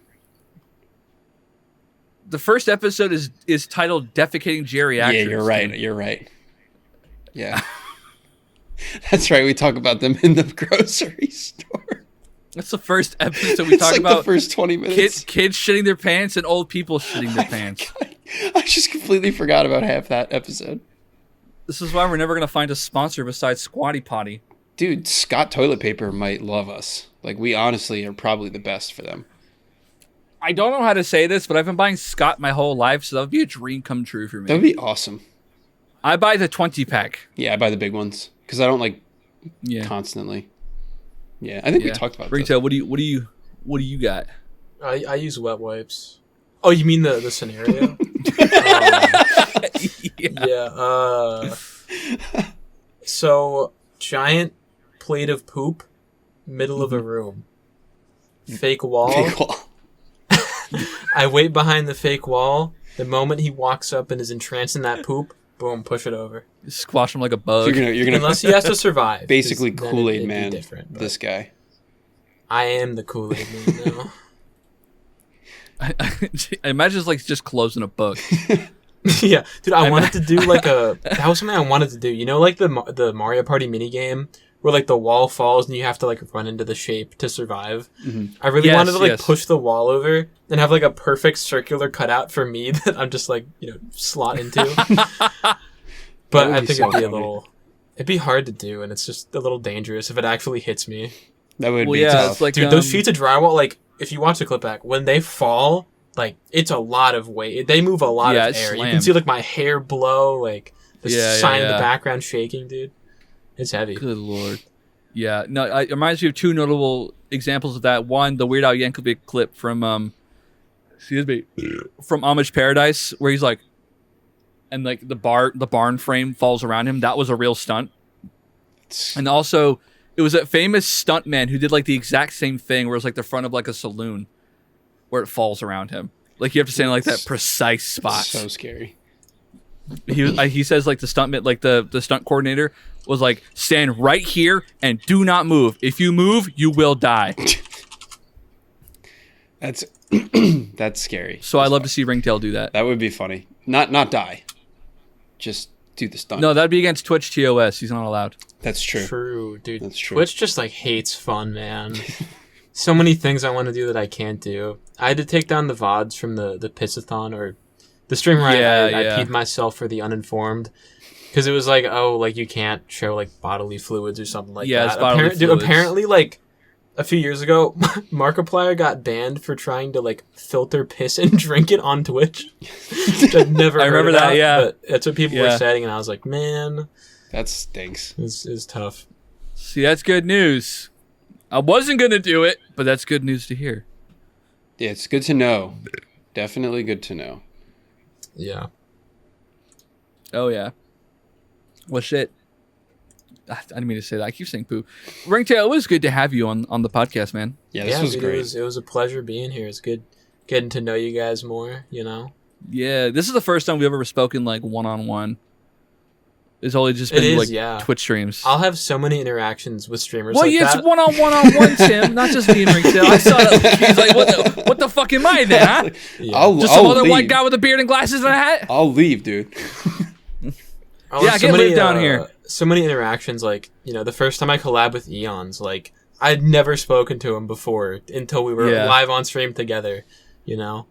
The first episode is titled Defecating Geriatrics. Yeah, you're right. Yeah. That's right, we talk about them in the grocery store. That's the first episode we talk like about. The first 20 minutes. Kids shitting their pants and old people shitting their pants. I just completely forgot about half that episode. This is why we're never going to find a sponsor besides Squatty Potty. Dude, Scott Toilet Paper might love us. Like, we honestly are probably the best for them. I don't know how to say this, but I've been buying Scott my whole life, so that would be a dream come true for me. That would be awesome. I buy the 20-pack. Yeah, I buy the big ones because I don't like constantly. Yeah, I think we talked about Ringtail, what do you got? I use wet wipes. Oh, you mean the scenario? So giant plate of poop, middle of a room, fake wall. I wait behind the fake wall. The moment he walks up and is entranced in that poop, boom, push it over. You squash him like a bug. You're gonna unless he has to survive. Basically, Kool-Aid Man. This guy. I am the Kool-Aid Man now. I imagine it's like just closing a book. Yeah, dude, I wanted to do like that was something I wanted to do. You know, like the Mario Party minigame where like the wall falls and you have to like run into the shape to survive. Mm-hmm. I really wanted to like push the wall over and have like a perfect circular cutout for me that I'm just like, slot into. But I think it'd be hard to do, and it's just a little dangerous if it actually hits me. That would be tough. It's like, dude, those sheets of drywall, like if you watch the clip back, when they fall, like it's a lot of weight. They move a lot of air. You can see like my hair blow, like the sign in the background shaking, dude. It's heavy. Good lord. Yeah. No, it reminds me of two notable examples of that. One, the Weird Al Yankovic clip from from Amish Paradise, where he's like, and like the barn frame falls around him. That was a real stunt. And also It was a famous stuntman who did like the exact same thing, where it's like the front of like a saloon, where it falls around him. Like you have to stand in like that precise spot. So scary. He says like the stuntman, like the stunt coordinator was like, stand right here and do not move. If you move, you will die. That's scary. So I love to see Ringtail do that. That would be funny. Not die. Just do the stunt. No, that'd be against Twitch TOS. He's not allowed. That's true. True, dude. That's true. Twitch just like hates fun, man. So many things I want to do that I can't do. I had to take down the VODs from the Pissathon, or the stream where I peed myself for the uninformed. Because it was like, oh, like you can't show like bodily fluids or something like that. It's bodily fluids. Apparently, like a few years ago, Markiplier got banned for trying to like filter piss and drink it on Twitch. Which I've never heard remember about, that, yeah. But that's what people were saying, and I was like, man, that stinks. It's tough. See, that's good news. I wasn't gonna do it, but that's good news to hear. Yeah, it's good to know. Definitely good to know. Yeah. Oh yeah. Well, shit. I didn't mean to say that. I keep saying poo. Ringtail, it was good to have you on the podcast, man. Yeah, this was dude, great. It was a pleasure being here. It's good getting to know you guys more, you know? Yeah, this is the first time we've ever spoken like one-on-one. It's only just been Twitch streams. I'll have so many interactions with streamers well, like yeah, that. It's one-on-one, Tim, not just me and Ringtail. I saw that. He's like, what the fuck am I then, huh? Yeah. Just some other white guy with a beard and glasses and a hat? I'll leave, dude. Yeah, get live down here. So many interactions, like, you know, the first time I collabed with Eons, like, I'd never spoken to him before until we were live on stream together, you know?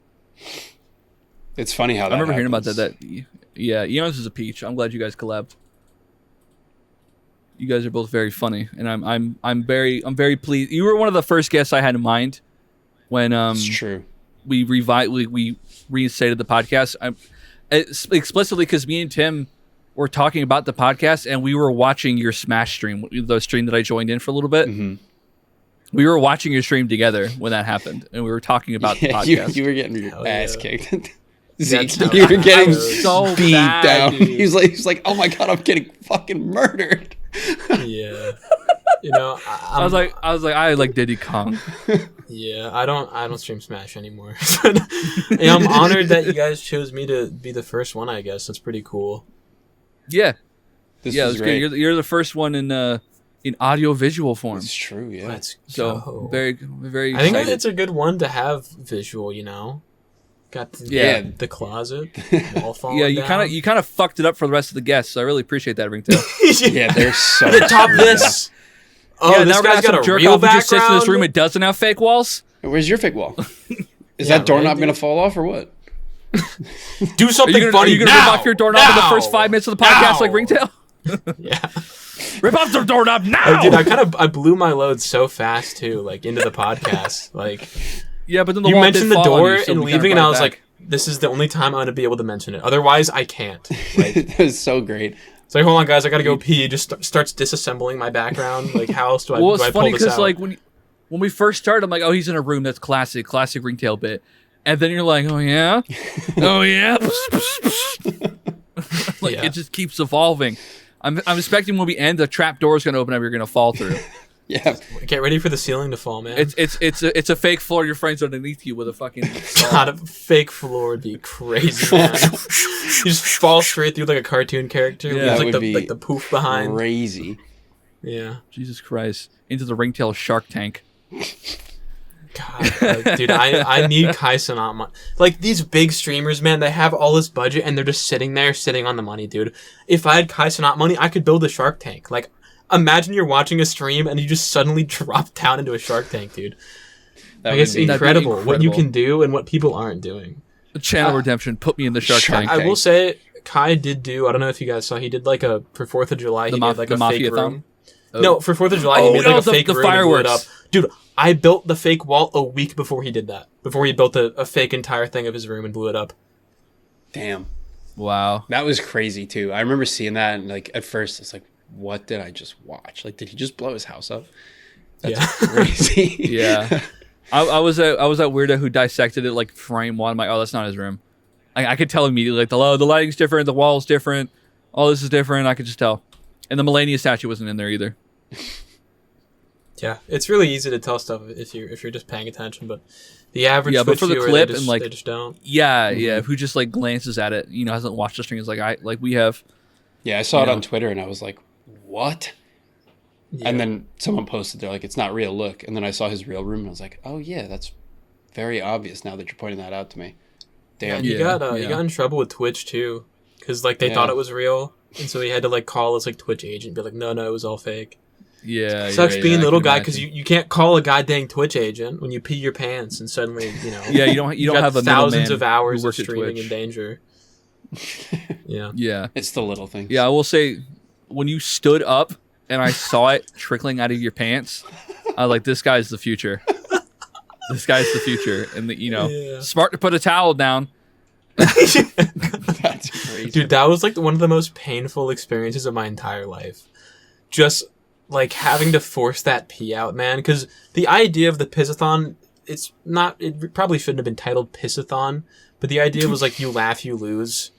It's funny how that I remember hearing happens. about that. Yeah, Eons is a peach. I'm glad you guys collabed. You guys are both very funny, and I'm very pleased. You were one of the first guests I had in mind when It's true. we reinstated the podcast. Explicitly because me and Tim were talking about the podcast, and we were watching your Smash stream, the stream that I joined in for a little bit. Mm-hmm. We were watching your stream together when that happened, and we were talking about the podcast. You were getting your ass kicked. That's Zeke, how you were getting so beat bad, down. dude. He was like, "Oh my god, I'm getting fucking murdered." Yeah. You know, I was like, I like Diddy Kong. yeah, I don't stream Smash anymore. And I'm honored that you guys chose me to be the first one, I guess. That's pretty cool. Yeah, This it was was great. good. You're the first one in audio visual form. It's true. Yeah. Let's So go. very I think excited. it's a good one to have visual, you know? Got the closet, wall falling Yeah, down. you kind of fucked it up for the rest of the guests. So I really appreciate that, Ringtail. Yeah, they're so. Top this. Oh, yeah, this now we're guy's gonna got have a some jerk real off who just sits in this room. background. It doesn't have fake walls. Where's your fake wall? Is Yeah, that doorknob right, gonna dude. fall off or what? Do something Are funny you gonna now. rip off your doorknob in the first 5 minutes of the podcast Now. like Ringtail? Yeah. Rip off the doorknob now! Oh, dude, I blew my load so fast too, like into the podcast. Like Yeah, but then the you wall mentioned did the fall on door you, so and we kinda leaving, and brought I it was back. like, "This is the only time I'm gonna be able to mention it. Otherwise, I can't." Like, That was so great. it's like, hold on, guys, I gotta go pee. Just starts disassembling my background. Like, how else do I? well, do I it's pull funny this because out? like when we first started, I'm like, oh, he's in a room that's classic Ringtail bit, and then you're like, oh yeah, oh yeah, like Yeah. it just keeps evolving. I'm expecting when we end, the trap door is gonna open up. You're gonna fall through. Yeah. Get ready for the ceiling to fall, man. It's a fake floor. Your friend's underneath you with a fucking. God, a fake floor would be crazy, man. You just fall straight through like a cartoon character. Yeah, with that like would the be like the poof behind. Crazy. Yeah. Jesus Christ! Into the Ringtail Shark Tank. God, dude, I need Kai Sanat. Like, these big streamers, man, they have all this budget, and they're just sitting on the money, dude. If I had Kai Sanat money, I could build a Shark Tank. Like, imagine you're watching a stream, and you just suddenly drop down into a Shark Tank, dude. That I guess would be- incredible what you incredible. can do and what people aren't doing. Channel Redemption put me in the Shark Shark Tank. I will say, Kai did do, I don't know if you guys saw, he did like for 4th of July, he made like a fake Mafia-thon? room. No, for 4th of July, he made like a fake the room and blew it fireworks. up. Dude, I built the fake wall a week before he did that. Before he built a fake entire thing of his room and blew it up. Damn. Wow. That was crazy too. I remember seeing that and like at first it's like, what did I just watch? Like, did he just blow his house up? That's Yeah. crazy. Yeah. I was that weirdo who dissected it like frame one. I'm like, oh, that's not his room. I could tell immediately, like the lighting's different, the wall's different, all this is different. I could just tell. And the Melania statue wasn't in there either. Yeah, it's really easy to tell stuff if you're just paying attention, but the average but Twitch for the viewer, clip they just, and, like, they just don't. Yeah, who just like glances at it, hasn't watched the stream is like we have. Yeah, I saw it You on know. Twitter and I was like, what? Yeah. And then someone posted, they're like, it's not real, look. And then I saw his real room and I was like, oh yeah, that's very obvious now that you're pointing that out to me. Yeah, Damn. he Yeah, got in trouble with Twitch too, because like they Yeah. thought it was real, and so he had to like call his like Twitch agent, and be like, no, it was all fake. Yeah, Sucks being I the little can guy because imagine. you can't call a goddamn Twitch agent when you pee your pants and suddenly Yeah, you don't got have a thousands middleman of hours who of works at streaming Twitch. in danger. Yeah. Yeah, It's the little things. yeah. I will say, when you stood up and I saw it trickling out of your pants, I was like, this guy's the future. This guy's the future, and Yeah. smart to put a towel down. That's crazy. Dude, that was like one of the most painful experiences of my entire life. Just like having to force that pee out, man. Because the idea of the pissathon, it probably shouldn't have been titled pissathon, but the idea was like you laugh, you lose.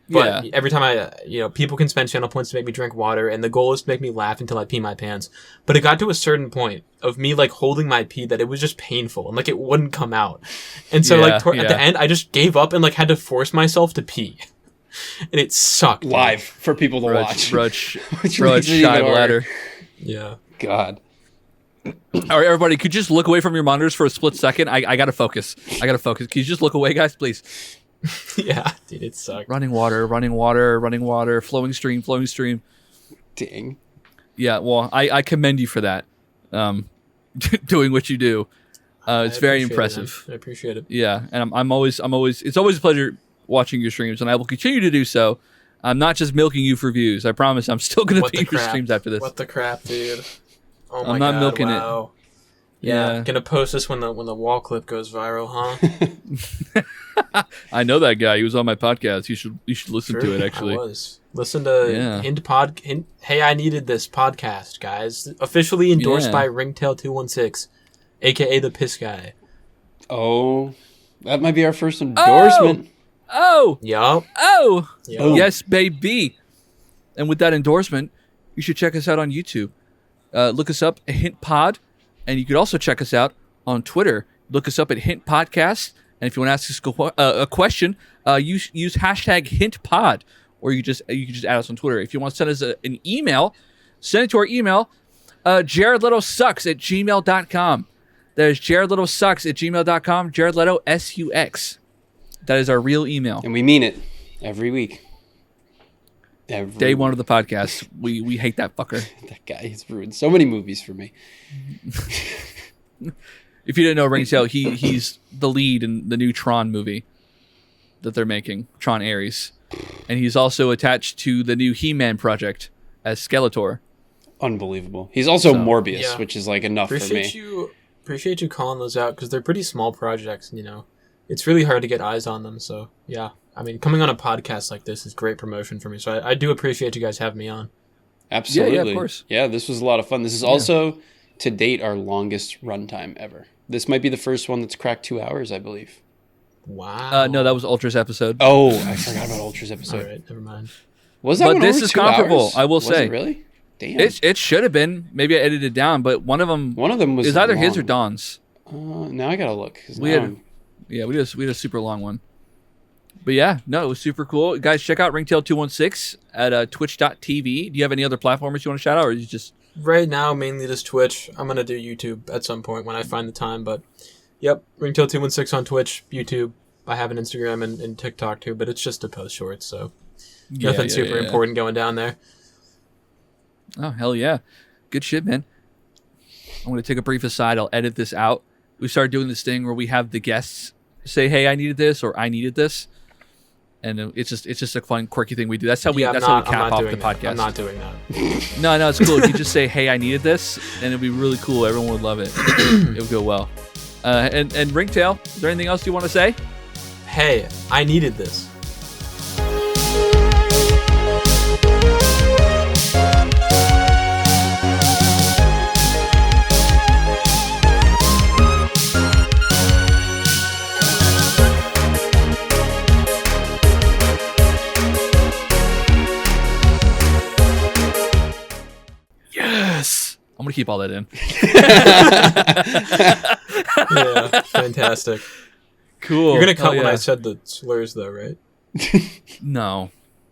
But Yeah. every time people can spend channel points to make me drink water, and the goal is to make me laugh until I pee my pants. But it got to a certain point of me like holding my pee that it was just painful and like it wouldn't come out. And so Yeah, at the end, I just gave up and like had to force myself to pee, and it sucked. dude. Live for people to watch. Rudge, Which Rudge, makes it shy even bladder. Yeah. God. All right, everybody, could you just look away from your monitors for a split second? I gotta focus. Can you just look away, guys, please? Yeah, dude, it sucked. Running water, flowing stream. Dang. Yeah, well, I commend you for that. Doing what you do. It's very appreciate it, impressive. man. I appreciate it. Yeah, and I'm always it's always a pleasure watching your streams, and I will continue to do so. I'm not just milking you for views. I promise I'm still going to What be the in your crap? streams after this. What the crap, dude? Oh my I'm not god! milking it. Wow. Yeah, Yeah. gonna post this when the wall clip goes viral, huh? I know that guy. He was on my podcast. You should listen to it, actually. I was. Listen to Yeah. Hey, I Needed This podcast, guys. Officially endorsed Yeah. by Ringtail216, aka the Piss Guy. Oh, that might be our first endorsement. Oh, Yup. Boom. yes, baby. And with that endorsement, you should check us out on YouTube. Look us up at Hint Pod, and you could also check us out on Twitter. Look us up at Hint Podcast, and if you want to ask us a question, use hashtag Hint Pod, or you can just add us on Twitter. If you want to send us an email, send it to our email, jaredletosucks@gmail.com. That is jaredletosucks@gmail.com. Jared Leto SUX. That is our real email. And we mean it every week. Day one of the podcast. We hate that fucker. That guy, he's ruined so many movies for me. If you didn't know, Ringtail, he's the lead in the new Tron movie that they're making, Tron Ares. And he's also attached to the new He-Man project as Skeletor. Unbelievable. He's also So, Morbius, yeah. which is like enough for me. Appreciate you calling those out because they're pretty small projects. It's really hard to get eyes on them. So yeah, I mean, coming on a podcast like this is great promotion for me. So I do appreciate you guys having me on. Absolutely. Yeah, of course. Yeah, this was a lot of fun. This is also, to date, our longest runtime ever. This might be the first one that's cracked 2 hours, I believe. Wow. No, that was Ultra's episode. Oh, I forgot about Ultra's All episode. right, never mind. Was that But one this over is 2 comparable, hours? I will Was say. it really? Damn. It should have been. Maybe I edited it down, but one of them was is either his or long. Don's. Now I gotta look. 'Cause We now had- I'm- Yeah, we had a super long one. But yeah, no, it was super cool. Guys, check out Ringtail216 at twitch.tv. Do you have any other platforms you want to shout out, or is it just... Right now, mainly just Twitch. I'm gonna do YouTube at some point when I find the time. But yep, Ringtail216 on Twitch, YouTube. I have an Instagram and TikTok too, but it's just to post shorts, so nothing super important going down there. Oh, hell yeah. Good shit, man. I'm going to take a brief aside. I'll edit this out. We started doing this thing where we have the guests say, hey, I needed this, or I needed this. And it's just a fun, quirky thing we do. That's how we I'm cap not off the doing that. podcast. I'm not doing that. No, it's cool. If you just say, hey, I needed this, and it'd be really cool. Everyone would love it. It would go well. And Ringtail, is there anything else you want to say? Hey, I needed this. Yes. I'm gonna keep all that in. Yeah, fantastic. Cool. You're gonna Hell cut when I yeah. said the slurs, though, right? No.